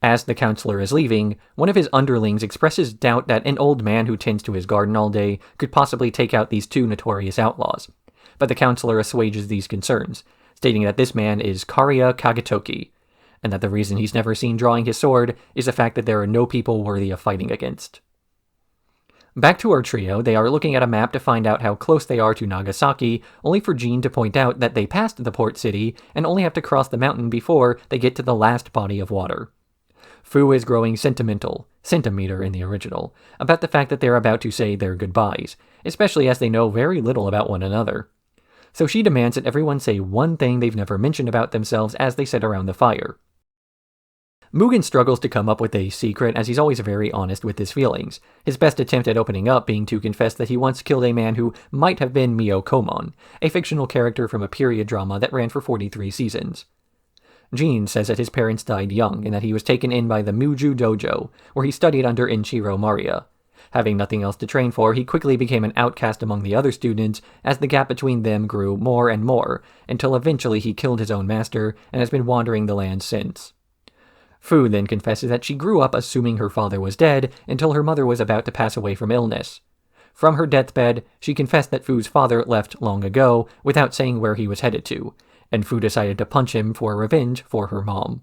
As the counselor is leaving, one of his underlings expresses doubt that an old man who tends to his garden all day could possibly take out these 2 notorious outlaws, but the counselor assuages these concerns, stating that this man is Kariya Kagetoki, and that the reason he's never seen drawing his sword is the fact that there are no people worthy of fighting against. Back to our trio, they are looking at a map to find out how close they are to Nagasaki, only for Jean to point out that they passed the port city and only have to cross the mountain before they get to the last body of water. Fu is growing sentimental, centimeter in the original, about the fact that they're about to say their goodbyes, especially as they know very little about one another. So she demands that everyone say one thing they've never mentioned about themselves as they sit around the fire. Mugen struggles to come up with a secret as he's always very honest with his feelings, his best attempt at opening up being to confess that he once killed a man who might have been Mio Komon, a fictional character from a period drama that ran for 43 seasons. Jean says that his parents died young and that he was taken in by the Muju Dojo, where he studied under Inchiro Maria. Having nothing else to train for, he quickly became an outcast among the other students as the gap between them grew more and more, until eventually he killed his own master and has been wandering the land since. Fu then confesses that she grew up assuming her father was dead until her mother was about to pass away from illness. From her deathbed, she confessed that Fu's father left long ago without saying where he was headed to, and Fu decided to punch him for revenge for her mom.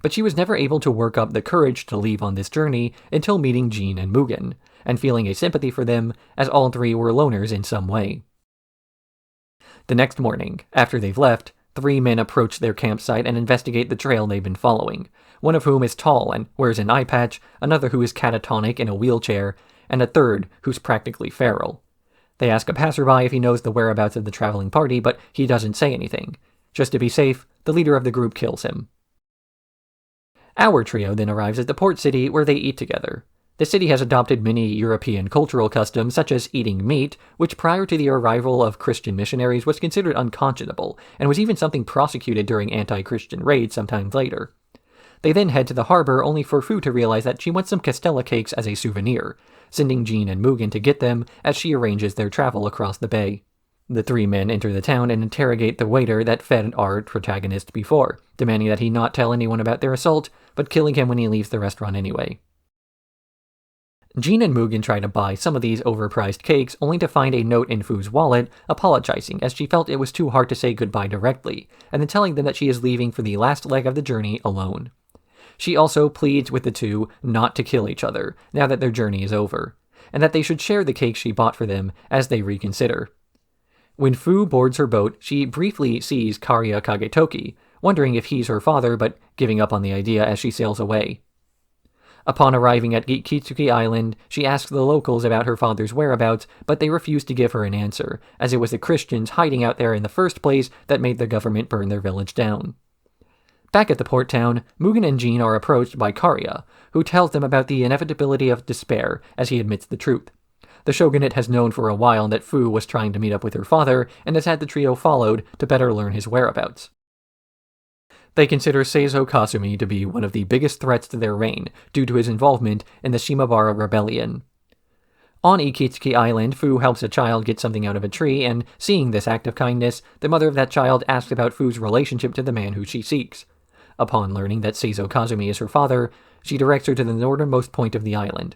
But she was never able to work up the courage to leave on this journey until meeting Jean and Mugen, and feeling a sympathy for them, as all three were loners in some way. The next morning, after they've left, 3 men approach their campsite and investigate the trail they've been following, one of whom is tall and wears an eye patch, another who is catatonic in a wheelchair, and a third who's practically feral. They ask a passerby if he knows the whereabouts of the traveling party, but he doesn't say anything. Just to be safe, the leader of the group kills him. Our trio then arrives at the port city where they eat together. The city has adopted many European cultural customs, such as eating meat, which prior to the arrival of Christian missionaries was considered unconscionable, and was even something prosecuted during anti-Christian raids sometime later. They then head to the harbor only for Fu to realize that she wants some Castella cakes as a souvenir, sending Jean and Mugen to get them as she arranges their travel across the bay. The 3 men enter the town and interrogate the waiter that fed our protagonist before, demanding that he not tell anyone about their assault, but killing him when he leaves the restaurant anyway. Jean and Mugen try to buy some of these overpriced cakes, only to find a note in Fu's wallet apologizing as she felt it was too hard to say goodbye directly, and then telling them that she is leaving for the last leg of the journey alone. She also pleads with the 2 not to kill each other, now that their journey is over, and that they should share the cake she bought for them as they reconsider. When Fu boards her boat, she briefly sees Kariya Kagetoki, wondering if he's her father, but giving up on the idea as she sails away. Upon arriving at Gikitsuki Island, she asks the locals about her father's whereabouts, but they refuse to give her an answer, as it was the Christians hiding out there in the first place that made the government burn their village down. Back at the port town, Mugen and Jean are approached by Kariya, who tells them about the inevitability of despair as he admits the truth. The shogunate has known for a while that Fu was trying to meet up with her father, and has had the trio followed to better learn his whereabouts. They consider Seizo Kasumi to be one of the biggest threats to their reign, due to his involvement in the Shimabara Rebellion. On Ikitsuki Island, Fu helps a child get something out of a tree, and seeing this act of kindness, the mother of that child asks about Fu's relationship to the man who she seeks. Upon learning that Seizo Kasumi is her father, she directs her to the northernmost point of the island.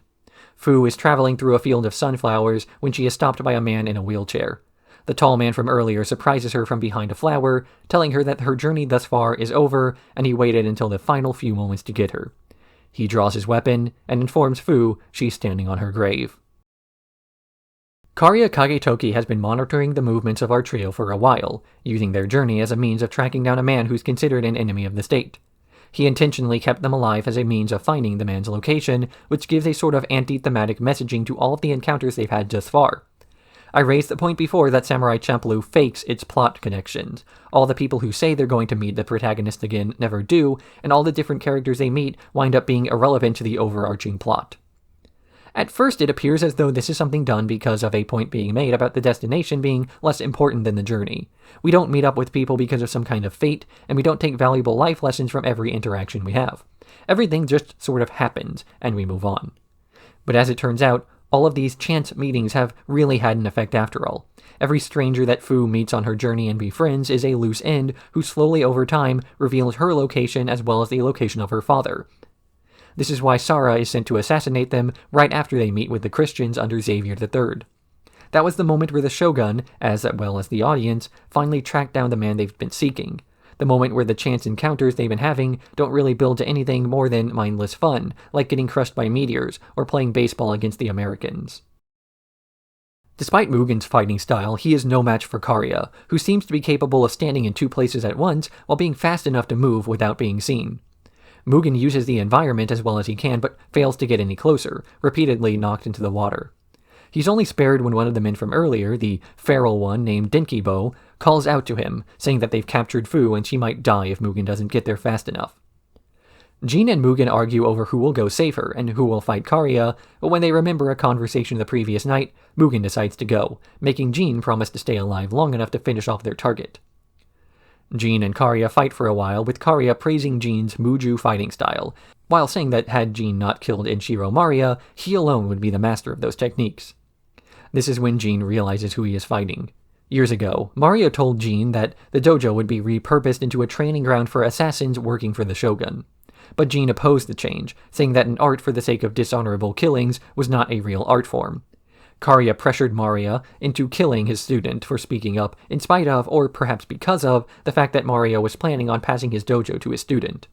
Fu is traveling through a field of sunflowers when she is stopped by a man in a wheelchair. The tall man from earlier surprises her from behind a flower, telling her that her journey thus far is over, and he waited until the final few moments to get her. He draws his weapon, and informs Fu she's standing on her grave. Kariya Kagetoki has been monitoring the movements of our trio for a while, using their journey as a means of tracking down a man who's considered an enemy of the state. He intentionally kept them alive as a means of finding the man's location, which gives a sort of anti-thematic messaging to all of the encounters they've had thus far. I raised the point before that Samurai Champloo fakes its plot connections. All the people who say they're going to meet the protagonist again never do, and all the different characters they meet wind up being irrelevant to the overarching plot. At first, it appears as though this is something done because of a point being made about the destination being less important than the journey. We don't meet up with people because of some kind of fate, and we don't take valuable life lessons from every interaction we have. Everything just sort of happens, and we move on. But as it turns out, all of these chance meetings have really had an effect after all. Every stranger that Fu meets on her journey and befriends is a loose end who slowly over time reveals her location as well as the location of her father. This is why Sara is sent to assassinate them right after they meet with the Christians under Xavier III. That was the moment where the Shogun, as well as the audience, finally tracked down the man they've been seeking. The moment where the chance encounters they've been having don't really build to anything more than mindless fun, like getting crushed by meteors or playing baseball against the Americans. Despite Mugen's fighting style, he is no match for Karya, who seems to be capable of standing in 2 places at once while being fast enough to move without being seen. Mugen uses the environment as well as he can, but fails to get any closer, repeatedly knocked into the water. He's only spared when one of the men from earlier, the feral one named Dinkibo, calls out to him, saying that they've captured Fu and she might die if Mugen doesn't get there fast enough. Jean and Mugen argue over who will go safer and who will fight Karya, but when they remember a conversation the previous night, Mugen decides to go, making Jean promise to stay alive long enough to finish off their target. Jean and Karya fight for a while, with Karya praising Jean's Muju fighting style, while saying that had Jean not killed Inshiro Maria, he alone would be the master of those techniques. This is when Jean realizes who he is fighting. Years ago, Maria told Jean that the dojo would be repurposed into a training ground for assassins working for the shogun. But Jean opposed the change, saying that an art for the sake of dishonorable killings was not a real art form. Karya pressured Maria into killing his student for speaking up, in spite of, or perhaps because of, the fact that Maria was planning on passing his dojo to his student.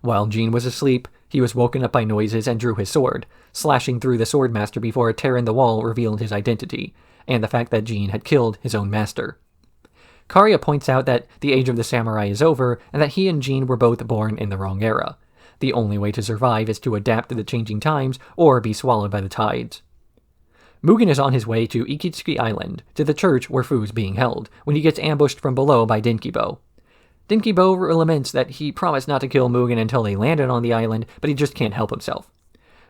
While Jean was asleep, he was woken up by noises and drew his sword, slashing through the swordmaster before a tear in the wall revealed his identity, and the fact that Jean had killed his own master. Karya points out that the age of the samurai is over, and that he and Jean were both born in the wrong era. The only way to survive is to adapt to the changing times, or be swallowed by the tides. Mugen is on his way to Ikitsuki Island, to the church where Fu is being held, when he gets ambushed from below by Dinkibo. Dinkibo laments that he promised not to kill Mugen until they landed on the island, but he just can't help himself.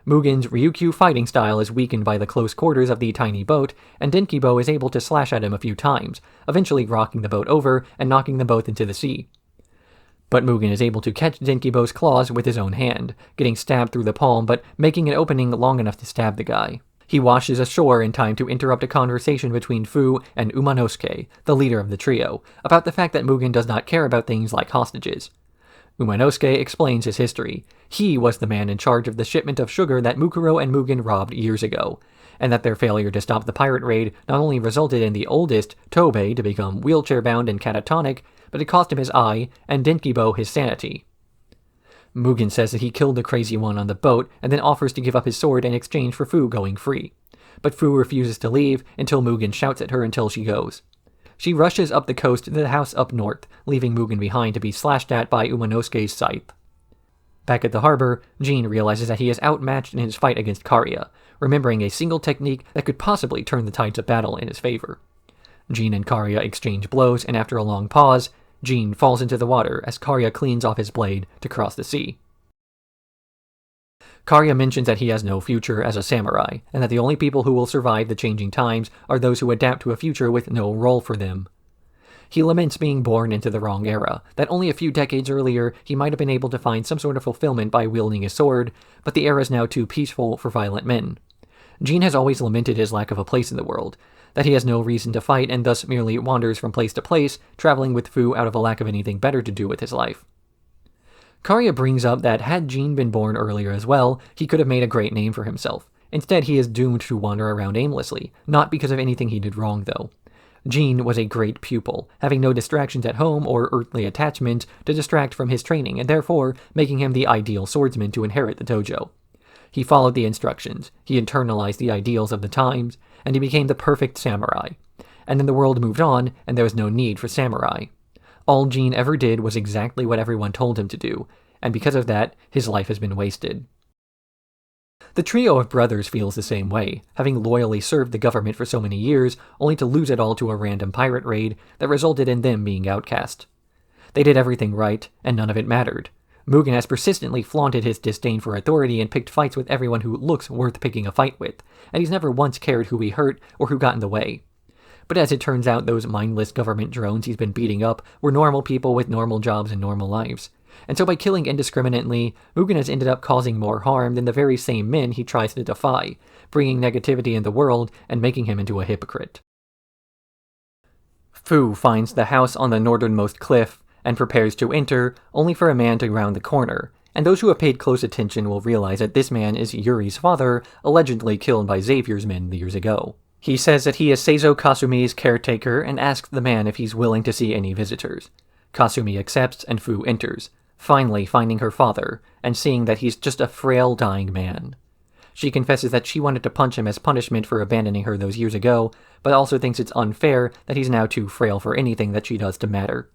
Mugen's Ryukyu fighting style is weakened by the close quarters of the tiny boat, and Dinkibo is able to slash at him a few times, eventually rocking the boat over and knocking them both into the sea. But Mugen is able to catch Dinkibo's claws with his own hand, getting stabbed through the palm but making an opening long enough to stab the guy. He washes ashore in time to interrupt a conversation between Fu and Umanosuke, the leader of the trio, about the fact that Mugen does not care about things like hostages. Umanosuke explains his history. He was the man in charge of the shipment of sugar that Mukuro and Mugen robbed years ago, and that their failure to stop the pirate raid not only resulted in the oldest, Tobei, to become wheelchair-bound and catatonic, but it cost him his eye, and Dinkibo his sanity. Mugen says that he killed the crazy one on the boat, and then offers to give up his sword in exchange for Fu going free. But Fu refuses to leave until Mugen shouts at her until she goes. She rushes up the coast to the house up north, leaving Mugen behind to be slashed at by Umanosuke's scythe. Back at the harbor, Jean realizes that he is outmatched in his fight against Karya, remembering a single technique that could possibly turn the tides of battle in his favor. Jean and Karya exchange blows, and after a long pause, Jean falls into the water as Karya cleans off his blade to cross the sea. Karya mentions that he has no future as a samurai, and that the only people who will survive the changing times are those who adapt to a future with no role for them. He laments being born into the wrong era, that only a few decades earlier he might have been able to find some sort of fulfillment by wielding a sword, but the era is now too peaceful for violent men. Jean has always lamented his lack of a place in the world, that he has no reason to fight and thus merely wanders from place to place, traveling with Fu out of a lack of anything better to do with his life. Karya brings up that had Jean been born earlier as well, he could have made a great name for himself. Instead, he is doomed to wander around aimlessly, not because of anything he did wrong though. Jean was a great pupil, having no distractions at home or earthly attachments to distract from his training, and therefore making him the ideal swordsman to inherit the dojo. He followed the instructions, he internalized the ideals of the times, and he became the perfect samurai. And then the world moved on, and there was no need for samurai. All Jean ever did was exactly what everyone told him to do, and because of that, his life has been wasted. The trio of brothers feels the same way, having loyally served the government for so many years, only to lose it all to a random pirate raid that resulted in them being outcast. They did everything right, and none of it mattered. Mugen has persistently flaunted his disdain for authority and picked fights with everyone who looks worth picking a fight with, and he's never once cared who he hurt or who got in the way. But as it turns out, those mindless government drones he's been beating up were normal people with normal jobs and normal lives. And so by killing indiscriminately, Mugen has ended up causing more harm than the very same men he tries to defy, bringing negativity in the world and making him into a hypocrite. Fu finds the house on the northernmost cliff and prepares to enter, only for a man to round the corner, and those who have paid close attention will realize that this man is Yuri's father, allegedly killed by Xavier's men years ago. He says that he is Seizo Kasumi's caretaker and asks the man if he's willing to see any visitors. Kasumi accepts and Fu enters, finally finding her father, and seeing that he's just a frail, dying man. She confesses that she wanted to punch him as punishment for abandoning her those years ago, but also thinks it's unfair that he's now too frail for anything that she does to matter.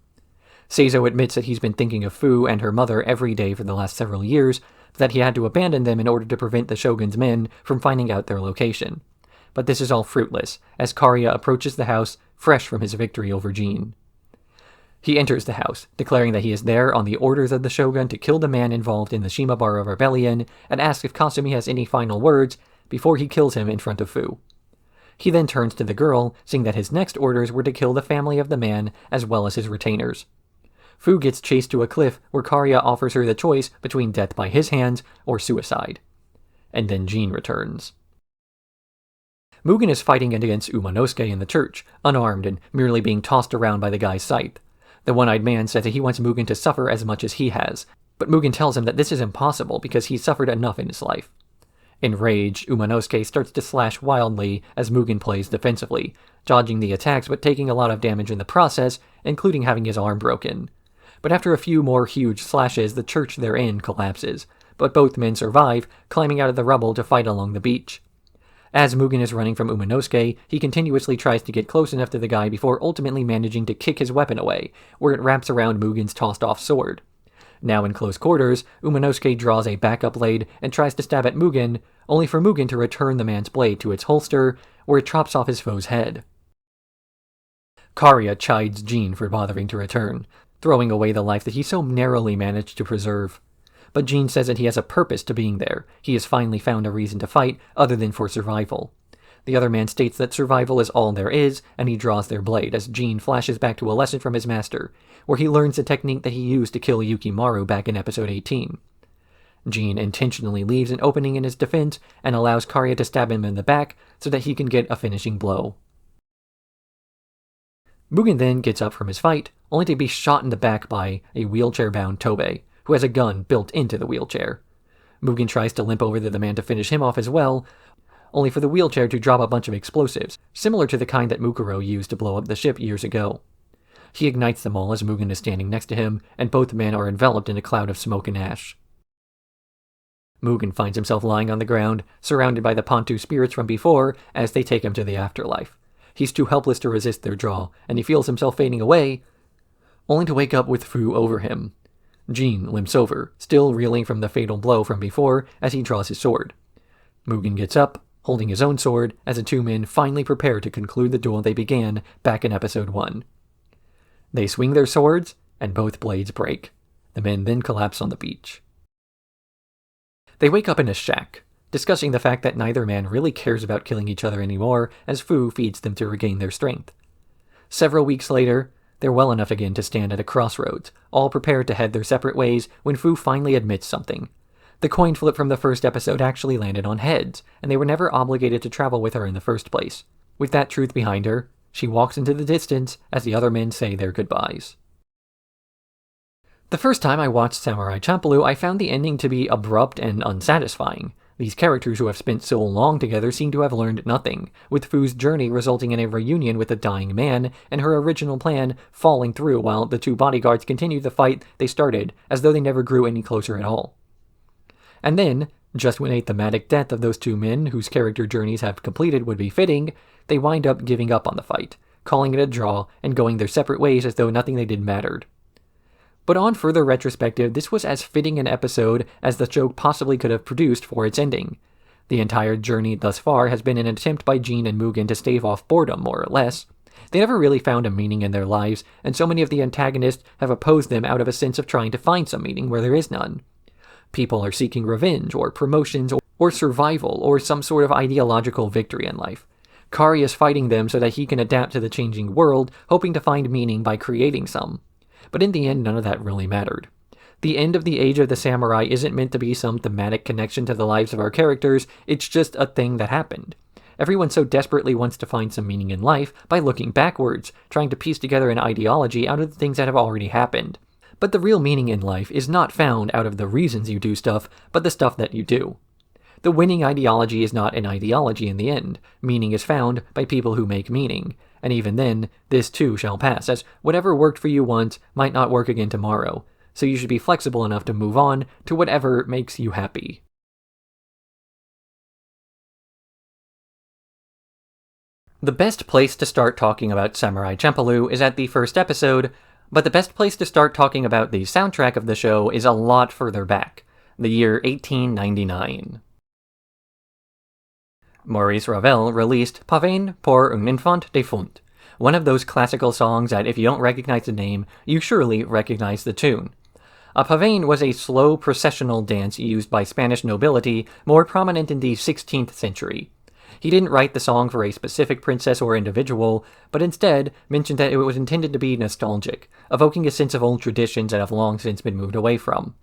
Seizo admits that he's been thinking of Fu and her mother every day for the last several years, but that he had to abandon them in order to prevent the Shogun's men from finding out their location. But this is all fruitless, as Kariya approaches the house, fresh from his victory over Jin. He enters the house, declaring that he is there on the orders of the Shogun to kill the man involved in the Shimabara rebellion, and asks if Kasumi has any final words before he kills him in front of Fu. He then turns to the girl, saying that his next orders were to kill the family of the man as well as his retainers. Fu gets chased to a cliff where Kariya offers her the choice between death by his hands or suicide. And then Jin returns. Mugen is fighting against Umanosuke in the church, unarmed and merely being tossed around by the guy's scythe. The one-eyed man says that he wants Mugen to suffer as much as he has, but Mugen tells him that this is impossible because he's suffered enough in his life. Enraged, Umanosuke starts to slash wildly as Mugen plays defensively, dodging the attacks but taking a lot of damage in the process, including having his arm broken. But after a few more huge slashes, the church they're in collapses, but both men survive, climbing out of the rubble to fight along the beach. As Mugen is running from Umanosuke, he continuously tries to get close enough to the guy before ultimately managing to kick his weapon away, where it wraps around Mugen's tossed-off sword. Now in close quarters, Umanosuke draws a backup blade and tries to stab at Mugen, only for Mugen to return the man's blade to its holster, where it chops off his foe's head. Kariya chides Jin for bothering to return, throwing away the life that he so narrowly managed to preserve. But Jin says that he has a purpose to being there. He has finally found a reason to fight, other than for survival. The other man states that survival is all there is, and he draws their blade, as Jin flashes back to a lesson from his master, where he learns the technique that he used to kill Yukimaru back in episode 18. Jin intentionally leaves an opening in his defense, and allows Kariya to stab him in the back, so that he can get a finishing blow. Mugen then gets up from his fight, only to be shot in the back by a wheelchair-bound Tobe, who has a gun built into the wheelchair. Mugen tries to limp over to the man to finish him off as well, only for the wheelchair to drop a bunch of explosives, similar to the kind that Mukuro used to blow up the ship years ago. He ignites them all as Mugen is standing next to him, and both men are enveloped in a cloud of smoke and ash. Mugen finds himself lying on the ground, surrounded by the Pontu spirits from before, as they take him to the afterlife. He's too helpless to resist their draw, and he feels himself fading away, only to wake up with Fu over him. Jin limps over, still reeling from the fatal blow from before, as he draws his sword. Mugen gets up, holding his own sword, as the two men finally prepare to conclude the duel they began back in episode 1. They swing their swords, and both blades break. The men then collapse on the beach. They wake up in a shack, discussing the fact that neither man really cares about killing each other anymore, as Fu feeds them to regain their strength. Several weeks later, they're well enough again to stand at a crossroads, all prepared to head their separate ways when Fu finally admits something. The coin flip from the first episode actually landed on heads, and they were never obligated to travel with her in the first place. With that truth behind her, she walks into the distance as the other men say their goodbyes. The first time I watched Samurai Champloo, I found the ending to be abrupt and unsatisfying. These characters who have spent so long together seem to have learned nothing, with Fu's journey resulting in a reunion with a dying man, and her original plan falling through while the two bodyguards continued the fight they started, as though they never grew any closer at all. And then, just when a thematic death of those two men whose character journeys have completed would be fitting, they wind up giving up on the fight, calling it a draw, and going their separate ways as though nothing they did mattered. But on further retrospective, this was as fitting an episode as the show possibly could have produced for its ending. The entire journey thus far has been an attempt by Jin and Mugen to stave off boredom, more or less. They never really found a meaning in their lives, and so many of the antagonists have opposed them out of a sense of trying to find some meaning where there is none. People are seeking revenge, or promotions, or survival, or some sort of ideological victory in life. Kari is fighting them so that he can adapt to the changing world, hoping to find meaning by creating some. But in the end, none of that really mattered. The end of the Age of the Samurai isn't meant to be some thematic connection to the lives of our characters, it's just a thing that happened. Everyone so desperately wants to find some meaning in life by looking backwards, trying to piece together an ideology out of the things that have already happened. But the real meaning in life is not found out of the reasons you do stuff, but the stuff that you do. The winning ideology is not an ideology in the end. Meaning is found by people who make meaning. And even then, this too shall pass, as whatever worked for you once might not work again tomorrow. So you should be flexible enough to move on to whatever makes you happy. The best place to start talking about Samurai Champloo is at the first episode, but the best place to start talking about the soundtrack of the show is a lot further back, the year 1899. Maurice Ravel released Pavane pour un enfant defunt, one of those classical songs that if you don't recognize the name, you surely recognize the tune. A pavane was a slow processional dance used by Spanish nobility, more prominent in the 16th century. He didn't write the song for a specific princess or individual, but instead mentioned that it was intended to be nostalgic, evoking a sense of old traditions that have long since been moved away from.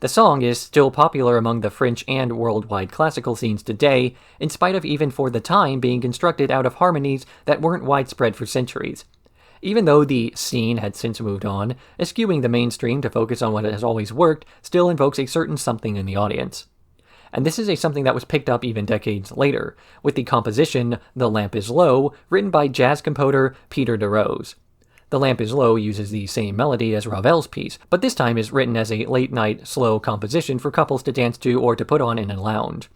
The song is still popular among the French and worldwide classical scenes today, in spite of even for the time being constructed out of harmonies that weren't widespread for centuries. Even though the scene had since moved on, eschewing the mainstream to focus on what has always worked still invokes a certain something in the audience. And this is a something that was picked up even decades later, with the composition The Lamp is Low, written by jazz composer Peter DeRose. The Lamp is Low uses the same melody as Ravel's piece, but this time is written as a late-night, slow composition for couples to dance to or to put on in a lounge.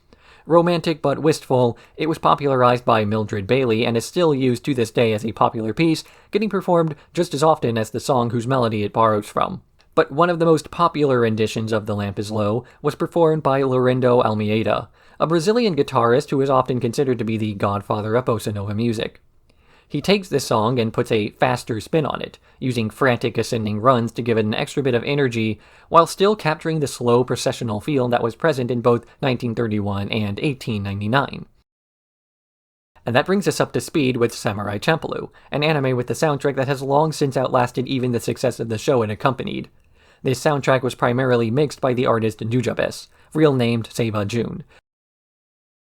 Romantic but wistful, it was popularized by Mildred Bailey and is still used to this day as a popular piece, getting performed just as often as the song whose melody it borrows from. But one of the most popular renditions of The Lamp is Low was performed by Laurindo Almeida, a Brazilian guitarist who is often considered to be the godfather of bossa nova music. He takes this song and puts a faster spin on it, using frantic ascending runs to give it an extra bit of energy, while still capturing the slow processional feel that was present in both 1931 and 1899. And that brings us up to speed with Samurai Champloo, an anime with a soundtrack that has long since outlasted even the success of the show it accompanied. This soundtrack was primarily mixed by the artist Nujabes, real named Seiba Jun.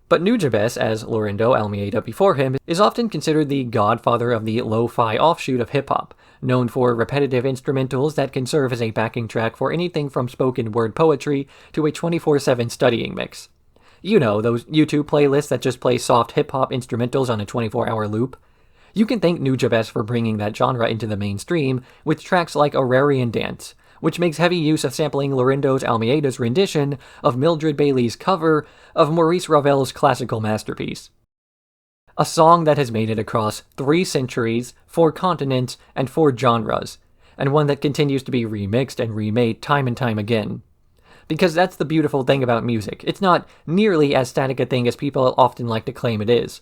But Nujabes, as Laurindo Almeida before him, is often considered the godfather of the lo-fi offshoot of hip-hop, known for repetitive instrumentals that can serve as a backing track for anything from spoken word poetry to a 24/7 studying mix. You know, those YouTube playlists that just play soft hip-hop instrumentals on a 24-hour loop? You can thank Nujabes for bringing that genre into the mainstream with tracks like Aruarian Dance, which makes heavy use of sampling Laurindo's Almeida's rendition of Mildred Bailey's cover of Maurice Ravel's classical masterpiece. A song that has made it across 3 centuries, 4 continents, and 4 genres, and one that continues to be remixed and remade time and time again. Because that's the beautiful thing about music. It's not nearly as static a thing as people often like to claim it is.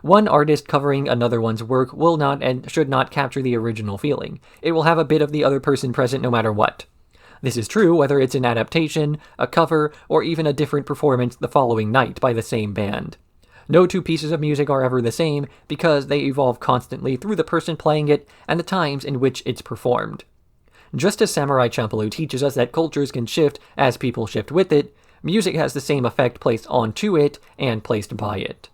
One artist covering another one's work will not and should not capture the original feeling. It will have a bit of the other person present no matter what. This is true whether it's an adaptation, a cover, or even a different performance the following night by the same band. No 2 pieces of music are ever the same because they evolve constantly through the person playing it and the times in which it's performed. Just as Samurai Champloo teaches us that cultures can shift as people shift with it, music has the same effect placed onto it and placed by it.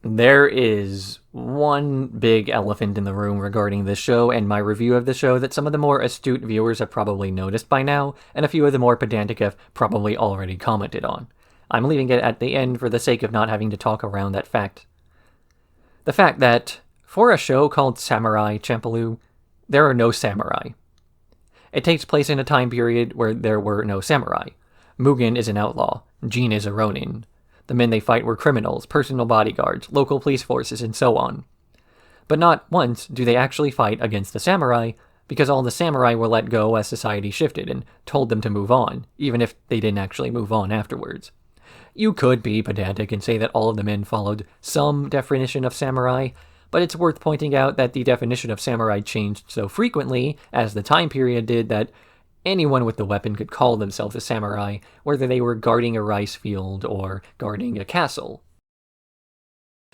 There is one big elephant in the room regarding this show and my review of the show that some of the more astute viewers have probably noticed by now, and a few of the more pedantic have probably already commented on. I'm leaving it at the end for the sake of not having to talk around that fact. The fact that, for a show called Samurai Champloo, there are no samurai. It takes place in a time period where there were no samurai. Mugen is an outlaw. Jin is a ronin. The men they fight were criminals, personal bodyguards, local police forces, and so on. But not once do they actually fight against the samurai, because all the samurai were let go as society shifted and told them to move on, even if they didn't actually move on afterwards. You could be pedantic and say that all of the men followed some definition of samurai, but it's worth pointing out that the definition of samurai changed so frequently, as the time period did, that anyone with the weapon could call themselves a samurai, whether they were guarding a rice field or guarding a castle.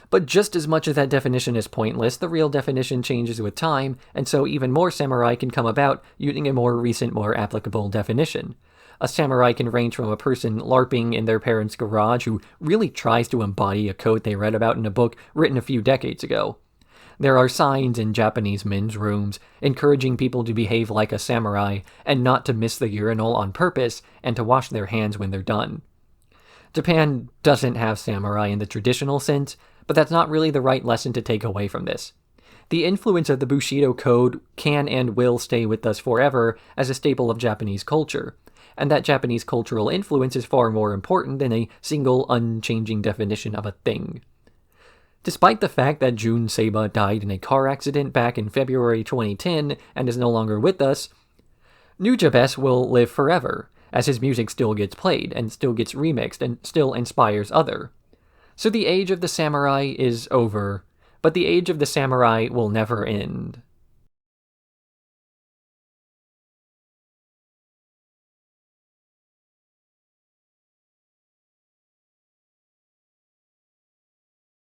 But just as much as that definition is pointless, the real definition changes with time, and so even more samurai can come about using a more recent, more applicable definition. A samurai can range from a person LARPing in their parents' garage who really tries to embody a code they read about in a book written a few decades ago. There are signs in Japanese men's rooms encouraging people to behave like a samurai and not to miss the urinal on purpose and to wash their hands when they're done. Japan doesn't have samurai in the traditional sense, but that's not really the right lesson to take away from this. The influence of the Bushido Code can and will stay with us forever as a staple of Japanese culture, and that Japanese cultural influence is far more important than a single unchanging definition of a thing. Despite the fact that Jun Seiba died in a car accident back in February 2010 and is no longer with us, Nujabes will live forever, as his music still gets played and still gets remixed and still inspires other. So the age of the samurai is over, but the age of the samurai will never end.